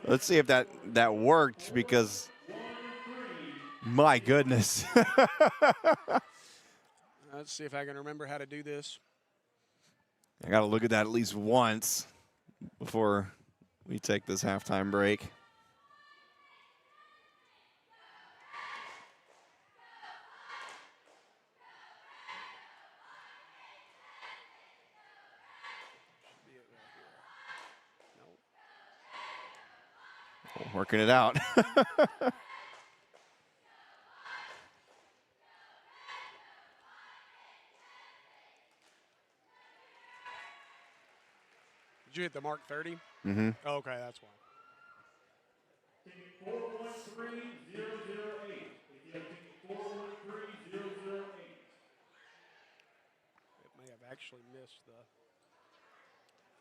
Let's see if that worked, because my goodness. Let's see if I can remember how to do this. I got to look at that at least once before we take this halftime break. Working it out. Did you hit the mark 30? Mm-hmm. Oh, okay, that's why. 413-008. It may have actually missed the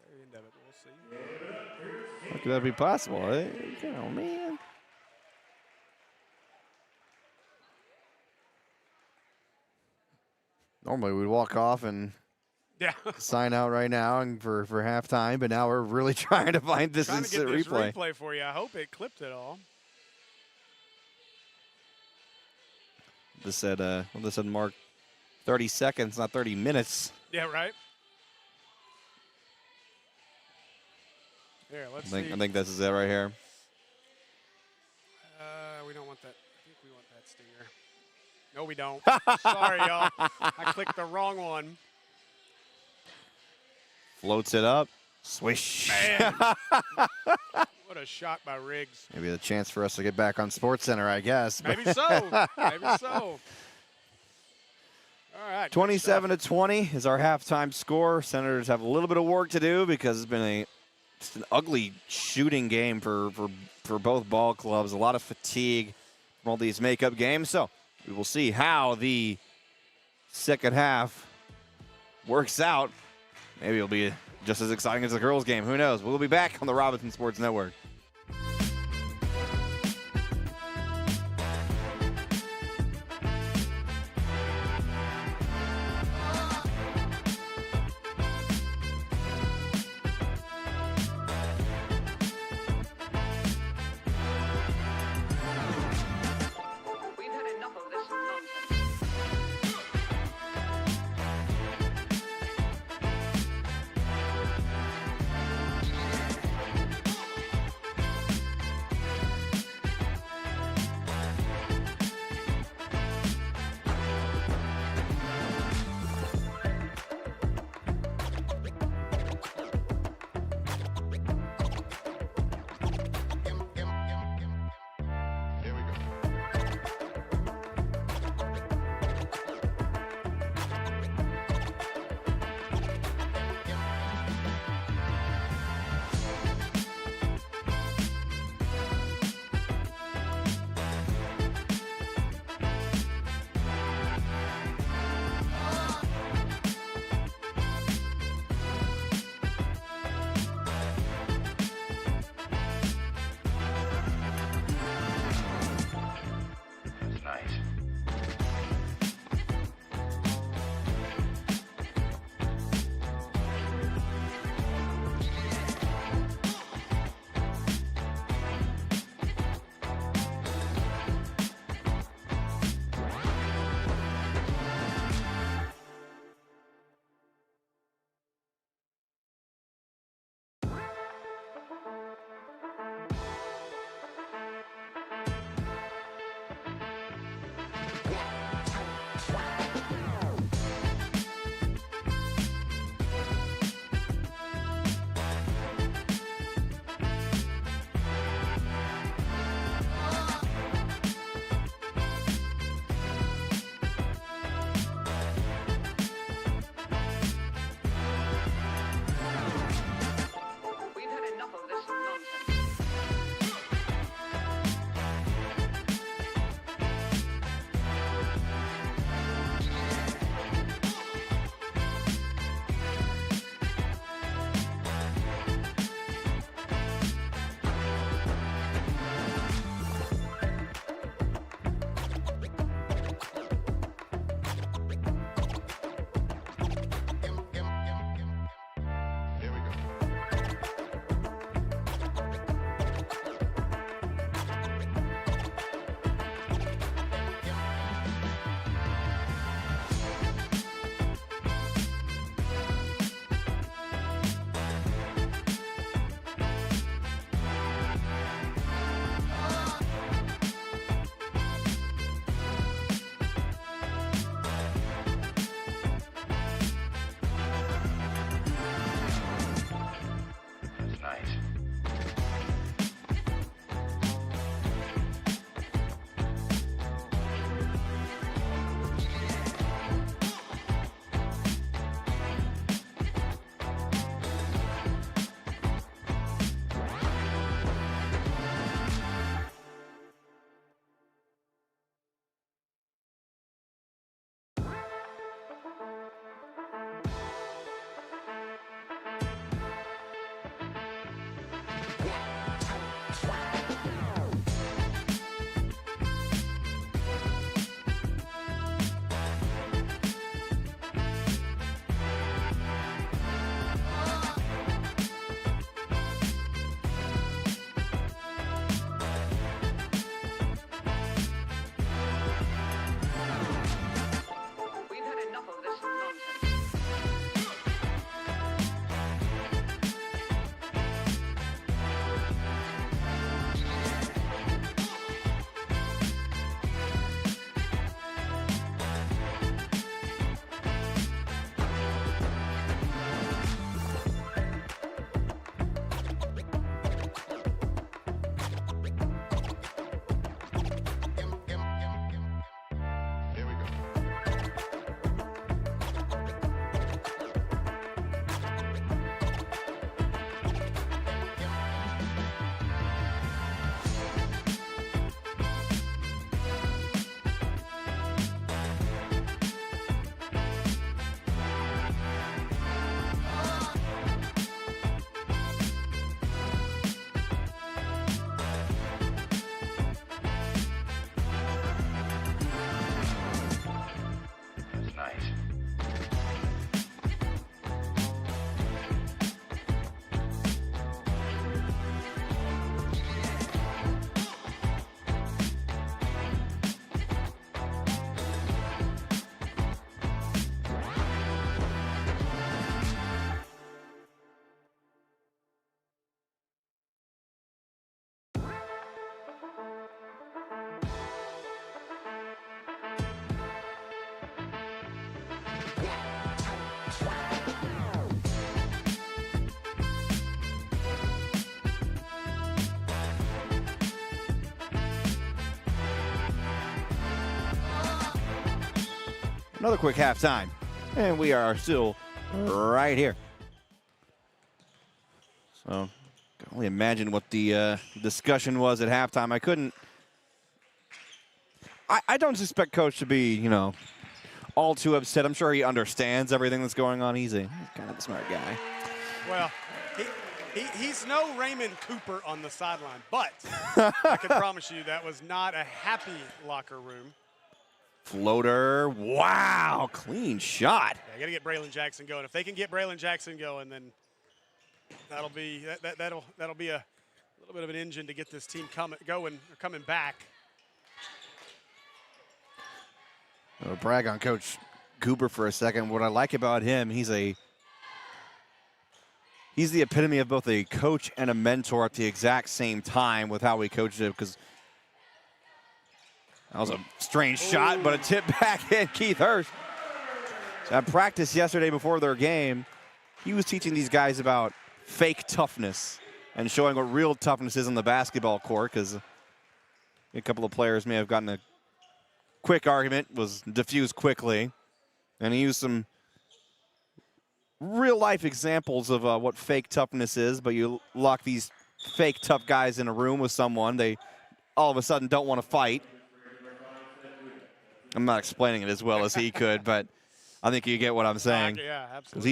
very end of it. We'll see. How could that be possible? Oh, man. Normally we'd walk off and sign out right now and for halftime, but now we're really trying to find this instant replay. Replay for you. I hope it clipped it all. This said mark 30 seconds, not 30 minutes. Yeah, right. Here, let's see. I think this is it right here. We don't want that. I think we want that stinger. No, we don't. Sorry, y'all. I clicked the wrong one. Floats it up. Swish. Man. What a shot by Riggs. Maybe a chance for us to get back on SportsCenter, I guess. Maybe so. Maybe so. All right. 27-20 is our halftime score. Senators have a little bit of work to do because it's been just an ugly shooting game for both ball clubs. A lot of fatigue from all these makeup games. So we will see how the second half works out. Maybe it'll be just as exciting as the girls' game. Who knows? We'll be back on the Robinson Sports Network. Another quick halftime. And we are still right here. So, can only imagine what the discussion was at halftime. I couldn't. I don't suspect Coach to be, you know, all too upset. I'm sure he understands everything that's going on. He's kind of a smart guy. Well, he's no Raymond Cooper on the sideline, but I can promise you that was not a happy locker room. Floater. Wow. Clean shot. Yeah, got to get Braylon Jackson going. If they can get Braylon Jackson going, then that'll be a little bit of an engine to get this team coming back. I'll brag on Coach Cooper for a second. What I like about him, he's the epitome of both a coach and a mentor at the exact same time with how he coaches it, because that was a strange shot, but a tip back in. Keith Hurst. At practice yesterday before their game, he was teaching these guys about fake toughness and showing what real toughness is on the basketball court, because a couple of players may have gotten a quick argument, was diffused quickly, and he used some real-life examples of what fake toughness is. But you lock these fake tough guys in a room with someone, they all of a sudden don't want to fight. I'm not explaining it as well as he could, but I think you get what I'm saying. Yeah, absolutely.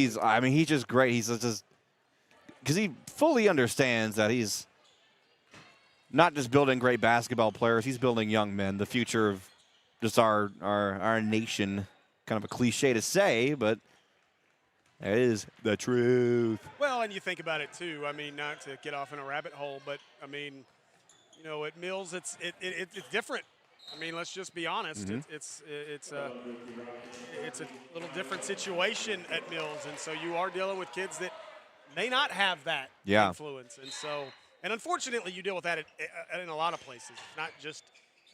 He's just great. He's just because he fully understands that he's not just building great basketball players, he's building young men, the future of just our nation. Kind of a cliche to say, but it is the truth. Well, and you think about it too. I mean, not to get off in a rabbit hole, but I mean, you know, at Mills, it's different. I mean, let's just be honest. Mm-hmm. It's a little different situation at Mills, and so you are dealing with kids that may not have that influence, and unfortunately, you deal with that in a lot of places, not just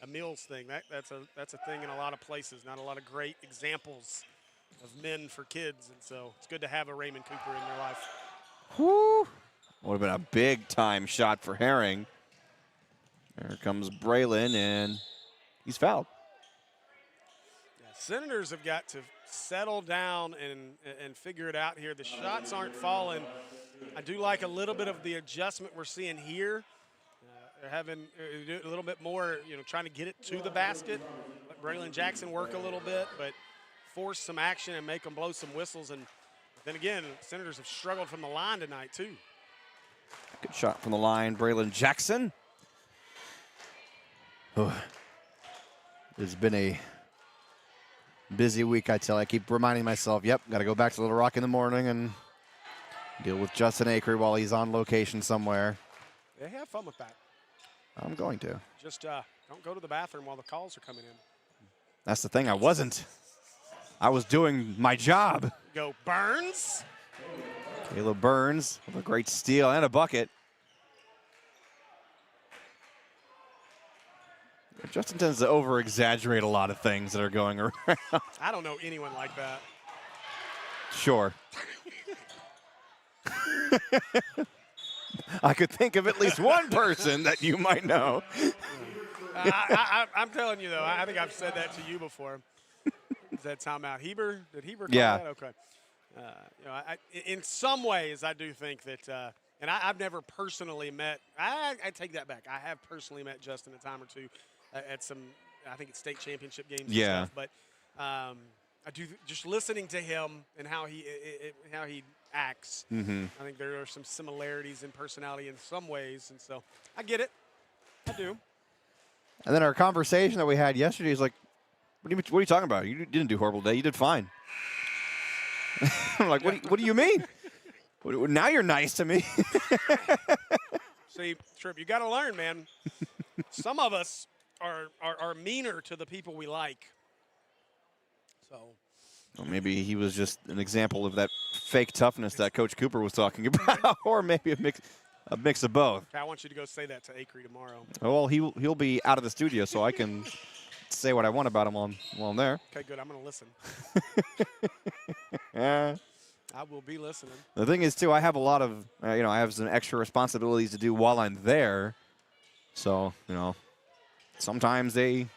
a Mills thing. That's a thing in a lot of places. Not a lot of great examples of men for kids, and so it's good to have a Raymond Cooper in your life. Whew. Would have been a big-time shot for Herring. There comes Braylon, and he's fouled. Yeah, Senators have got to settle down and figure it out here. The shots aren't falling. I do like a little bit of the adjustment we're seeing here. They're having a little bit more, you know, trying to get it to the basket. Let Braylon Jackson work a little bit, but force some action and make them blow some whistles. And then again, Senators have struggled from the line tonight too. Good shot from the line, Braylon Jackson. Oh, it's been a busy week, I keep reminding myself, yep, got to go back to Little Rock in the morning and deal with Justin Acre while he's on location somewhere. They have fun with that. I'm going to. Just don't go to the bathroom while the calls are coming in. That's the thing. I wasn't. I was doing my job. Go Burns. Caleb Burns with a great steal and a bucket. Justin tends to over-exaggerate a lot of things that are going around. I don't know anyone like that. Sure. I could think of at least one person that you might know. I'm telling you, though, I think I've said that to you before. Is that timeout? Heber? Did Heber call that? Okay. You know, in some ways, I do think that, and I've never personally met, I take that back. I have personally met Justin a time or two at some, I think it's state championship games and stuff. But I do, just listening to him and how he acts, I think there are some similarities in personality in some ways, and so I get it. I do. And then our conversation that we had yesterday is like, what are you talking about? You didn't do a horrible day. You did fine. I'm like, what do you mean? Now you're nice to me. See, Tripp, you got to learn, man. Some of us are meaner to the people we like. So. Well, maybe he was just an example of that fake toughness that Coach Cooper was talking about, or maybe a mix of both. I want you to go say that to Acre tomorrow. Well, he'll be out of the studio, so I can say what I want about him while I'm there. Okay, good. I'm going to listen. Yeah. I will be listening. The thing is, too, I have a lot of, I have some extra responsibilities to do while I'm there. So, sometimes they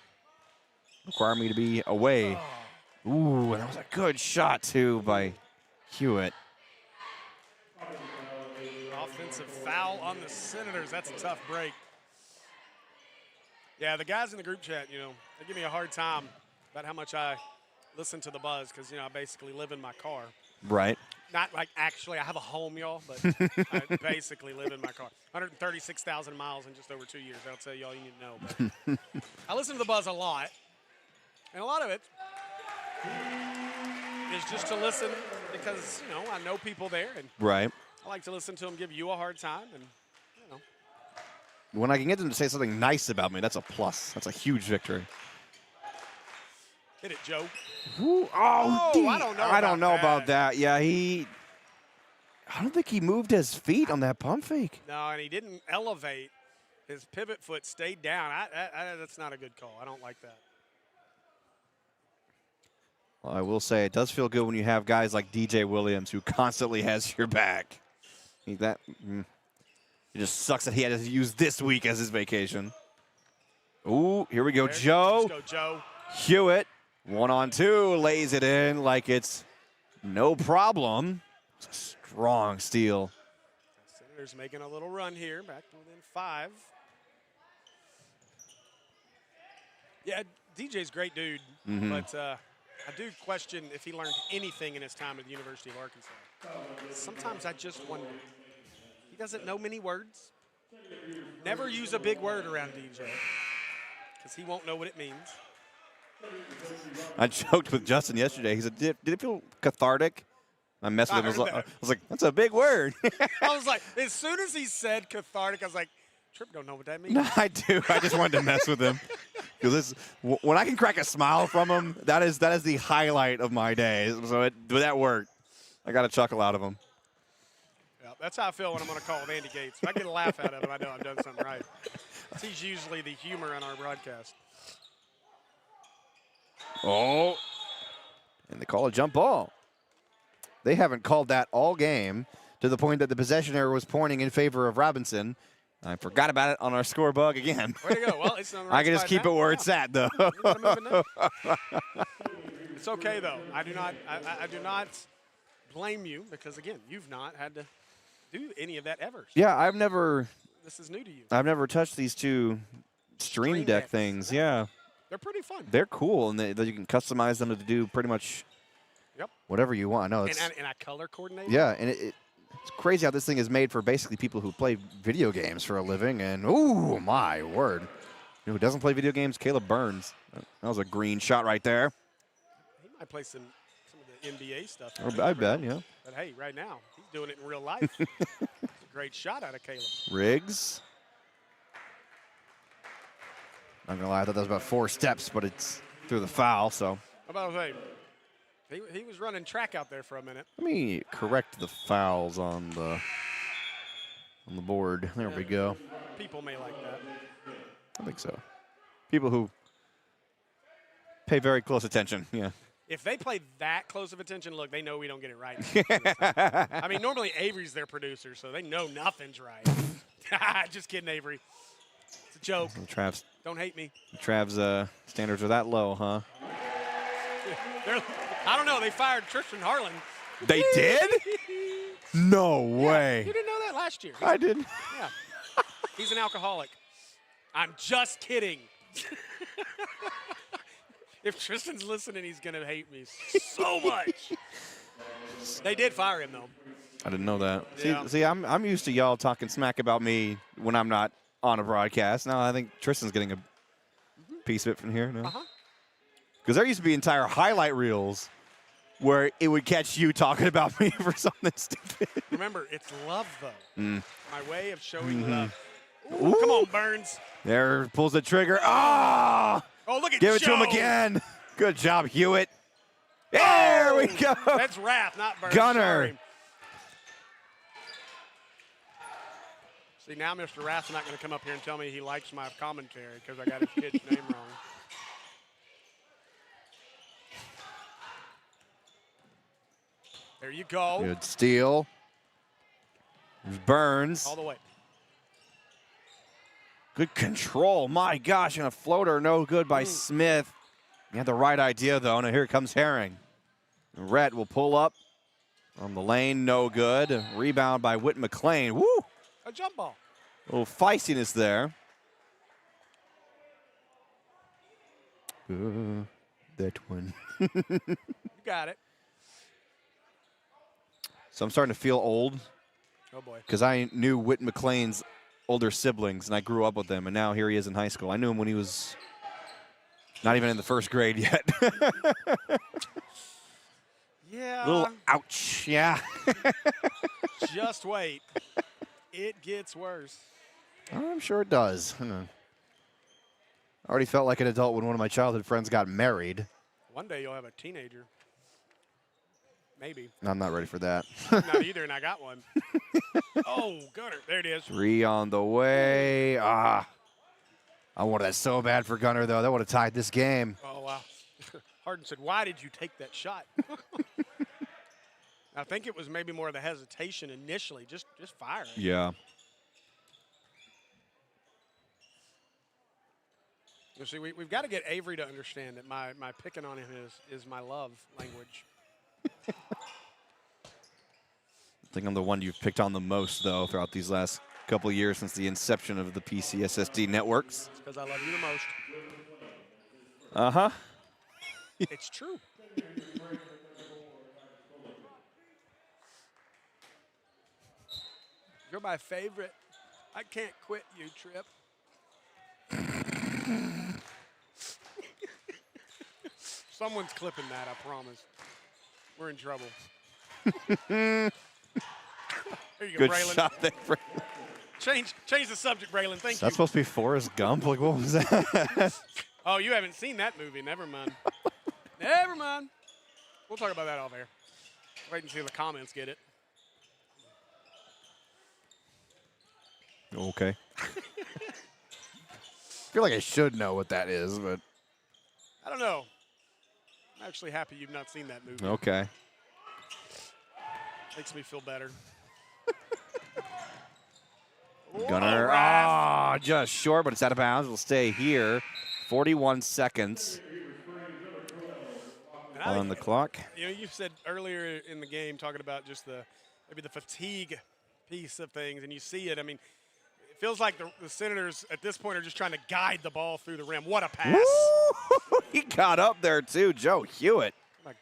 require me to be away. Ooh, that was a good shot, too, by Hewitt. Offensive foul on the Senators. That's a tough break. Yeah, the guys in the group chat, you know, they give me a hard time about how much I listen to the buzz because, you know, I basically live in my car. Right. Not like actually, I have a home, y'all, but I basically live in my car. 136,000 miles in just over 2 years. I'll tell you all you need to know. But I listen to the buzz a lot, and a lot of it is just to listen because, you know, I know people there, and Right. I like to listen to them give you a hard time, and, you know. When I can get them to say something nice about me, that's a plus. That's a huge victory. Hit it, Joe. Ooh, I don't know. I don't know about that. that. Yeah, I don't think he moved his feet on that pump fake. No, and he didn't elevate. His pivot foot stayed down. That's not a good call. I don't like that. Well, I will say it does feel good when you have guys like DJ Williams who constantly has your back. It just sucks that he had to use this week as his vacation. Ooh, here we go, Joe. Let's go, Joe. Hewitt, 1-on-2, lays it in like it's no problem. It's a strong steal. Senators making a little run here, back to within 5. Yeah, DJ's a great dude, but I do question if he learned anything in his time at the University of Arkansas. Sometimes I just wonder. He doesn't know many words. Never use a big word around DJ because he won't know what it means. I joked with Justin yesterday. He said, did it feel cathartic? I messed with him. I was like, that's a big word. I was like, as soon as he said cathartic, I was like, Tripp don't know what that means. No, I do. I just wanted to mess with him. Because when I can crack a smile from him, that is the highlight of my day. So that worked. I got a chuckle out of him. Yeah, that's how I feel when I'm on a call with Andy Gates. If I get a laugh out of him, I know I've done something right. He's usually the humor on our broadcast. Oh, and they call a jump ball. They haven't called that all game to the point that the possession error was pointing in favor of Robinson. I forgot about it on our score bug again. Way to go. Well, it's on the right I can just keep now. it where it's at, though. It's okay, though. I do not blame you because, again, you've not had to do any of that ever. So Yeah, I've never. this is new to you. I've never touched these two stream deck decks. things. Yeah, They're pretty fun. they're cool, and you can customize them to do pretty much whatever you want. No, it's And I color coordinate. yeah, and it's crazy how this thing is made for basically people who play video games for a living. And ooh, my word, you know who doesn't play video games? Caleb Burns. That was a green shot right there. He might play some of the NBA stuff. I bet, yeah. But hey, right now he's doing it in real life. It's a great shot out of Caleb. Riggs. Not gonna lie, I thought that was about 4 steps, but it's through the foul. So How about hey, he was running track out there for a minute. let me correct the fouls on the board. There we go. People may like that. I think so. People who pay very close attention. Yeah. If they play that close of attention, look, they know we don't get it right. I mean, normally Avery's their producer, so they know nothing's right. Just kidding, Avery. It's a joke. Trav's Don't hate me. standards are that low, huh? I don't know. They fired Tristan Harlan. They did? No way. You didn't know that last year. I didn't. Yeah. He's an alcoholic. I'm just kidding. If Tristan's listening, he's going to hate me so much. They did fire him, though. I didn't know that. Yeah. See, I'm used to y'all talking smack about me when I'm not on a broadcast. Now I think Tristan's getting a piece of it from here. No? Because there used to be entire highlight reels where it would catch you talking about me for something stupid. Remember, it's love, though. My way of showing love. Ooh. Ooh, come on, Burns. There, pulls the trigger. Ah! Oh, look at Give it to him Joe. again. Good job, Hewitt. There we go. That's Rath, not Burns. Gunner. Sorry. See, now Mr. Rath's not going to come up here and tell me he likes my commentary because I got his kid's name wrong. There you go. Good steal. There's Burns. All the way. Good control. My gosh, and a floater no good by Smith. He had the right idea, though. Now here comes Herring. Rhett will pull up on the lane. No good. Rebound by Whit McLean. Woo! A jump ball. A little feistiness there. That one. You got it. So I'm starting to feel old Oh, boy. because I knew Whit McLean's older siblings, and I grew up with them, and now here he is in high school. I knew him when he was not even in the first grade yet. Yeah. Little ouch, yeah. Just wait. It gets worse. I'm sure it does. I already felt like an adult when one of my childhood friends got married. One day you'll have a teenager. Maybe. I'm not ready for that. Not either, and I got one. Oh, Gunner. There it is. 3 on the way. I wanted that so bad for Gunner, though. That would have tied this game. Oh, wow. Harden said, why did you take that shot? I think it was maybe more of the hesitation initially. Just fire it. Yeah. You see, we've got to get Avery to understand that my picking on him is my love language. I think I'm the one you've picked on the most, though, throughout these last couple of years since the inception of the PCSSD networks. It's because I love you the most. Uh-huh. It's true. You're my favorite. I can't quit you, Trip. Someone's clipping that, I promise. We're in trouble. There you go, Good Braylon. shot there. Change the subject, Braylon. Thank Is you. that supposed to be Forrest Gump? Like, what was that? Oh, you haven't seen that movie. Never mind. Never mind. We'll talk about that off air. Wait and see if the comments get it. Okay. I feel like I should know what that is, but I don't know. I'm actually happy you've not seen that movie. Okay. Makes me feel better. Gunner, Whoa, just short, but it's out of bounds. It'll stay here. 41 seconds And I on the clock. You know, you said earlier in the game talking about just maybe the fatigue piece of things, and you see it. I mean, it feels like the Senators at this point are just trying to guide the ball through the rim. What a pass. Woo! He got up there, too. Joe Hewitt.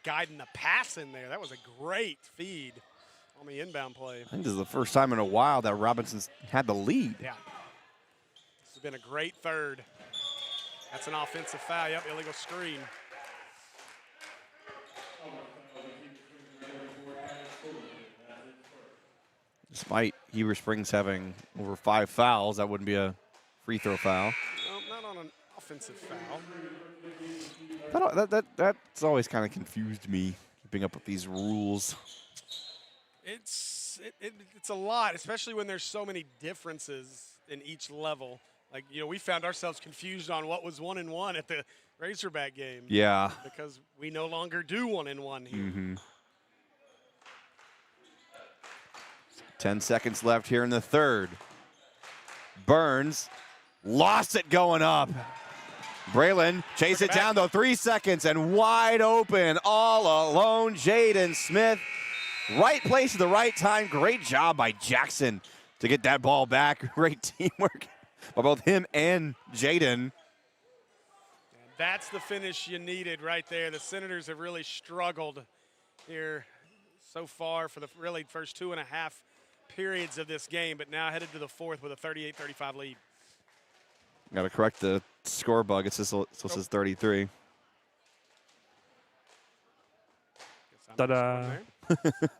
Guiding the pass in there. That was a great feed on the inbound play. I think this is the first time in a while that Robinson's had the lead. Yeah. This has been a great third. That's an offensive foul. Yep, illegal screen. Despite Heber Springs having over 5 fouls, that wouldn't be a free throw foul. No, not on an offensive foul. That's always kind of confused me, keeping up with these rules. It's a lot, especially when there's so many differences in each level. Like, you know, we found ourselves confused on what was 1-1 at the Razorback game. Yeah. Because we no longer do 1-1 here. Mm-hmm. 10 seconds left here in the third. Burns lost it going up. Braylon chase it down, though. 3 seconds and wide open, all alone. Jaden Smith, right place at the right time. Great job by Jackson to get that ball back. Great teamwork by both him and Jaden. That's the finish you needed right there. The Senators have really struggled here so far for the really first 2.5 periods of this game, but now headed to the fourth with a 38-35 lead. Got to correct the score bug. It still says 33. Ta-da.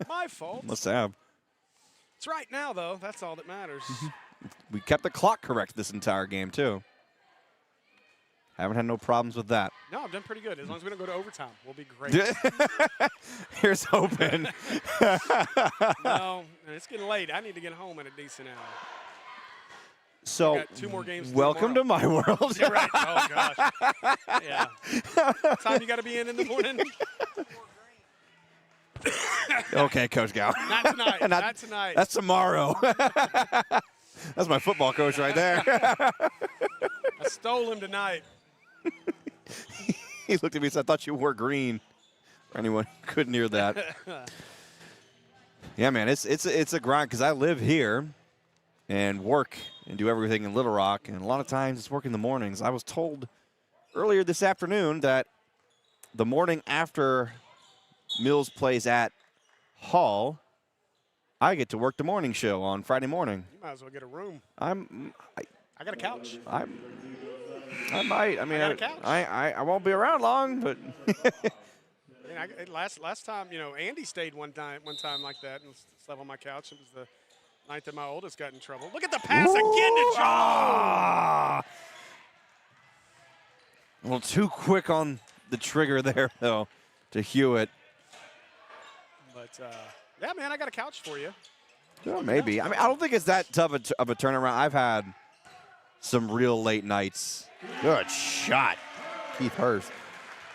My fault. Must have. It's right now, though. That's all that matters. We kept the clock correct this entire game, too. Haven't had no problems with that. No, I've done pretty good. As long as we don't go to overtime, we'll be great. Here's hoping. No, it's getting late. I need to get home at a decent hour. So, got 2 more games welcome to my world. You're right. Oh, gosh. Yeah. What time you got to be in the morning? Okay, Coach Gow. Not tonight. Not tonight. That's tomorrow. That's my football coach right there. I stole him tonight. He looked at me and said, I thought you wore green. For anyone who couldn't hear that. Yeah, man, it's a grind because I live here and work and do everything in Little Rock, and a lot of times it's work in the mornings. I was told earlier this afternoon that the morning after Mills plays at Hall, I get to work the morning show on Friday morning. You might as well get a room. I got a couch. I might. I mean, I got a couch. I won't be around long, but last time, Andy stayed one time like that and slept on my couch. It was the night that my oldest got in trouble. Look at the pass again to Jones. A little too quick on the trigger there, though, to Hewitt. But, yeah, man, I got a couch for you. Well, maybe. I mean, I don't think it's that tough of a turnaround. I've had some real late nights. Good shot, Keith Hurst.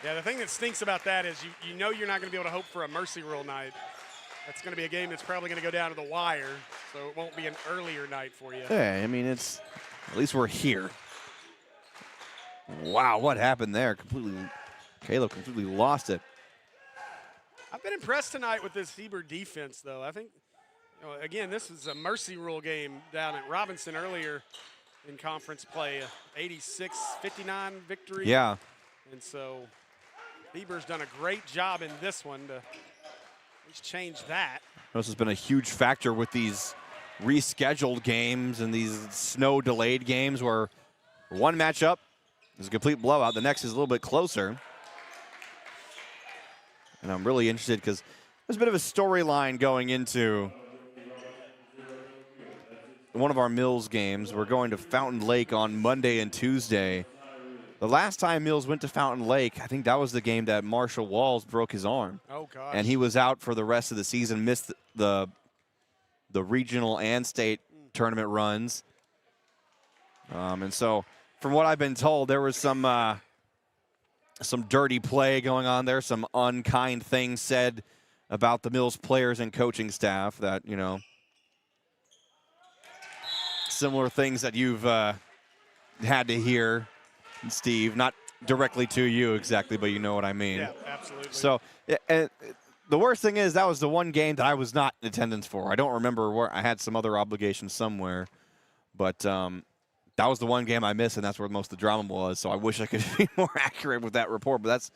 Yeah, the thing that stinks about that is you know you're not going to be able to hope for a mercy rule night. That's going to be a game that's probably going to go down to the wire, so it won't be an earlier night for you. Yeah, I mean, at least we're here. Wow, what happened there? Caleb completely lost it. I've been impressed tonight with this Heber defense, though. I think, again, this is a mercy rule game down at Robinson earlier in conference play, 86-59 victory. Yeah. And so Heber's done a great job in this one to at least change that. This has been a huge factor with these rescheduled games and these snow-delayed games where one matchup is a complete blowout. The next is a little bit closer. And I'm really interested because there's a bit of a storyline going into one of our Mills games. We're going to Fountain Lake on Monday and Tuesday. The last time Mills went to Fountain Lake, I think that was the game that Marshall Walls broke his arm. Oh, gosh. And he was out for the rest of the season, missed the regional and state tournament runs. And so from what I've been told, there was some dirty play going on there, some unkind things said about the Mills players and coaching staff that, similar things that you've had to hear, Steve, not directly to you exactly, but you know what I mean. Yeah, absolutely. So and the worst thing is that was the one game that I was not in attendance for. I don't remember where. I had some other obligations somewhere, but that was the one game I missed, and that's where most of the drama was. So I wish I could be more accurate with that report, but that's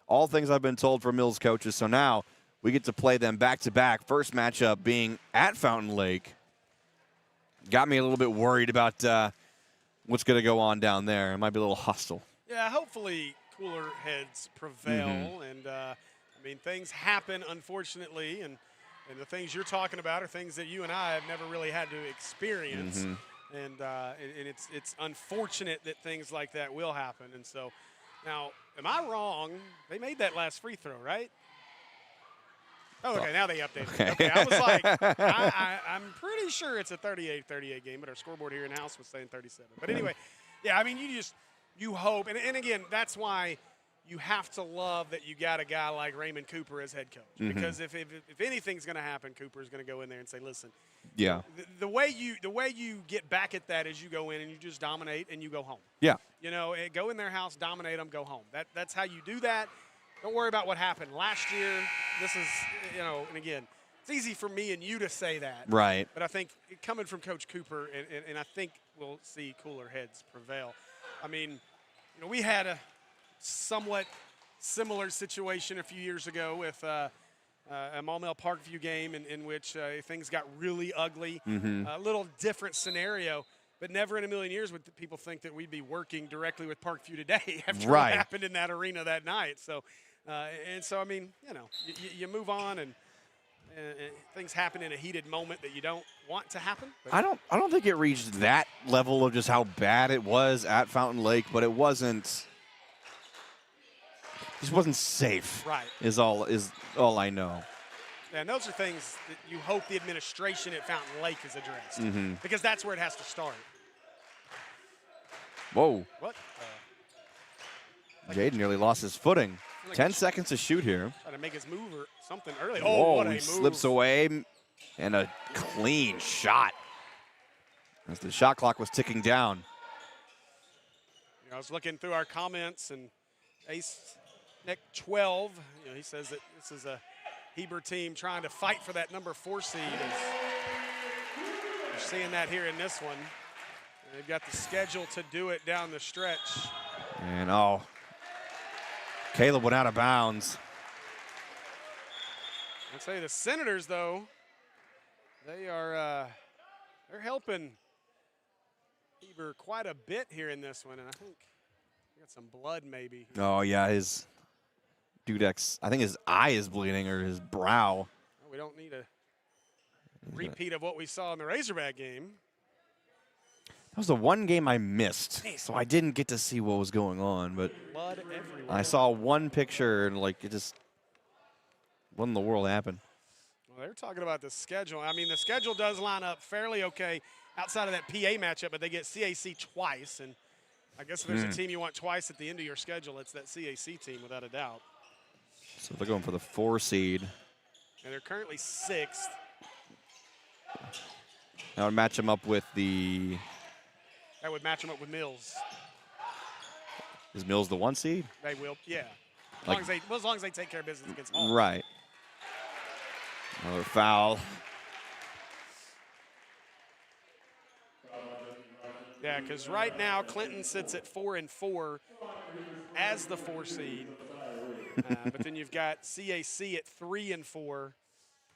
all things I've been told from Mills coaches. So now we get to play them back-to-back. First matchup being at Fountain Lake. Got me a little bit worried about what's going to go on down there. It might be a little hostile. Yeah, hopefully cooler heads prevail. And, I mean, things happen, unfortunately, and the things you're talking about are things that you and I have never really had to experience. And it's unfortunate that things like that will happen. And so, now, am I wrong? They made that last free throw, right? Oh, okay, now they updated it. Okay, I was like, I'm pretty sure it's a 38-38 game, but our scoreboard here in-house was saying 37. But anyway, yeah, I mean, you hope. And again, that's why you have to love that you got a guy like Raymond Cooper as head coach. Because if anything's going to happen, Cooper's going to go in there and say, listen, yeah, the way you get back at that is you go in and you just dominate and you go home. Yeah. Go in their house, dominate them, go home. That's how you do that. Don't worry about what happened last year. This is, and again, it's easy for me and you to say that. Right. But I think coming from Coach Cooper, and I think we'll see cooler heads prevail. I mean, we had a somewhat similar situation a few years ago with a Maumelle Parkview game in which things got really ugly. A little different scenario. But never in a million years would people think that we'd be working directly with Parkview today after what happened in that arena that night. So, I mean, you move on, and things happen in a heated moment that you don't want to happen. I don't think it reached that level of just how bad it was at Fountain Lake, but it wasn't. Just wasn't safe. Right. Is all I know. And those are things that you hope the administration at Fountain Lake has addressed, because that's where it has to start. Whoa. What? Jaden nearly lost his footing. 10 seconds to shoot here. Trying to make his move or something early. Whoa, what a he move. slips away, and a clean shot as the shot clock was ticking down. I was looking through our comments, and Ace Nick 12. You know, he says that this is a Heber team trying to fight for that number 4 seed. We're seeing that here in this one. And they've got the schedule to do it down the stretch. And Caleb went out of bounds. I'd say the Senators, though, they are they're helping Heber quite a bit here in this one, and I think we got some blood maybe. Oh yeah, his Dudek's, I think his eye is bleeding or his brow. We don't need a repeat of what we saw in the Razorback game. That was the one game I missed, so I didn't get to see what was going on. But blood everywhere. I saw one picture and like it just, what in the world happened? Well, they're talking about the schedule. I mean, the schedule does line up fairly okay outside of that PA matchup, but they get CAC twice, and I guess if there's a team you want twice at the end of your schedule, it's that CAC team without a doubt. So they're going for the 4 seed. And they're currently 6th. That would match them up with the. That would match them up with Mills. Is Mills the 1 seed? They will, yeah. Like, As long as they take care of business against Hall. Right. Another foul. Yeah, because right now Clinton sits at 4-4 as the 4 seed. But then you've got CAC at 3-4.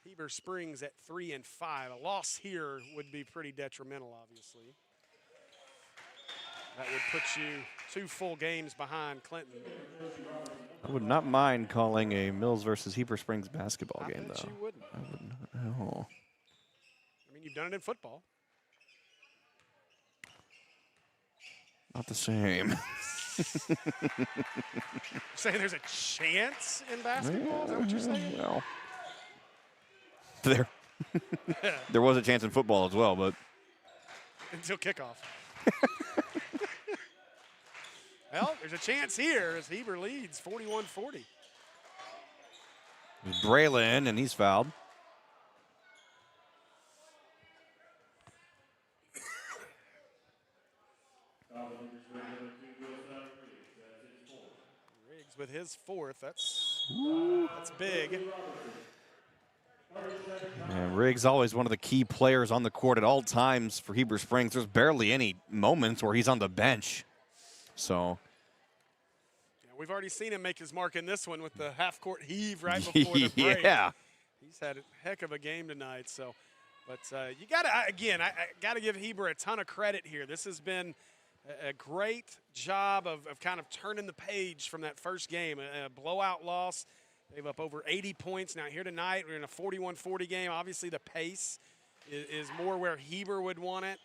Heber Springs at 3-5. A loss here would be pretty detrimental, obviously. That would put you 2 full games behind Clinton. I would not mind calling a Mills versus Heber Springs basketball game, I bet though. you wouldn't. I would not at all. I mean, you've done it in football. Not the same. Saying there's a chance in basketball? Is that what you're saying? Well, there was a chance in football as well, but Until kickoff. Well, there's a chance here as Heber leads 41-40. Braylon, and he's fouled. Riggs with his 4th. That's big. And Riggs always one of the key players on the court at all times for Heber Springs. There's barely any moments where he's on the bench. So Yeah, we've already seen him make his mark in this one with the half-court heave right before the break. Yeah. He's had a heck of a game tonight. So, but you got to, again, I got to give Heber a ton of credit here. This has been a great job of kind of turning the page from that first game. A blowout loss. They've up over 80 points. Now here tonight, we're in a 41-40 game. Obviously, the pace is more where Heber would want it.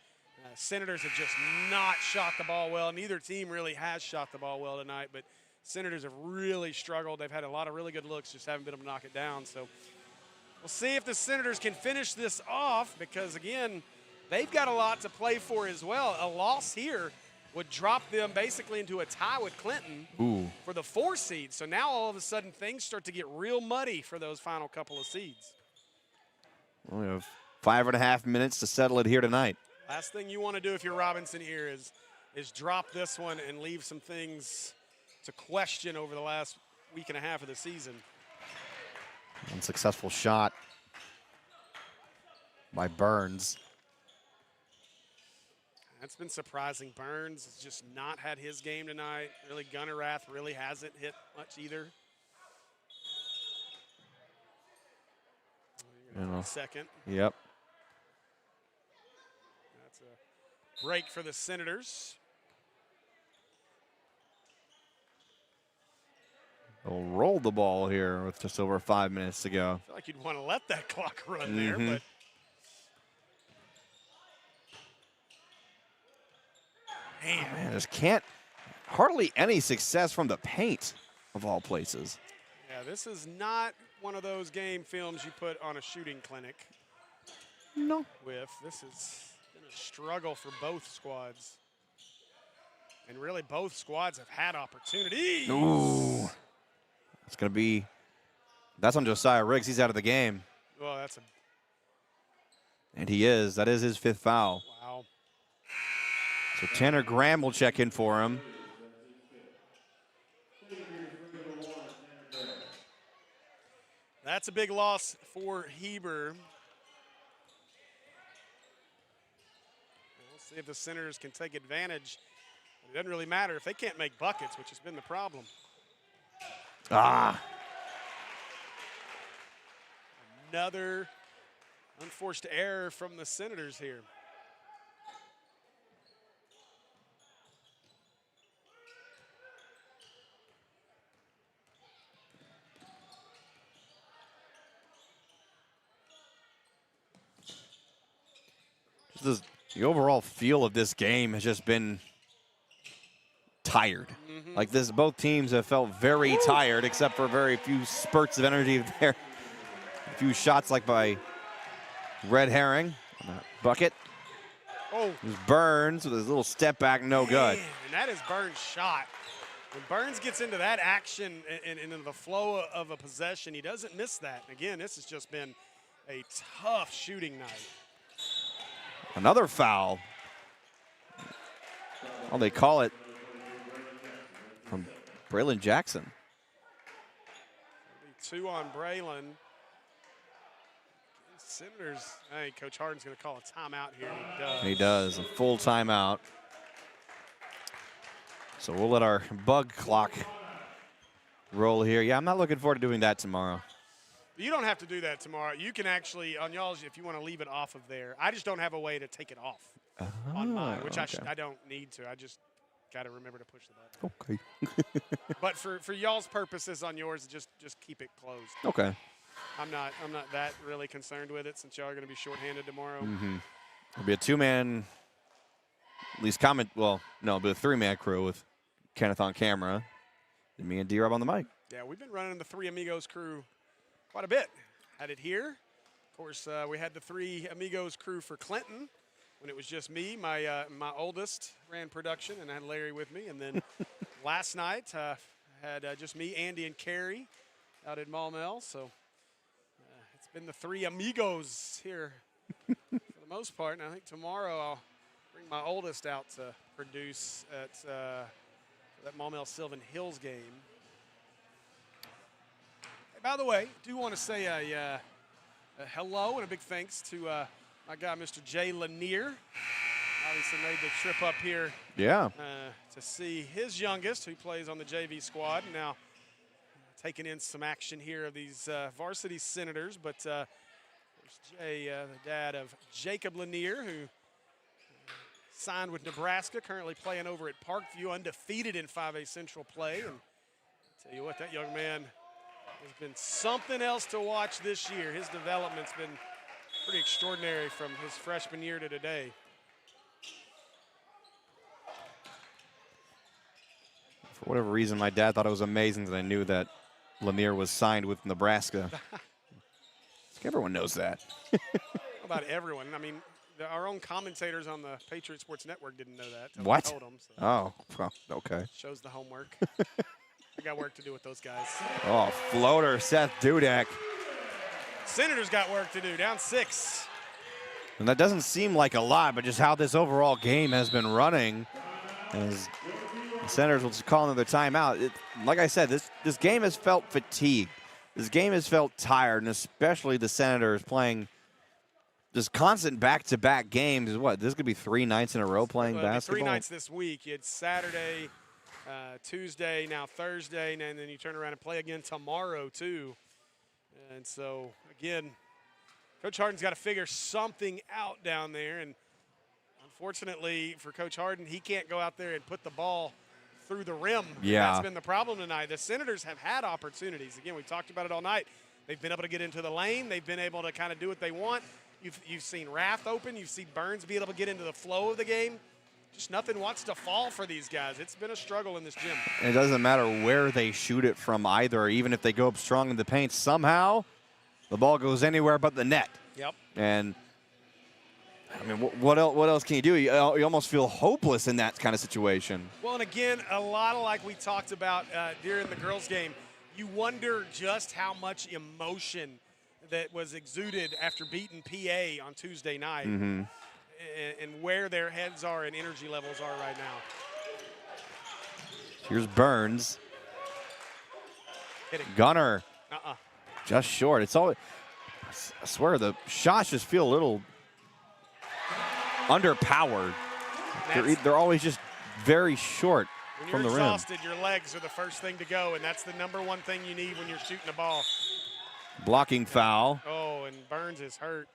Senators have just not shot the ball well. Neither team really has shot the ball well tonight, but Senators have really struggled. They've had a lot of really good looks, just haven't been able to knock it down. So we'll see if the Senators can finish this off because, again, they've got a lot to play for as well. A loss here would drop them basically into a tie with Clinton for the 4 seed. So now all of a sudden things start to get real muddy for those final couple of seeds. Well, we have 5.5 minutes to settle it here tonight. Last thing you want to do if you're Robinson here is drop this one and leave some things to question over the last week and a half of the season. Unsuccessful shot by Burns. That's been surprising. Burns has just not had his game tonight. Really, Gunnerath really hasn't hit much either. Second. Yep. That's a break for the Senators. They'll roll the ball here with just over 5 minutes to go. I feel like you'd want to let that clock run there, but man, just can't hardly any success from the paint of all places. yeah, this is not one of those game films you put on a shooting clinic. No. This has been a struggle for both squads. And really both squads have had opportunities. Ooh. It's going to be, that's on Josiah Riggs. He's out of the game. Well, that's a, And he is. That is his 5th foul. wow. So Tanner Graham will check in for him. That's a big loss for Heber. We'll see if the Senators can take advantage. It doesn't really matter if they can't make buckets, which has been the problem. Another unforced error from the Senators here. The overall feel of this game has just been tired. Like this, both teams have felt very tired, except for very few spurts of energy there. A few shots like by Red Herring on that bucket. Oh, It was Burns with his little step back, no good. man, and that is Burns' shot. When Burns gets into that action and into the flow of a possession, he doesn't miss that. Again, this has just been a tough shooting night. Another foul. Oh, they call it from Braylon Jackson. 2 on Braylon. Senators, hey, Coach Harden's going to call a timeout here. He does, a full timeout. So we'll let our bug clock roll here. Yeah, I'm not looking forward to doing that tomorrow. You don't have to do that tomorrow. You can actually, on y'all's, if you want to leave it off of there. I just don't have a way to take it off on mine, which okay. I don't need to. I just got to remember to push the button. Okay. But for y'all's purposes on yours, just keep it closed. Okay. I'm not that really concerned with it since y'all are going to be shorthanded tomorrow. It'll be a 2-man, at least comment. Well, no, it'll be a 3-man crew with Kenneth on camera and me and D-Rob on the mic. Yeah, we've been running the 3 Amigos crew quite a bit. Had it here. Of course, we had the 3 Amigos crew for Clinton when it was just me. My oldest ran production, and I had Larry with me. And then last night, had just me, Andy, and Carrie out at Maumelle. So it's been the 3 Amigos here for the most part. And I think tomorrow I'll bring my oldest out to produce at that Maumelle Sylvan Hills game. By the way, do want to say a hello and a big thanks to my guy, Mr. Jay Lanier. Obviously made the trip up here to see his youngest, who plays on the JV squad. Now taking in some action here of these varsity Senators. But there's Jay, the dad of Jacob Lanier, who signed with Nebraska, currently playing over at Parkview, undefeated in 5A Central play. And I'll tell you what, that young man has been something else to watch this year. His development's been pretty extraordinary from his freshman year to today. For whatever reason, my dad thought it was amazing that I knew that Lanier was signed with Nebraska. Everyone knows that. About everyone. I mean, our own commentators on the Patriot Sports Network didn't know that. Till What? I told them, so. Oh, well, okay. Shows the homework. We got work to do with those guys. Oh, floater, Seth Dudek. Senators got work to do, down 6. And that doesn't seem like a lot, but just how this overall game has been running. As the Senators will just call another timeout. Like I said, this game has felt fatigued. This game has felt tired, and especially the Senators playing just constant back-to-back games. What, this could be 3 nights in a row playing basketball? 3 nights this week. It's Saturday, Tuesday, now Thursday, and then you turn around and play again tomorrow too. And so, again, Coach Harden's got to figure something out down there. And unfortunately for Coach Harden, he can't go out there and put the ball through the rim. Yeah. That's been the problem tonight. The Senators have had opportunities. Again, we talked about it all night. They've been able to get into the lane. They've been able to kind of do what they want. You've seen Rath open. You've seen Burns be able to get into the flow of the game. Just nothing wants to fall for these guys. It's been a struggle in this gym. And it doesn't matter where they shoot it from either, even if they go up strong in the paint. Somehow, the ball goes anywhere but the net. Yep. And, I mean, what else can you do? You almost feel hopeless in that kind of situation. Well, and again, a lot of like we talked about during the girls' game, you wonder just how much emotion that was exuded after beating PA on Tuesday night. Mm-hmm. And where their heads are and energy levels are right now. Here's Burns. Hit it. Gunner. Just short. It's always, I swear, the shots just feel a little underpowered. They're always just very short from the rim. When you're exhausted, your legs are the first thing to go, and that's the #1 thing you need when you're shooting the ball. Blocking foul. Oh, and Burns is hurt.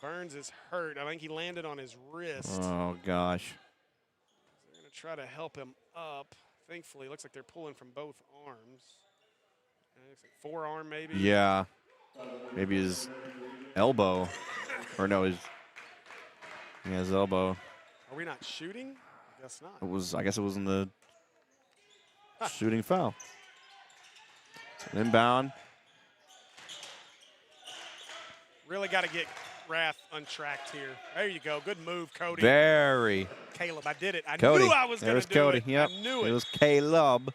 Burns is hurt. I think he landed on his wrist. Oh, gosh. They're going to try to help him up. Thankfully, it looks like they're pulling from both arms. Looks like forearm, maybe. Yeah. Maybe his elbow. Or no, his elbow. Are we not shooting? I guess not. I guess it was in the shooting foul. Inbound. Really got to get Rath untracked here. There you go. Good move, Cody. Very. Caleb, I did it. I Cody. knew I was going to do Cody. it. Yep. I knew it. It was Caleb.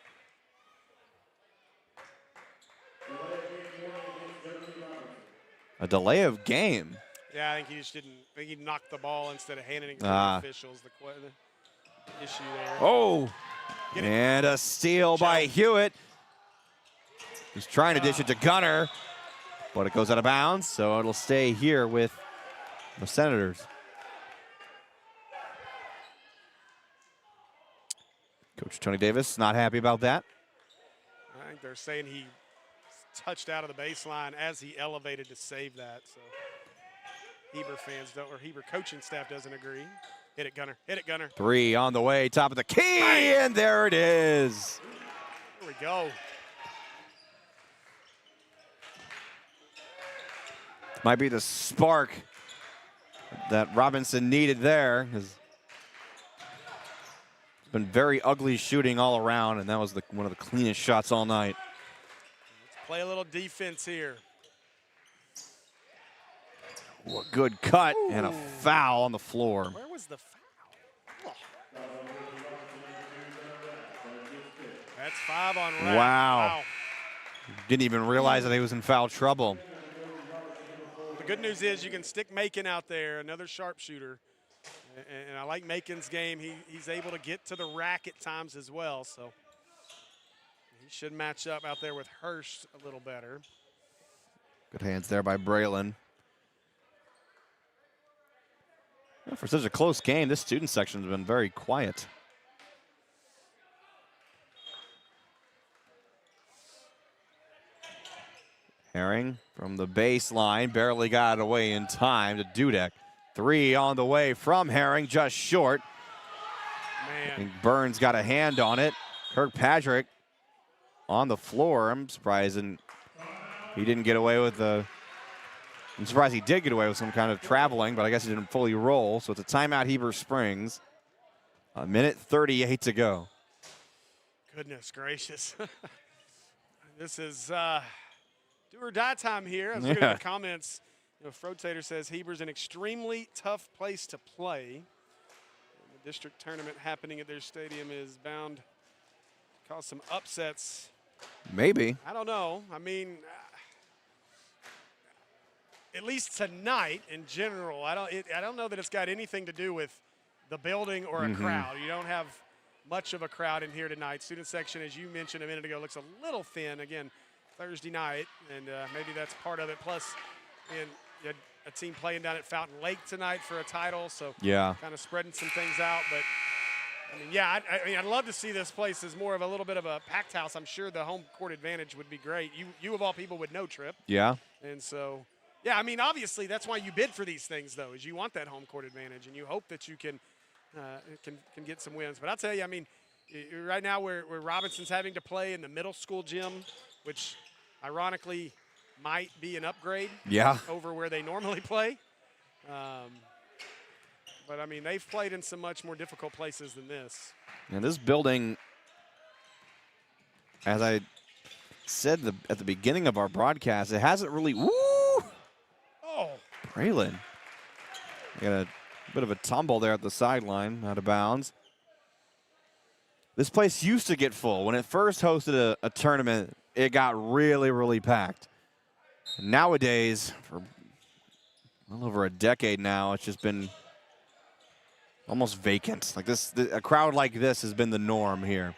A delay of game. Yeah, I think he just didn't. I think he knocked the ball instead of handing it to the officials. The issue there. Oh, and a steal by Hewitt. He's trying to dish it to Gunner, but it goes out of bounds, so it'll stay here with the Senators. Coach Tony Davis not happy about that. I think they're saying he touched out of the baseline as he elevated to save that. So Heber fans don't, or Heber coaching staff doesn't agree. Hit it, Gunner. Hit it, Gunner. 3 on the way, top of the key, and there it is. Here we go. Might be the spark that Robinson needed there. It's been very ugly shooting all around, and that was one of the cleanest shots all night. Let's play a little defense here. Ooh, a good cut and a foul on the floor. Where was the foul? Oh. That's 5 on Rath. Wow. Didn't even realize that he was in foul trouble. The good news is you can stick Macon out there, another sharpshooter. And I like Macon's game. He's able to get to the rack at times as well. So he should match up out there with Hurst a little better. Good hands there by Braylon. Well, for such a close game, this student section has been very quiet. Herring from the baseline, barely got it away in time to Dudek. 3 on the way from Herring, just short. Man. I think Burns got a hand on it. Kirkpatrick on the floor. I'm surprised he didn't get away with I'm surprised he did get away with some kind of traveling, but I guess he didn't fully roll. So it's a timeout, Heber Springs. A minute 38 to go. Goodness gracious. This is do or die time here. I was reading the comments. Frotater says Heber's an extremely tough place to play. And the district tournament happening at their stadium is bound to cause some upsets. Maybe. I don't know. I mean, at least tonight in general, I don't know that it's got anything to do with the building or a crowd. You don't have much of a crowd in here tonight. Student section, as you mentioned a minute ago, looks a little thin. Again, Thursday night, and maybe that's part of it. Plus, you had a team playing down at Fountain Lake tonight for a title, so kind of spreading some things out. But I mean, yeah, I mean, I'd love to see this place as more of a little bit of a packed house. I'm sure the home court advantage would be great. You of all people would know, Trip. Yeah. And so, yeah, I mean, obviously that's why you bid for these things, though, is you want that home court advantage, and you hope that you can get some wins. But I'll tell you, I mean, right now where Robinson's having to play in the middle school gym, which ironically might be an upgrade over where they normally play. But, I mean, they've played in some much more difficult places than this. And this building, as I said at the beginning of our broadcast, it hasn't really, Braylon. Got a bit of a tumble there at the sideline, out of bounds. This place used to get full. When it first hosted a tournament, it got really, really packed. Nowadays, for well over a decade now, it's just been almost vacant. Like a crowd like this has been the norm here.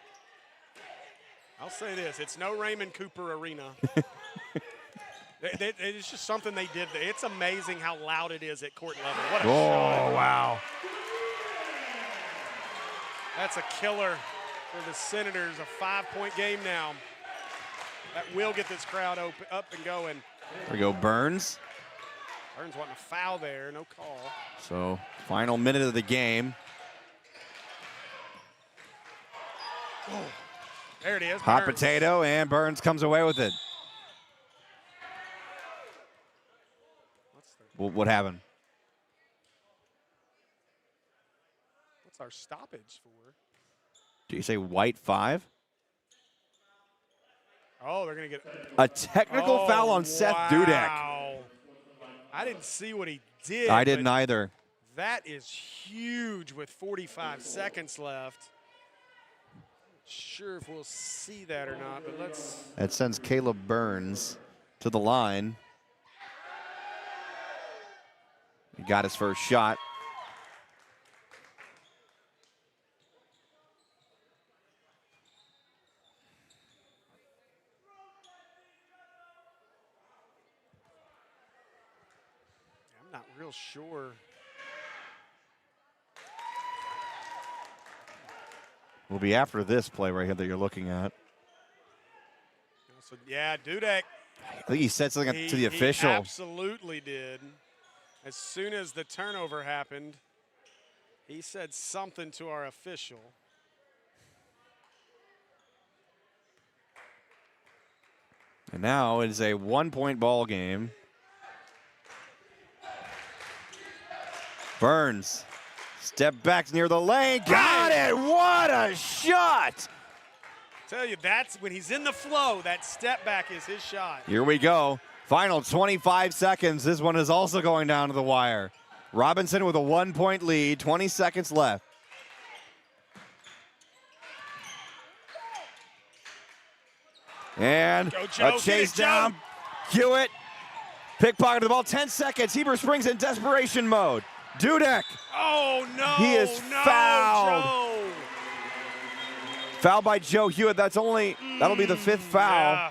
I'll say this, it's no Raymond Cooper Arena. It's just something they did. It's amazing how loud it is at court level. What a Oh, shot. wow. That's a killer for the Senators. A 5-point game now. That will get this crowd up and going. There we go, Burns. Burns wanting a foul there, no call. So, final minute of the game. Oh, there it is. Hot Burns. potato, and Burns comes away with it. What happened? What's our stoppage for? Did you say white 5? Oh, they're going to get a technical foul on Seth Dudek. Wow. I didn't see what he did. I didn't either. That is huge with 45 seconds left. Not sure if we'll see that or not, but let's. That sends Caleb Burns to the line. He got his first shot. I'm not real sure. Will be after this play right here that you're looking at. So, yeah, Dudek. I think he said something to the official. He absolutely did. As soon as the turnover happened, he said something to our official. And now it is a 1-point ball game. Burns, step back near the lane, got it! What a shot! Tell you, that's when he's in the flow, that step back is his shot. Here we go. Final 25 seconds. This one is also going down to the wire. Robinson with a 1-point lead, 20 seconds left. And Joe, a chase down. Hewitt, pickpocket the ball, 10 seconds. Heber Springs in desperation mode. Dudek. Oh, no. He is fouled. Joe. Foul by Joe Hewitt. That'll be the 5th foul. Yeah.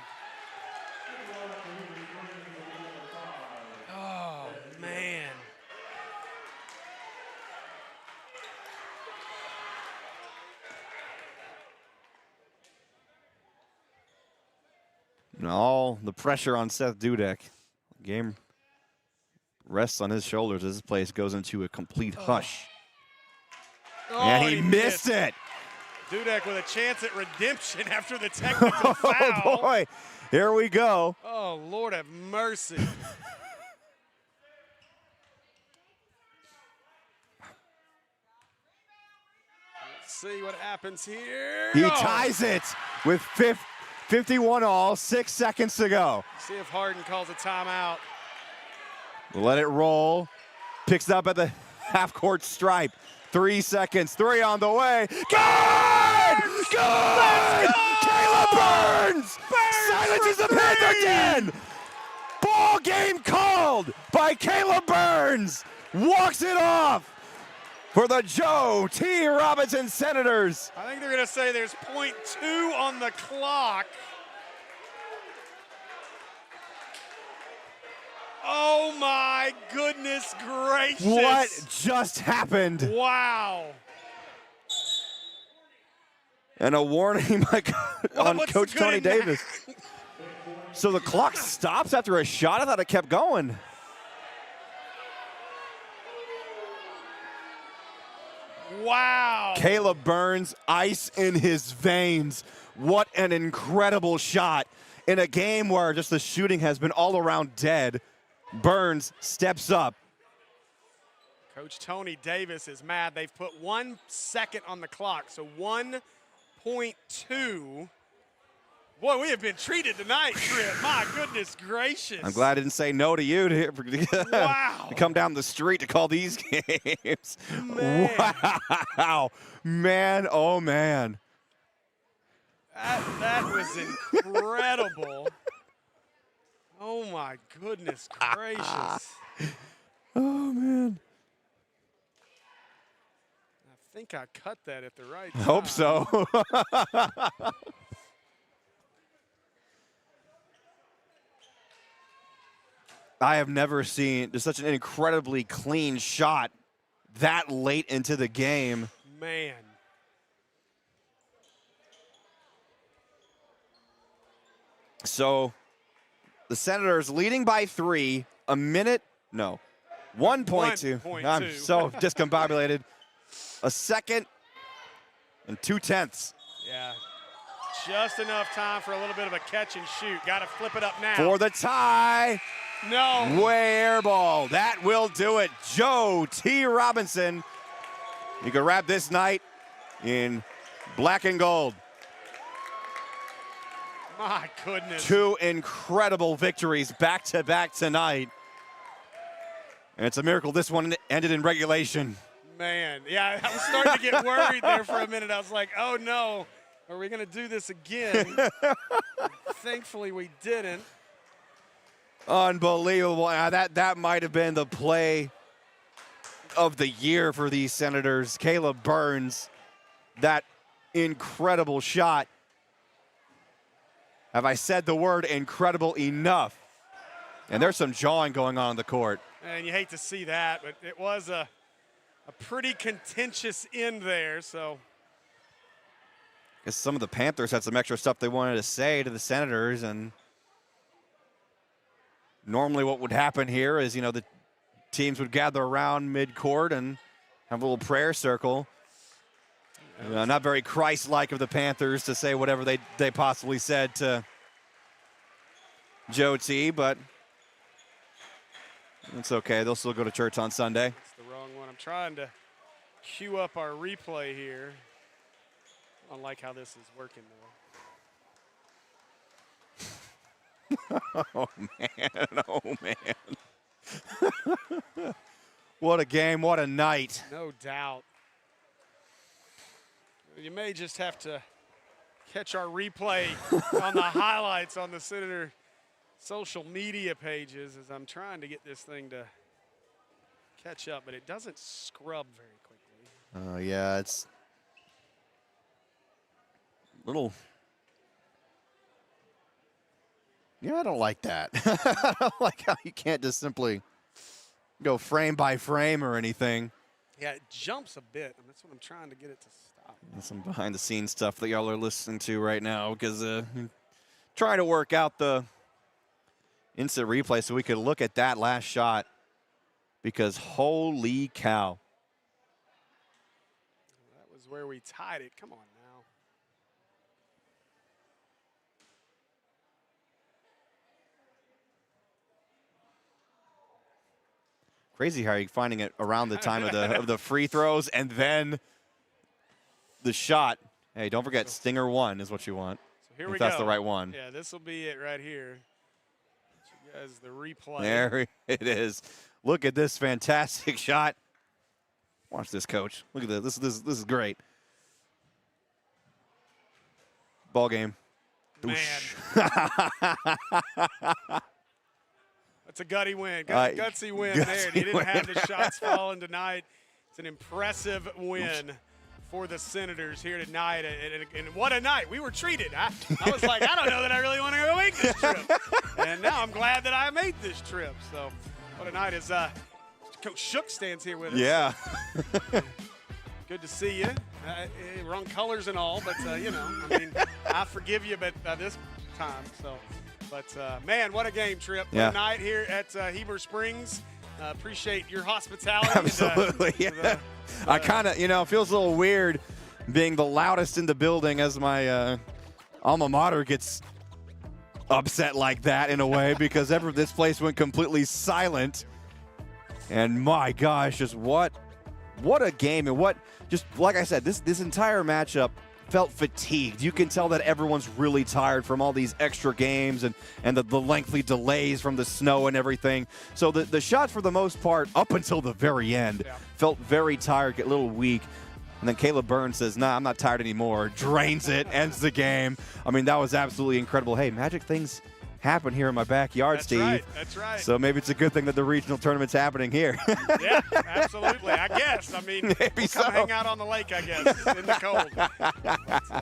Oh, man. And all the pressure on Seth Dudek. Game rests on his shoulders as this place goes into a complete hush. Oh, And he missed it. Dudek with a chance at redemption after the technical foul. Oh, boy. Here we go. Oh, Lord have mercy. Let's see what happens here. He Oh. ties it with 51 all, 6 seconds to go. See if Harden calls a timeout. Let it roll. Picks it up at the half-court stripe. 3 seconds. 3 on the way. Good! Good! Caleb Burns! Silences the Panther again! Ball game called by Caleb Burns. Walks it off for the Joe T. Robinson Senators. I think they're going to say there's .2 on the clock. Oh, my goodness gracious. What just happened? Wow. And a warning on What's Coach good Tony in that? Davis. So the clock stops after a shot? I thought it kept going. Wow. Caleb Burns, ice in his veins. What an incredible shot. In a game where just the shooting has been all around dead, Burns steps up. Coach Tony Davis is mad. They've put 1 second on the clock, so 1.2. Boy, we have been treated tonight, Trip. My goodness gracious. I'm glad I didn't say no to you Wow. to come down the street to call these games. Man. Wow. Man, oh, man. That was incredible. Oh, my goodness gracious. Oh, man. I think I cut that at the right I time. hope so. I have never seen just such an incredibly clean shot that late into the game. Man. So the Senators leading by 3, 1.2. I'm so discombobulated. A second and 2/10. Yeah. Just enough time for a little bit of a catch and shoot. Got to flip it up now. For the tie. No. Way air ball. That will do it. Joe T. Robinson. You can wrap this night in black and gold. My goodness. 2 incredible victories back-to-back tonight. And it's a miracle this one ended in regulation. Man, yeah, I was starting to get worried there for a minute. I was like, oh no, are we going to do this again? Thankfully, we didn't. Unbelievable. That might have been the play of the year for these Senators. Caleb Burns, that incredible shot. Have I said the word incredible enough? And there's some jawing going on the court. And you hate to see that, but it was a pretty contentious end there, so. Because some of the Panthers had some extra stuff they wanted to say to the Senators, and normally what would happen here is, the teams would gather around mid-court and have a little prayer circle. Not very Christ-like of the Panthers to say whatever they possibly said to Joe T, but it's okay. They'll still go to church on Sunday. That's the wrong one. I'm trying to cue up our replay here. I don't like how this is working, though. Oh, man. What a game. What a night. No doubt. You may just have to catch our replay on the highlights on the Senator social media pages as I'm trying to get this thing to catch up, but it doesn't scrub very quickly. Yeah, it's a little. Yeah, I don't like that. I don't like how you can't just simply go frame by frame or anything. Yeah, it jumps a bit, and that's what I'm trying to get it to stop. And some behind-the-scenes stuff that y'all are listening to right now, because trying to work out the instant replay so we could look at that last shot, because holy cow. That was where we tied it. Come on now. Crazy how you're finding it around the time of the free throws and then the shot. Hey, don't forget, Stinger 1 is what you want. So here we go. That's the right one. Yeah, this will be it right here. You guys, the replay. There it is. Look at this fantastic shot. Watch this, coach. Look at this. This is great. Ball game. Man. That's a gutty win. Gutsy win there. He didn't have the shots falling tonight. It's an impressive win for the Senators here tonight. And what a night. We were treated. I was like, I don't know that I really want to go make this trip. And now I'm glad that I made this trip. So what a night. Is Coach Shook stands here with us. Yeah. Good to see you. Wrong colors and all, but, I forgive you but this time. So. But, man, what a game, Trip. Yeah. What a night here at Heber Springs. Appreciate your hospitality. Absolutely. And, I kind of, it feels a little weird being the loudest in the building as my alma mater gets upset like that in a way, because this place went completely silent. And, my gosh, just what a game. And just like I said, this entire matchup felt fatigued. You can tell that everyone's really tired from all these extra games and the lengthy delays from the snow and everything. So the shots, for the most part, up until the very end, felt very tired, get a little weak. And then Caleb Burns says, nah, I'm not tired anymore. Drains it, ends the game. I mean, that was absolutely incredible. Hey, magic things happen here in my backyard, Steve. That's right. So maybe it's a good thing that the regional tournament's happening here. Yeah, absolutely. I guess. I mean, we'll come hang out on the lake, I guess, in the cold. But,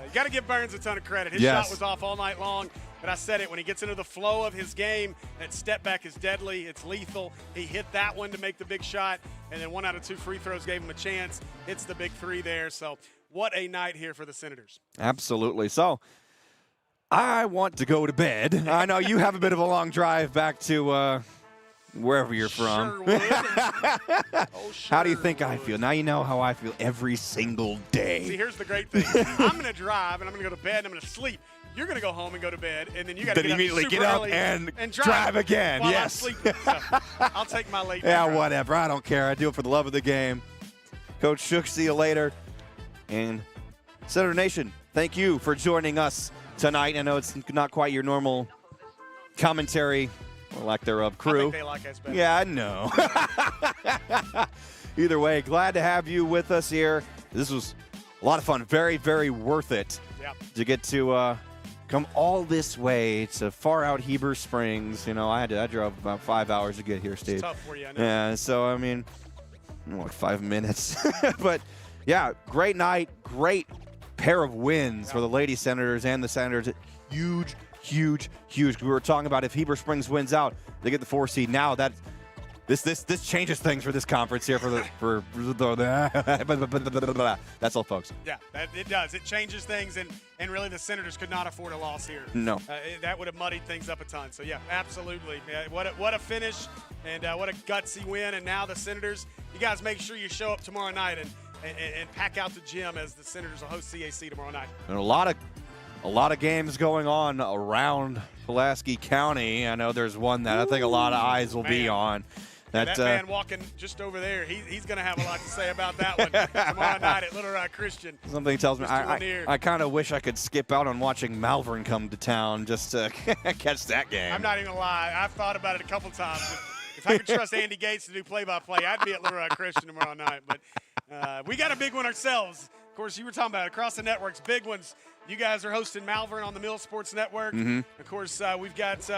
you got to give Burns a ton of credit. His shot was off all night long. but I said it, when he gets into the flow of his game, that step back is deadly. It's lethal. He hit that one to make the big shot, and then 1 out of 2 free throws gave him a chance. Hits the big 3 there. So what a night here for the Senators. Absolutely. So I want to go to bed. I know you have a bit of a long drive back to wherever you're from. Sure would. Oh, sure How do you think I would. feel? Now you know how I feel every single day. See, here's the great thing. I'm going to drive, and I'm going to go to bed, and I'm going to sleep. You're going to go home and go to bed, and then you got to Then immediately super get up early and drive again. while Yes. I'm sleeping. So I'll take my late Yeah, drive. whatever. I don't care. I do it for the love of the game. Coach Shook, see you later. And Senator Nation, thank you for joining us tonight. I know it's not quite your normal commentary or lack thereof I crew. think they like us better. Yeah, I know. Either way, glad to have you with us here. This was a lot of fun. Very, very worth it Yep. to get to come all this way to far out Heber Springs. You know, I drove about 5 hours to get here, Steve. It's tough for you, I know. Yeah, so, I mean, what, 5 minutes? But, yeah, great night. Great pair of wins for the Lady Senators and the Senators. Huge, huge, huge. We were talking about if Heber Springs wins out, they get the 4 seed. Now that this changes things for this conference here for that's all, folks. Yeah, it does. It changes things, and really the Senators could not afford a loss here. No. That would have muddied things up a ton. So, yeah, absolutely. Yeah, what a finish, and what a gutsy win. And now the Senators, you guys make sure you show up tomorrow night and pack out the gym as the Senators will host CAC tomorrow night. And a lot of games going on around Pulaski County. I know there's one that I think a lot of eyes will be on. That man walking just over there, he's going to have a lot to say about that one tomorrow night at Little Rock Christian. Something tells me Mr. Lanier. I kind of wish I could skip out on watching Malvern come to town just to catch that game. I'm not even going to lie. I've thought about it a couple times. If I could trust Andy Gates to do play-by-play, I'd be at Little Rock Christian tomorrow night. But we got a big one ourselves. Of course, you were talking about it, across the networks, big ones. You guys are hosting Malvern on the Mill Sports Network. Mm-hmm. Of course, we've got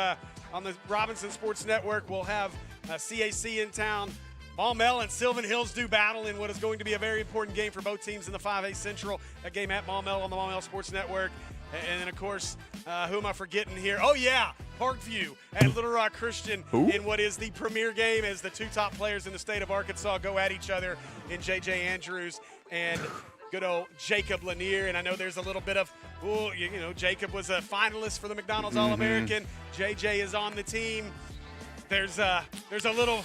on the Robinson Sports Network, we'll have CAC in town. Maumelle and Sylvan Hills do battle in what is going to be a very important game for both teams in the 5A Central. That game at Maumelle on the Maumelle Sports Network. And then, of course, who am I forgetting here? Oh, yeah, Parkview at Little Rock Christian in what is the premier game as the 2 top players in the state of Arkansas go at each other in J.J. Andrews and good old Jacob Lanier. And I know there's a little bit of, Jacob was a finalist for the McDonald's All-American. J.J. is on the team. There's a little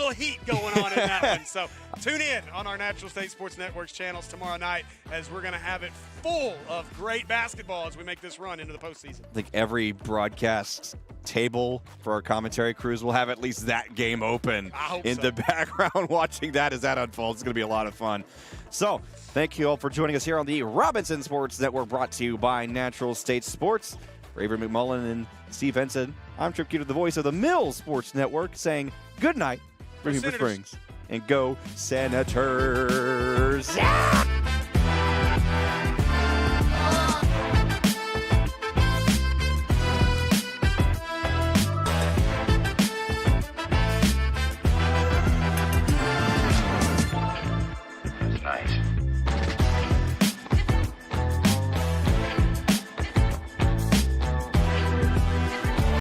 heat going on in that one. So tune in on our Natural State Sports Network's channels tomorrow night as we're going to have it full of great basketball as we make this run into the postseason. I think every broadcast table for our commentary crews will have at least that game open in the background watching that as that unfolds. It's going to be a lot of fun. So thank you all for joining us here on the Robinson Sports Network, brought to you by Natural State Sports. For Avery McMullen and Steve Henson, I'm Trip Keeter, the voice of the Mill Sports Network, saying good night for Heber Springs. And go Senators! Yeah!